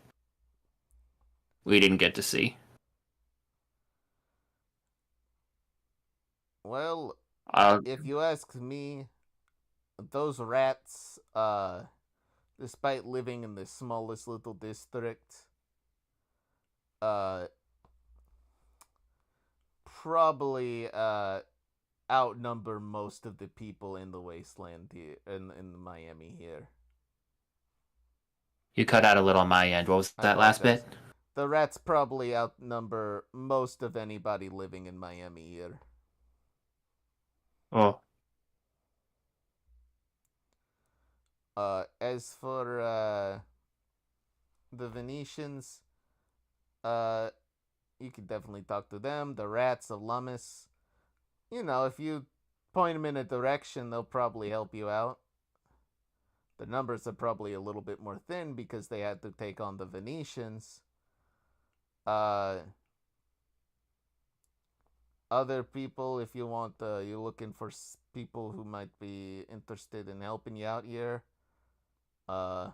We didn't get to see. Well, Uh, if you ask me, those rats, despite living in the smallest little district, probably outnumber most of the people in the wasteland here, in Miami here. you cut out a little on my end. What was I that last bit? apologize. The rats probably outnumber most of anybody living in Miami here. Oh, As for the Venetians, you could definitely talk to them. The rats of Lummis, you know, if you point them in a direction, they'll probably help you out. The numbers are probably a little bit more thin because they had to take on the Venetians. Other people, if you want, you're looking for people who might be interested in helping you out here. Let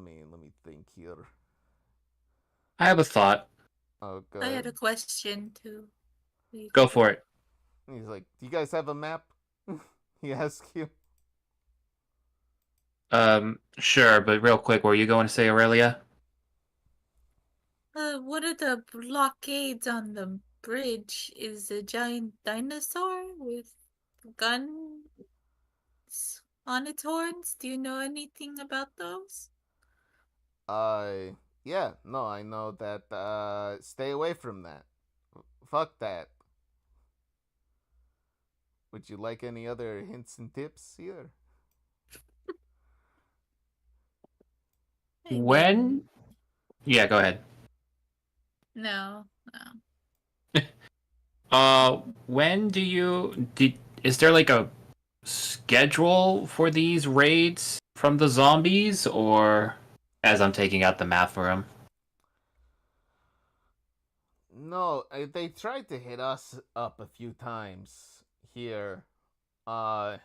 me think here. I have a thought. Oh, go I had ahead. a question too. Go for it. He's like, "Do you guys have a map?" He asks you. Sure, but real quick, what were you going to say, Aurelia? What are the blockades on the bridge? Is a giant dinosaur with guns on its horns? Do you know anything about those? Yeah, no, I know that. Stay away from that. Fuck that. Would you like any other hints and tips here? Maybe. When? Yeah, go ahead. No. When is there like a schedule for these raids from the zombies, or as I'm taking out the map for them? No, they tried to hit us up a few times here. They've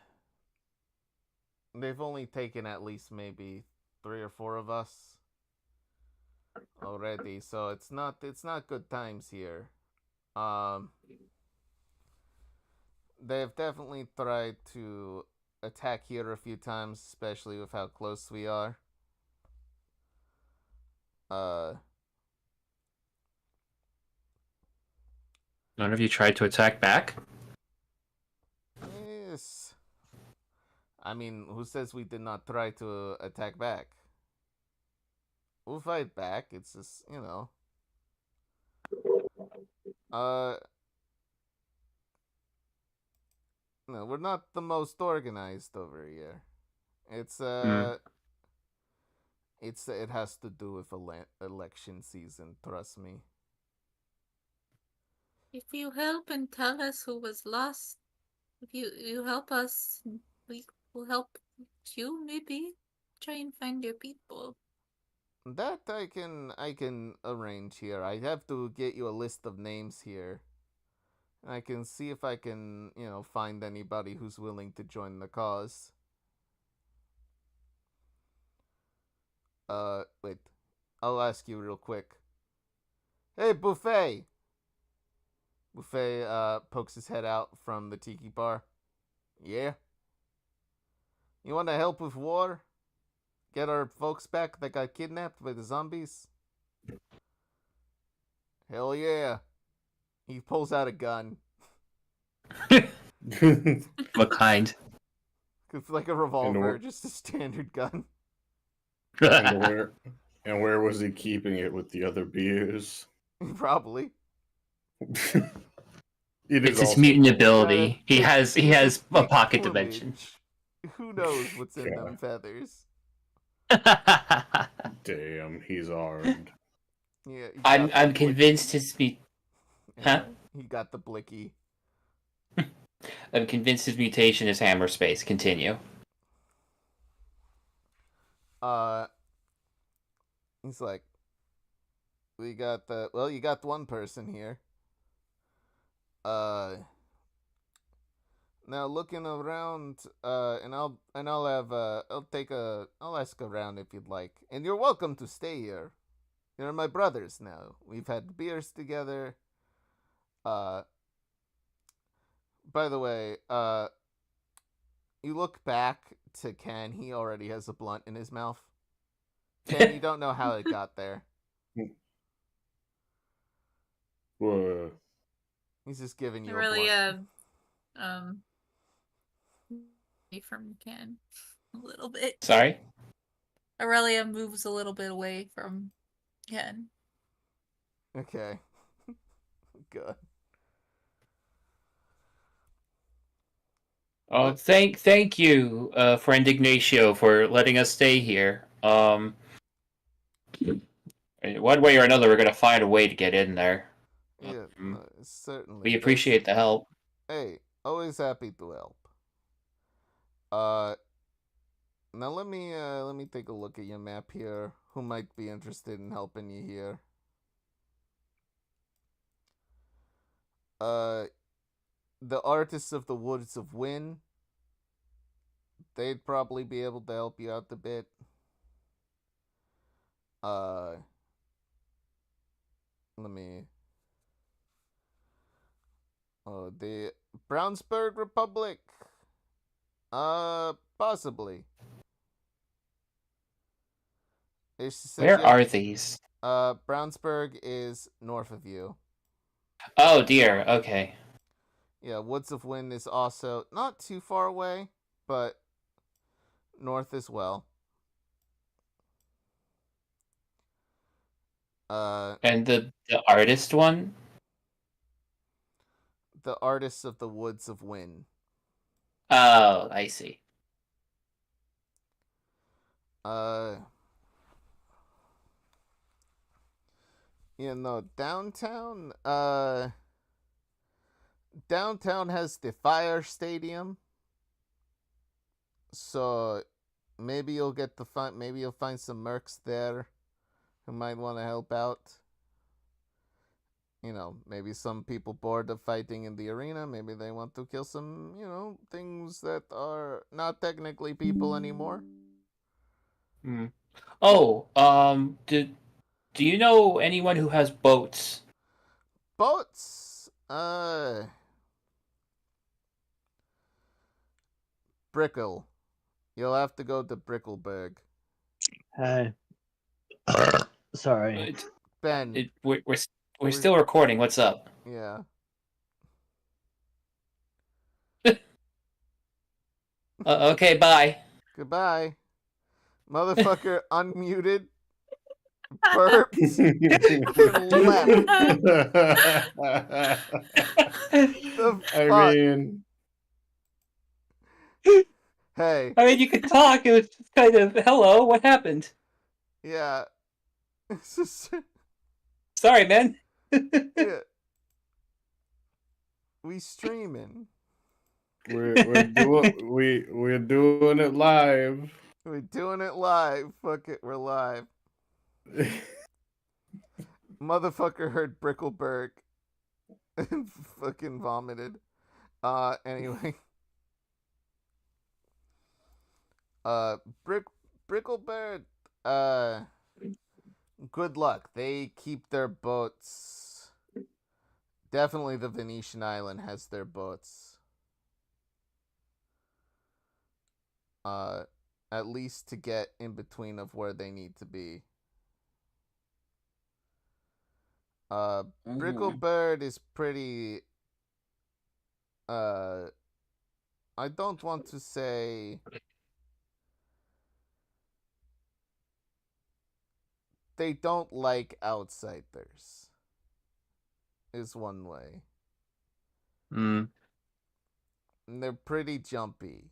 only taken at least maybe 3 or 4 of us already, so it's not good times here. They've definitely tried to attack here a few times, especially with how close we are. None of you tried to attack back? Yes. I mean, who says we did not try to attack back? We'll fight back. It's just, you know. No, we're not the most organized over here. It has to do with election season, trust me. If you help and tell us who was lost, if you help us, we will help you maybe try and find your people. That I can arrange here. I have to get you a list of names here. I can see if I can, you know, find anybody who's willing to join the cause. Wait. I'll ask you real quick. Hey, Buffet! Buffet, pokes his head out from the tiki bar. Yeah? You want to help with war? Get our folks back that got kidnapped by the zombies? Hell yeah. He pulls out a gun. What kind? It's like a revolver, just a standard gun. And where was he keeping it with the other beers? Probably. It It's is his also mutant cool. ability. He has a thick pocket dimension. plumage. Who knows what's in God. them feathers? Damn, he's armed. Yeah, he I'm got the blicky. convinced his Huh? He got the blicky. I'm convinced his mutation is hammer space. Continue. He's like, we got the you got one person here. Now looking around, and I'll ask around if you'd like, and you're welcome to stay here. You're my brothers now. We've had beers together. By the way, you look back to Ken. He already has a blunt in his mouth. Ken, you don't know how it got there. Whoa. He's just giving you Really, a blunt. from Ken a little bit. Sorry? Aurelia moves a little bit away from Ken. Okay. Good. Oh, thank you, friend Ignacio, for letting us stay here. One way or another, we're gonna find a way to get in there. Yeah, certainly. We appreciate the help. Hey, always happy to help. Now let me take a look at your map here. Who might be interested in helping you here? The artists of the Woods of Wynn. They'd probably be able to help you out a bit. Let me. Oh, the Brownsburg Republic. Possibly. Where are these? Brownsburg is north of you. Oh dear. Okay. Yeah, Woods of Wind is also not too far away, but north as well. And the artist one? The Artists of the Woods of Wind. Oh, I see. You know, downtown has the fire stadium. So maybe you'll find some mercs there who might want to help out. You know, maybe some people bored of fighting in the arena, maybe they want to kill some, things that are not technically people anymore. Hmm. Oh, do you know anyone who has boats? Boats? Brickle. You'll have to go to Brickleberg. Hi. Sorry. Ben. We're still recording. What's up? Yeah. Okay, bye. Goodbye. Motherfucker unmuted. Burped. Left. The I fuck? mean, Hey. I mean, you could talk. It was just kind of, hello, what happened? Yeah. Sorry, man. Yeah. We streaming. we're doing it live. We're doing it live. Fuck it, we're live. Motherfucker heard Brickleberg and fucking vomited. Anyway. Brickleberg, good luck. They keep their boats. Definitely the Venetian island has their boats. At least to get in between of where they need to be. Bricklebird is pretty, I don't want to say they don't like outsiders. is one way. Hmm. And they're pretty jumpy.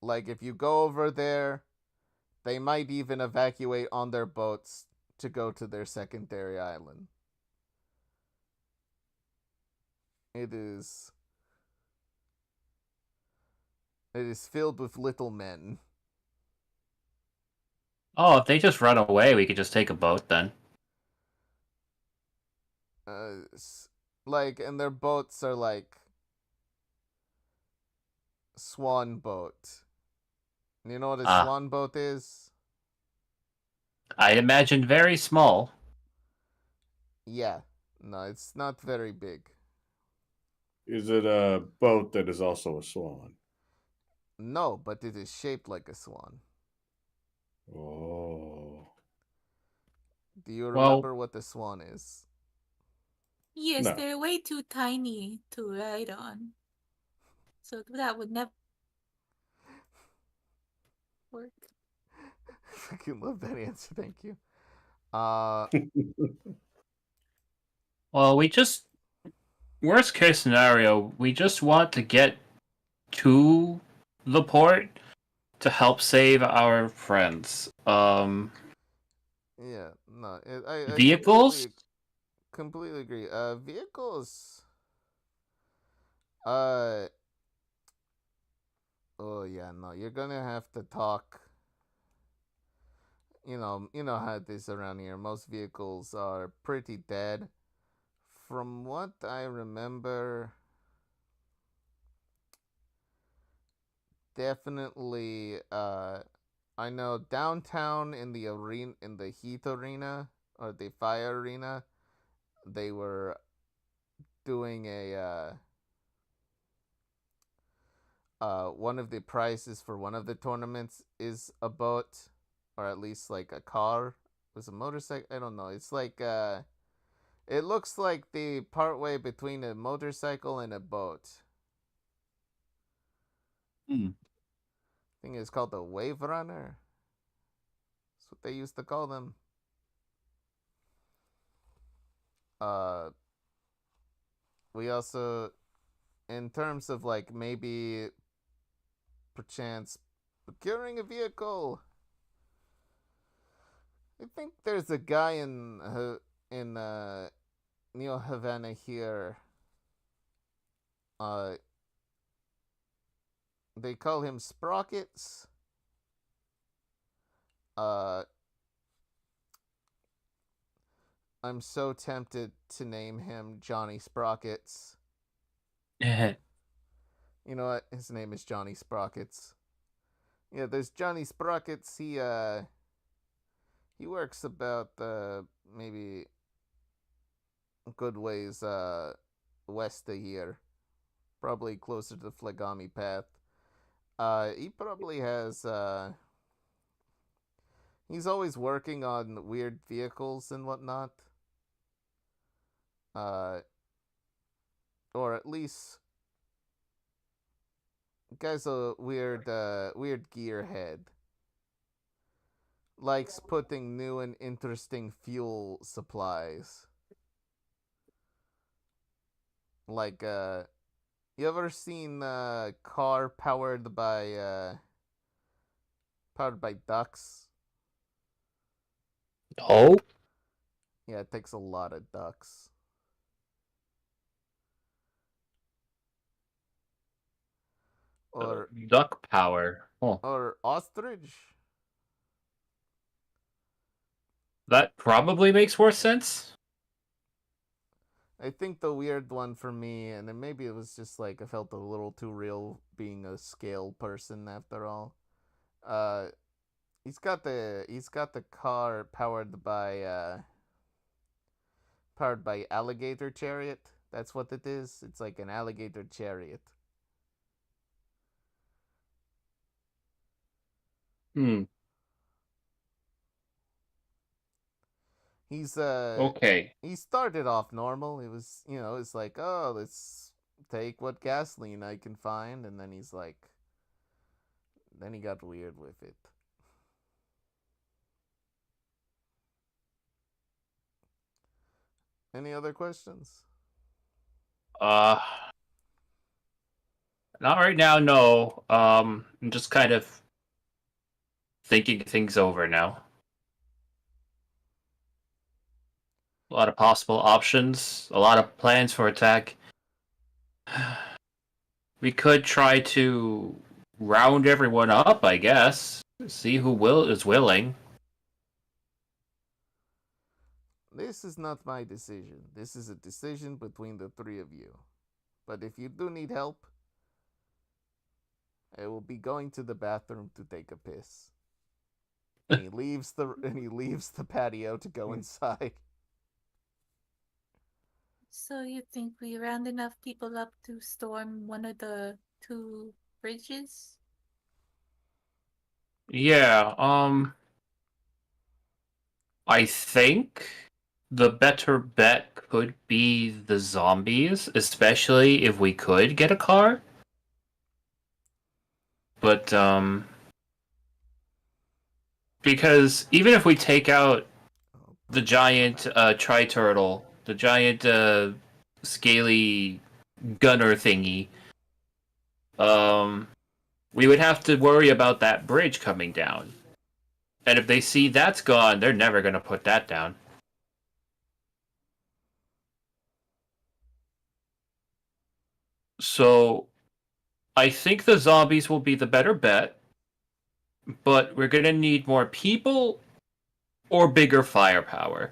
Like, if you go over there, they might even evacuate on their boats to go to their secondary island. It is filled with little men. Oh, if they just run away, we could just take a boat then. Like, and their boats are like swan boat. You know what a Ah. swan boat is? I imagine very small. Yeah. No, it's not very big. Is it a boat that is also a swan? No, but it is shaped like a swan. Oh. Do you Well- remember what the swan is? Yes, No. they're way too tiny to ride on. So that would never work. I fucking love that answer. Thank you. Uh, Well, worst case scenario, we just want to get to the port to help save our friends. yeah, no, I Vehicles? completely agree. Vehicles. Uh, oh yeah, no, you're gonna have to talk. You know how it is around here. Most vehicles are pretty dead. From what I remember, definitely. I know downtown in the arena, in the Heat Arena or the Fire Arena, they were doing a one of the prizes for one of the tournaments is a boat, or at least like a car. It was a motorcycle? I don't know. It's like it looks like the partway between a motorcycle and a boat. Hmm. I think it's called the Wave Runner. That's what they used to call them. Uh, we also, in terms of like maybe perchance procuring a vehicle, I think there's a guy in New Havana here. Uh, they call him Sprockets. Uh, I'm so tempted to name him Johnny Sprockets. You know what? His name is Johnny Sprockets. Yeah, there's Johnny Sprockets. He works about maybe good ways west of here, probably closer to the Phlegami path. He probably has he's always working on weird vehicles and whatnot. Or at least guy's a weird gearhead. Likes putting new and interesting fuel supplies. Like you ever seen a car powered by ducks? Oh? Yeah, it takes a lot of ducks. Or Duck power. Oh, or ostrich? that probably makes more sense. I think the weird one for me, and then maybe it was just like I felt a little too real being a scale person after all. Uh, he's got the car powered by alligator chariot. That's what it is. It's like an alligator chariot. Hmm. He's Okay. he started off normal. It was it's like, oh, let's take what gasoline I can find, and then then he got weird with it. Any other questions? Uh, Not right now, no. I'm just kind of thinking things over now. A lot of possible options, a lot of plans for attack. We could try to round everyone up, I guess. See who is willing. This is not my decision. This is a decision between the three of you. But if you do need help, I will be going to the bathroom to take a piss. And he leaves the patio to go inside. So you think we round enough people up to storm one of the two bridges? Yeah, I think the better bet could be the zombies, especially if we could get a car. But, because even if we take out the giant tri-turtle, the giant scaly gunner thingy, we would have to worry about that bridge coming down. And if they see that's gone, they're never going to put that down. So, I think the zombies will be the better bet, but we're going to need more people or bigger firepower.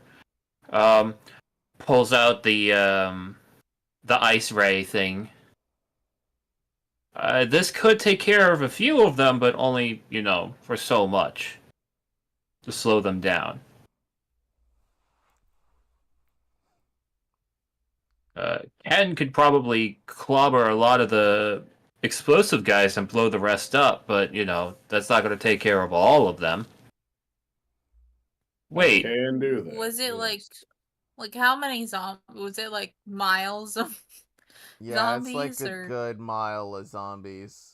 Pulls out the ice ray thing. This could take care of a few of them, but only, for so much to slow them down. Ken could probably clobber a lot of the explosive guys and blow the rest up, but, that's not going to take care of all of them. Wait. Can do that. Was it yes. like how many zombies? Was it like miles of Yeah, zombies it's like a good mile of zombies.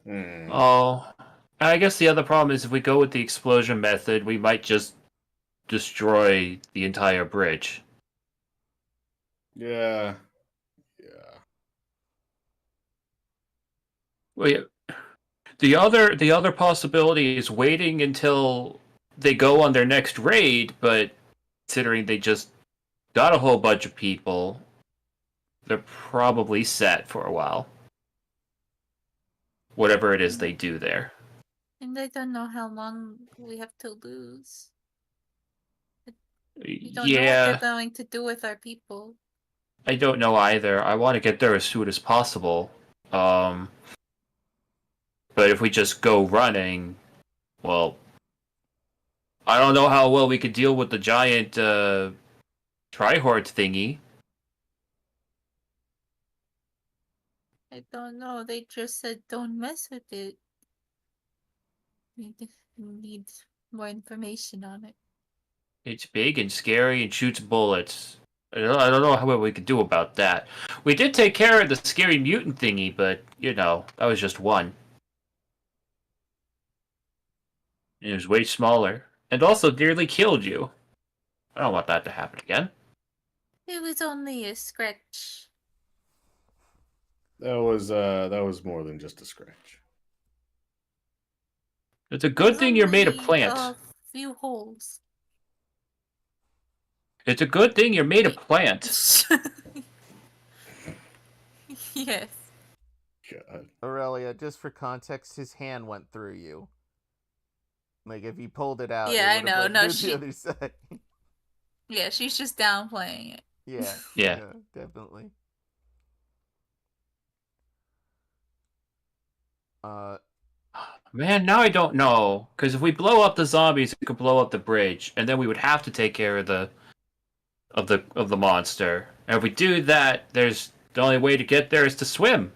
Oh, I guess the other problem is if we go with the explosion method, we might just destroy the entire bridge. Yeah. Wait, the other possibility is waiting until they go on their next raid, but considering they just got a whole bunch of people, they're probably set for a while. Whatever it is they do there. And I don't know how long we have to lose. We don't know what Yeah, they're going to do with our people. I don't know either. I want to get there as soon as possible. But if we just go running, well, I don't know how well we could deal with the giant Trihort thingy. I don't know. They just said don't mess with it. We need more information on it. It's big and scary and shoots bullets. I don't know how well we could do about that. We did take care of the scary mutant thingy, but, that was just one. It was way smaller. And also nearly killed you. I don't want that to happen again. It was only a scratch. That was more than just a scratch. It's a good thing you're made of Only plants. a few holes. It's a good thing you're made of plants. Yes. God. Aurelia, just for context, his hand went through you. Like if he pulled it out, Yeah, it I know. would've No, went through the other side. Yeah, she's just downplaying it. Yeah. Yeah. Definitely. Man, now I don't know. Because if we blow up the zombies, it could blow up the bridge, and then we would have to take care of the monster. And if we do that, the only way to get there is to swim.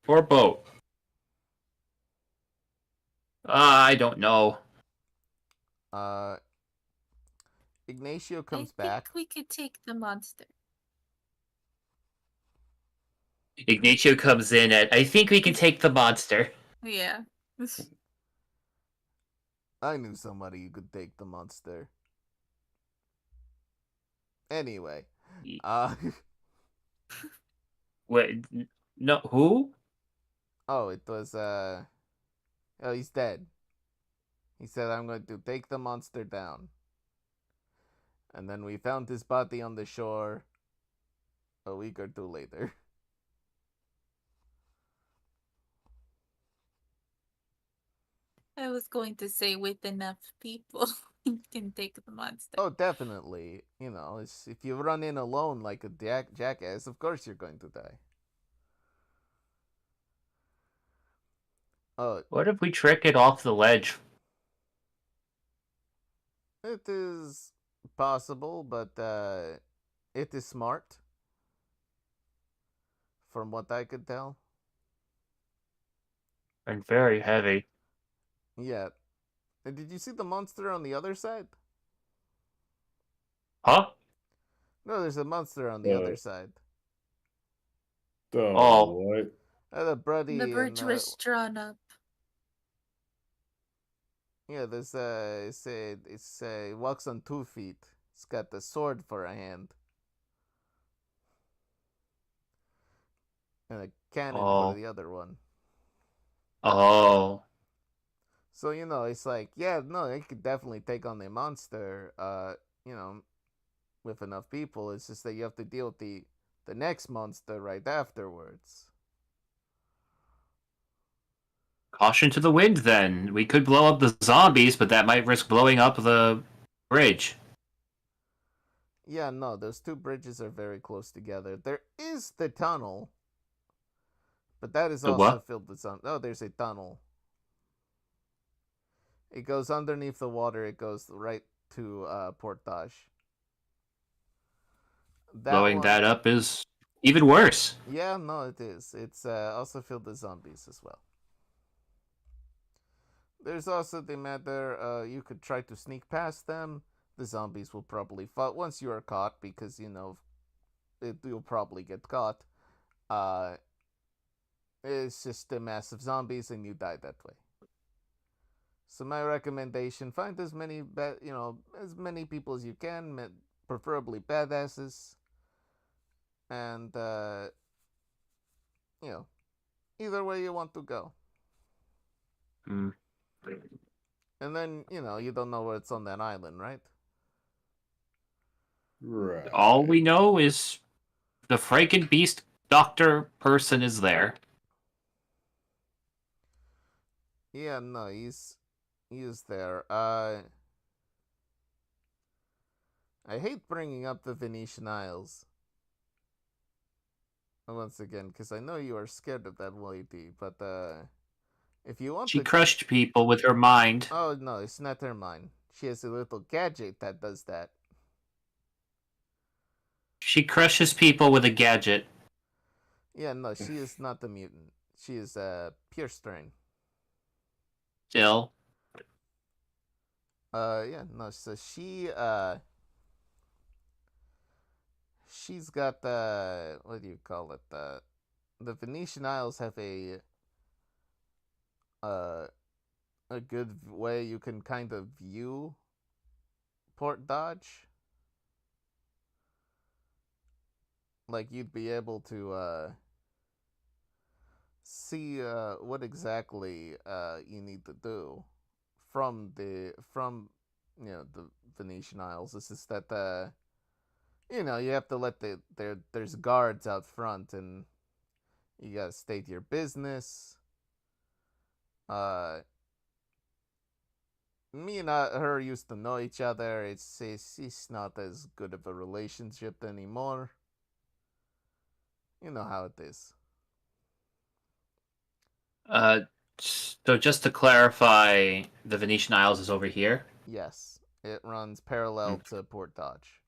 Or boat. I don't know. Ignacio comes I back. think we could take the monster. Ignacio comes in at, I think we can take the monster. Yeah. I knew somebody who could take the monster. Anyway, Uh, Wait, no, who? oh, it was oh, he's dead. He said, "I'm going to take the monster down." And then we found his body on the shore a week or two later. I was going to say with enough people, you can take the monster. Oh, definitely. You know, if you run in alone like a jackass, of course you're going to die. Oh, What if we trick it off the ledge? it is possible, but it is smart, from what I could tell. And very heavy. Yeah. And did you see the monster on the other side? Huh? No, there's a monster on the other side. Oh, Oh. what? The Brody The bridge and was drawn up. yeah, there's it walks on 2 feet. It's got the sword for a hand and a cannon for Oh. the other one. Oh. So you know, it's like, yeah, no, it could definitely take on the monster. You know, with enough people. It's just that you have to deal with the next monster right afterwards. Caution to the wind, then. We could blow up the zombies, but that might risk blowing up the bridge. Yeah, no, those two bridges are very close together. There is the tunnel, but that is The also what? filled with zombies. Oh, there's a tunnel. It goes underneath the water. It goes right to Portage. Blowing One, that up is even worse. yeah, no, it is. It's also filled with zombies as well. There's also the matter, you could try to sneak past them. The zombies will probably fight once you are caught, because, you know, you'll probably get caught. It's just a mass of zombies and you die that way. So my recommendation, find as many, as many people as you can, preferably badasses. And, you know, either way you want to go. Mm. And then, you know, you don't know what's on that island, right? Right. All we know is the Frankenbeast doctor person is there. Yeah, no, he's there. I hate bringing up the Venetian Isles once again, because I know you are scared of that lady, but if you want She to crushed people with her mind. Oh no, it's not her mind. She has a little gadget that does that. She crushes people with a gadget. Yeah, no, she is not the mutant. She is pure strain. Still. Yeah, no, so she's got what do you call it? The Venetian Isles have uh a good way you can kind of view Port Dodge. Like you'd be able to see what exactly you need to do from the Venetian Isles. This is that you have to let there's guards out front and you gotta state your business. Me and her used to know each other. It's not as good of a relationship anymore. You know how it is. So just to clarify, the Venetian Isles is over here? Yes, it runs parallel to Port Dodge.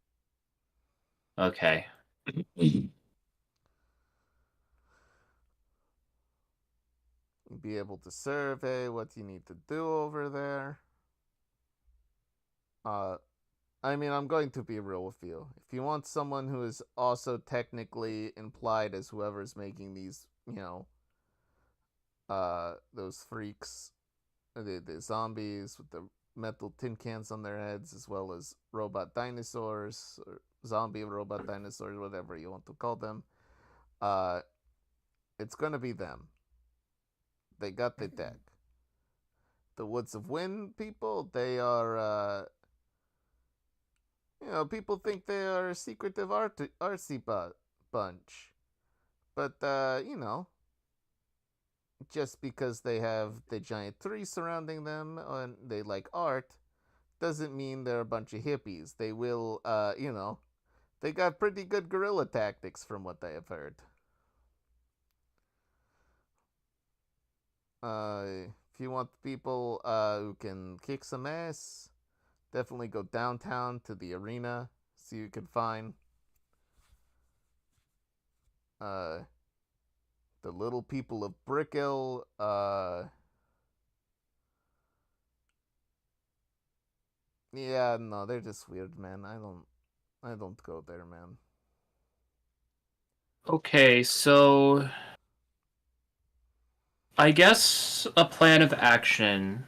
Okay. You'd be able to survey what you need to do over there. I mean, I'm going to be real with you. If you want someone who is also technically implied as whoever's making these, those freaks, the zombies with the metal tin cans on their heads, as well as robot dinosaurs, or zombie robot dinosaurs, whatever you want to call them. It's gonna be them. They got the deck. The Woods of Wind people, they are, people think they are a secretive artsy bunch. But, just because they have the giant tree surrounding them and they like art, doesn't mean they're a bunch of hippies. They will, they got pretty good guerrilla tactics from what I have heard. If you want people who can kick some ass, definitely go downtown to the arena. See who you can find. The little people of Brickell, yeah, no, they're just weird, man. I don't go there, man. Okay, so I guess a plan of action.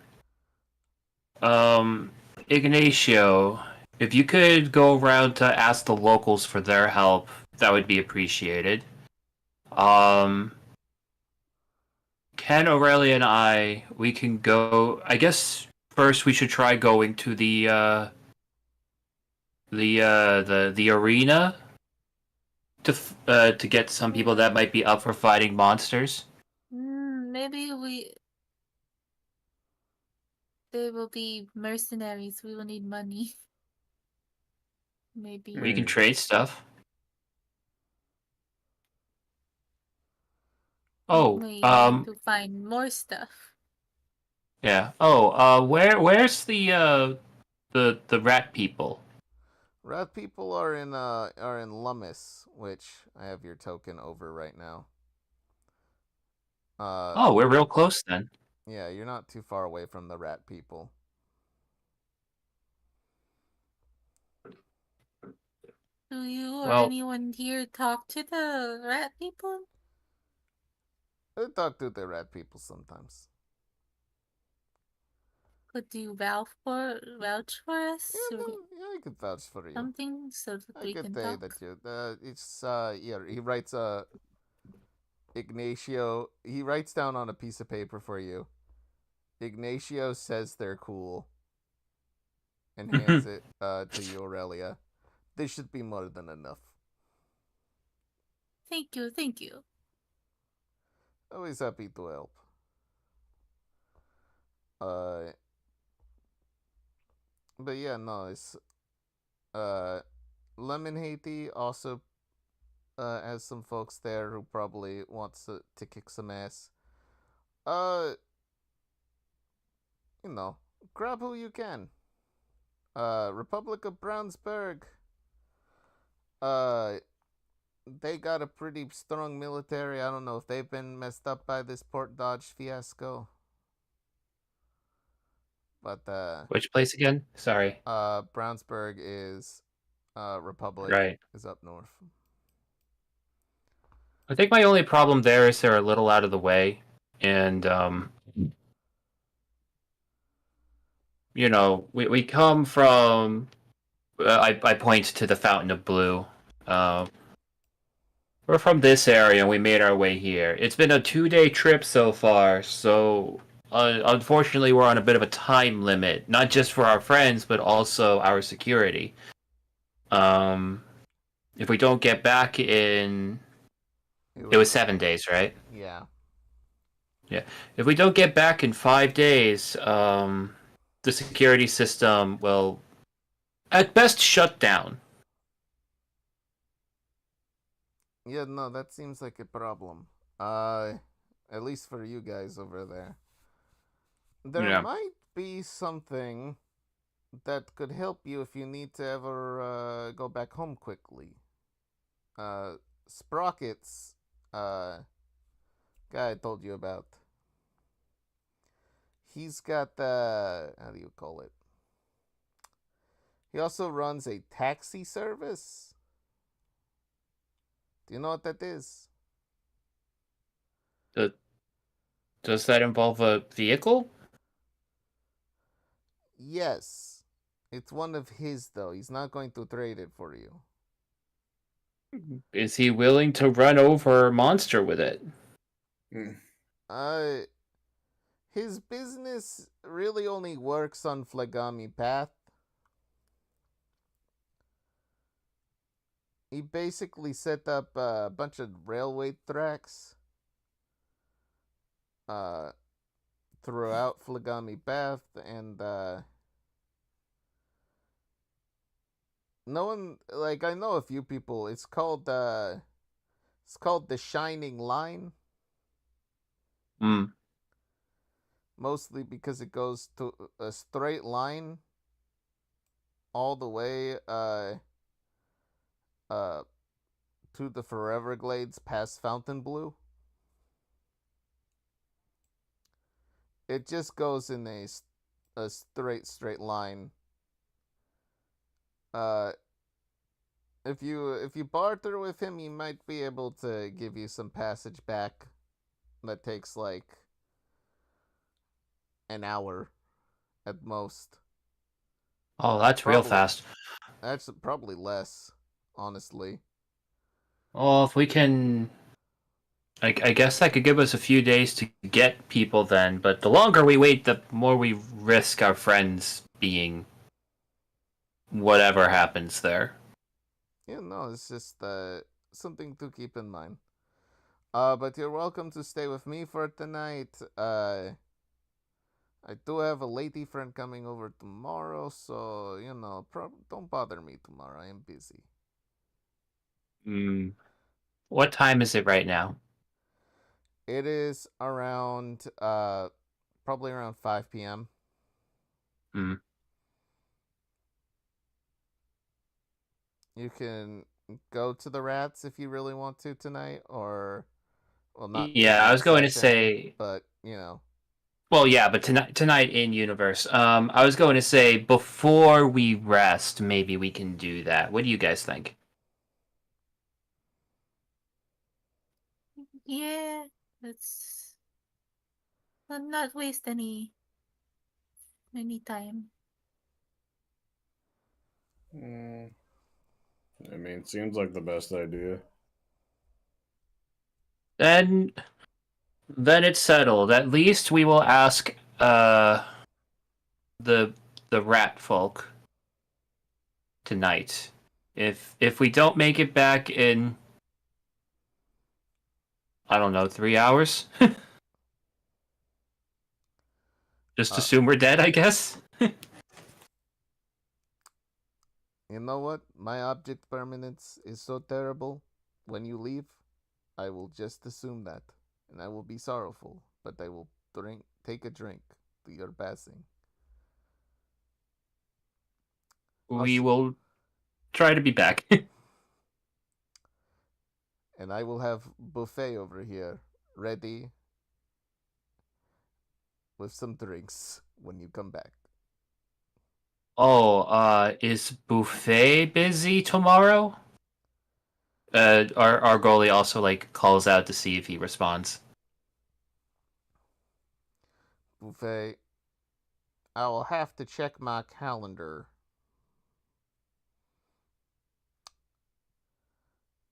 Ignacio, if you could go around to ask the locals for their help, that would be appreciated. Ken, Aurelia, and we can go. I guess first we should try going to the arena to get some people that might be up for fighting monsters. Maybe they will be mercenaries. We will need money. Maybe. We can trade stuff. Oh, We need to find more stuff. Yeah. Oh, where's the rat people? Rat people are in Lummis, which I have your token over right now. Oh, we're real close then. Yeah, you're not too far away from the rat people. Do you or anyone here talk to the rat people? I talk to the rat people sometimes. Could you vouch for us? Yeah, I could vouch for you. Something so that we can talk. That you. It's yeah. He writes Ignacio. He writes down on a piece of paper for you. Ignacio says they're cool, and hands it to you, Aurelia. This should be more than enough. Thank you. Always happy to help. But yeah, no, it's Lemon Haiti also has some folks there who probably wants to kick some ass. Grab who you can. Republic of Brownsburg. They got a pretty strong military. I don't know if they've been messed up by this Port Dodge fiasco. But which place again? Sorry. Brownsburg is Republic. Right. Is up north. I think my only problem there is they're a little out of the way, and we come from. I point to the Fountain of Blue. We're from this area, and we made our way here. It's been a 2-day trip so far, so unfortunately, we're on a bit of a time limit, not just for our friends, but also our security. If we don't get back in... It was 7 days, right? Yeah. Yeah. If we don't get back in 5 days, the security system will, at best, shut down. Yeah, no, that seems like a problem. At least for you guys over there. There might be something that could help you if you need to ever go back home quickly. Sprockets, guy I told you about. He's got how do you call it? He also runs a taxi service. Do you know what that is? Does that involve a vehicle? Yes. It's one of his, though. He's not going to trade it for you. Is he willing to run over a monster with it? Uh, his business really only works on Phlegami Path. He basically set up a bunch of railway tracks throughout Phlegami Path, and no one, like, I know a few people. It's called the Shining Line, Hmm. mostly because it goes to a straight line all the way uh to the Forever Glades past Fountainblue. It just goes in a straight line. Uh, if you barter with him, he might be able to give you some passage back. That takes like an hour at most. Oh, that's real Probably. fast. That's probably less, honestly. Oh, if we can... I guess that could give us a few days to get people then, but the longer we wait, the more we risk our friends being whatever happens there. Yeah, no, it's just something to keep in mind. But you're welcome to stay with me for tonight. I do have a lady friend coming over tomorrow, so don't bother me tomorrow. I am busy. What time is it right now? It is around probably around 5 p.m. Hmm. You can go to the rats if you really want to tonight, or well, not the Yeah, I was rat going to section, say... but Well, yeah, but tonight in universe. I was going to say before we rest, maybe we can do that. What do you guys think? Yeah, let's not waste any time. I mean, seems like the best idea. Then it's settled. At least we will ask the rat folk tonight. If we don't make it back in, I don't know, 3 hours, just assume we're dead, I guess. you know what? My object permanence is so terrible. When you leave, I will just assume that, and I will be sorrowful, but I will take a drink to your passing. We will try to be back. And I will have buffet over here ready with some drinks when you come back. Oh, is Buffet busy tomorrow? Our goalie also like calls out to see if he responds. Buffet, I will have to check my calendar.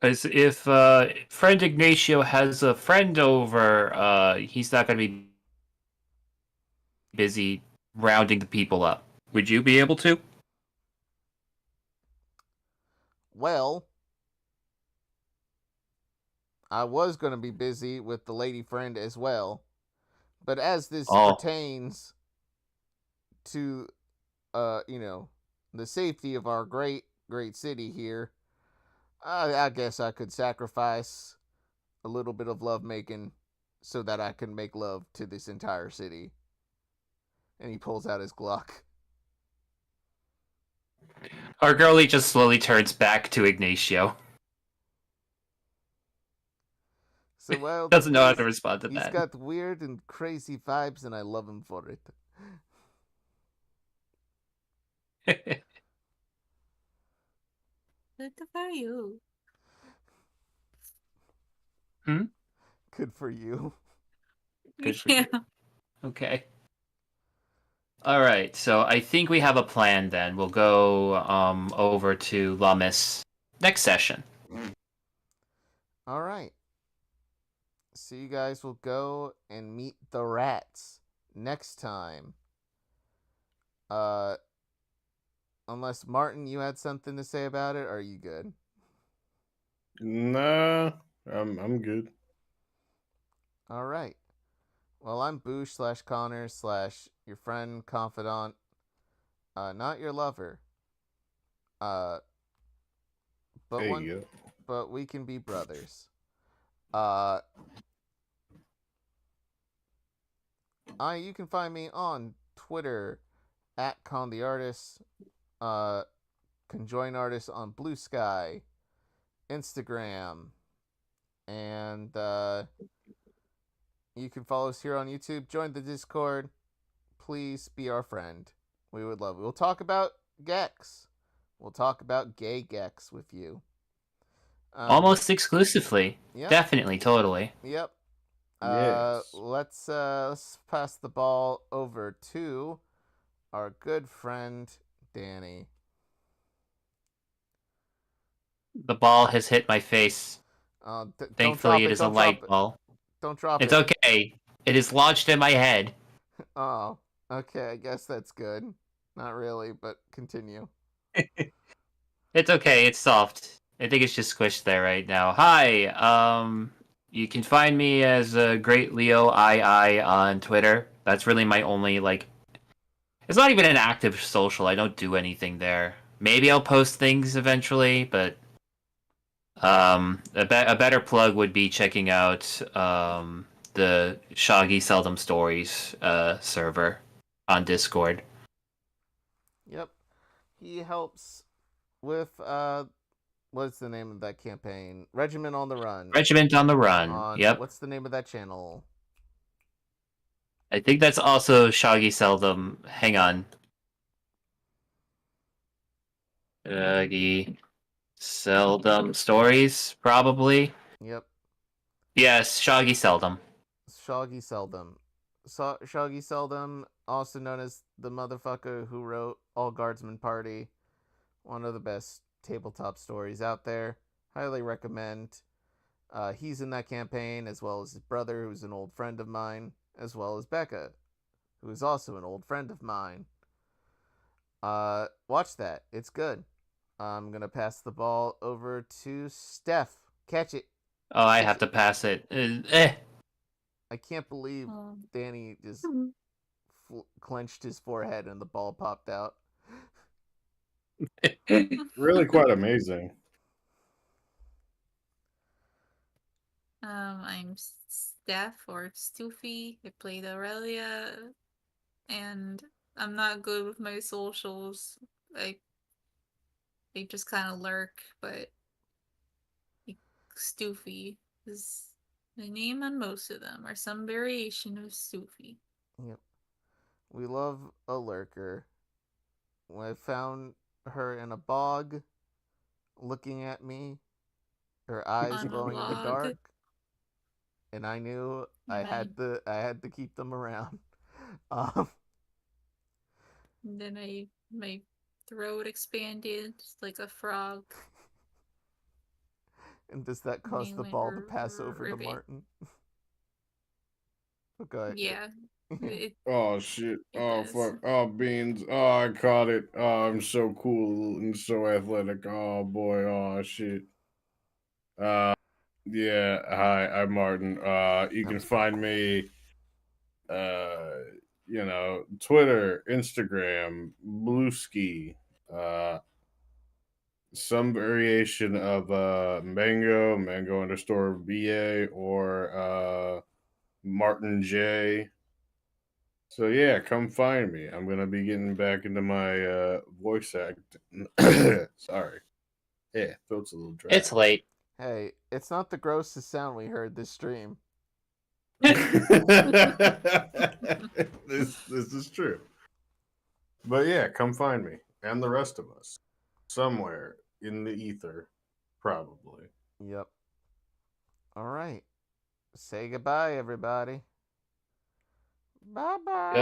As if friend Ignacio has a friend over, he's not going to be busy rounding the people up. Would you be able to? Well, I was going to be busy with the lady friend as well. But as this pertains to, the safety of our great city here, I guess I could sacrifice a little bit of lovemaking so that I can make love to this entire city. And he pulls out his Glock. Our girlie just slowly turns back to Ignacio. So, well, doesn't know how to respond to he's that. He's got weird and crazy vibes, and I love him for it. Good for you. Good for you. Good for you. Okay. All right, so I think we have a plan then. We'll go over to Lamis next session. All right. So you guys will go and meet the rats next time. Unless Martin, you had something to say about it, or are you good? Nah, I'm good. All right. Well, I'm Boosh / Connor / your friend, confidant, not your lover. But There you go. but we can be brothers. Uh, you can find me on Twitter at @ConTheArtist, ConJoined Artist on Blue Sky, Instagram, and you can follow us here on YouTube. Join the Discord. Please be our friend. We would love it. We'll talk about Gex. We'll talk about gay Gex with you. Almost exclusively. Yep. Definitely, totally. Yep. Yes. Let's pass the ball over to our good friend Danny. The ball has hit my face. Thankfully, it is a light ball. Don't drop It's it. okay. It is lodged in my head. Oh, okay. I guess that's good. Not really, but continue. It's okay. It's soft. I think it's just squished there right now. Hi. You can find me as Great Leo II on Twitter. That's really my only It's not even an active social. I don't do anything there. Maybe I'll post things eventually, but a better plug would be checking out the Shaggy Seldom Stories server on Discord. Yep. He helps with what's the name of that campaign? Regiment on the Run. Regiment on the Run. Yep. What's the name of that channel? I think that's also Shaggy Seldom. Hang on. Shaggy Seldom Stories, probably. Yep. Yes, Shaggy Seldom. Shaggy Seldom. Shaggy Seldom, also known as the motherfucker who wrote All Guardsmen Party. One of the best tabletop stories out there. Highly recommend. He's in that campaign, as well as his brother, who's an old friend of mine, as well as Becca, who is also an old friend of mine. Watch that. It's good. I'm going to pass the ball over to Steph. Catch it. Oh, I have to pass it. I can't believe Danny just clenched his forehead and the ball popped out. Really quite amazing. I'm Steph or Stoofy. I played Aurelia, and I'm not good with my socials. They just kind of lurk, but Stoofy is the name on most of them, or some variation of Stoofy. Yep. We love a lurker. When I found her in a bog, looking at me, her eyes glowing in the dark, and I knew I had to keep them around. And then my throat expanded like a frog. And does that cause the ball to pass over to Martin? Okay. Yeah. Oh shit. Oh fuck. Oh beans. Oh, I caught it. Oh, I'm so cool and so athletic. Oh boy. Oh shit. Yeah. Hi, I'm Martin. You can find me Twitter, Instagram, Blueski, some variation of mango _ BA, or Martin J. So yeah, come find me. I'm gonna be getting back into my voice acting. Sorry. Yeah, throat's a little dry. It's late. Hey, it's not the grossest sound we heard this stream. this is true. But yeah, come find me and the rest of us somewhere in the ether, probably. Yep. All right. Say goodbye, everybody. Bye bye.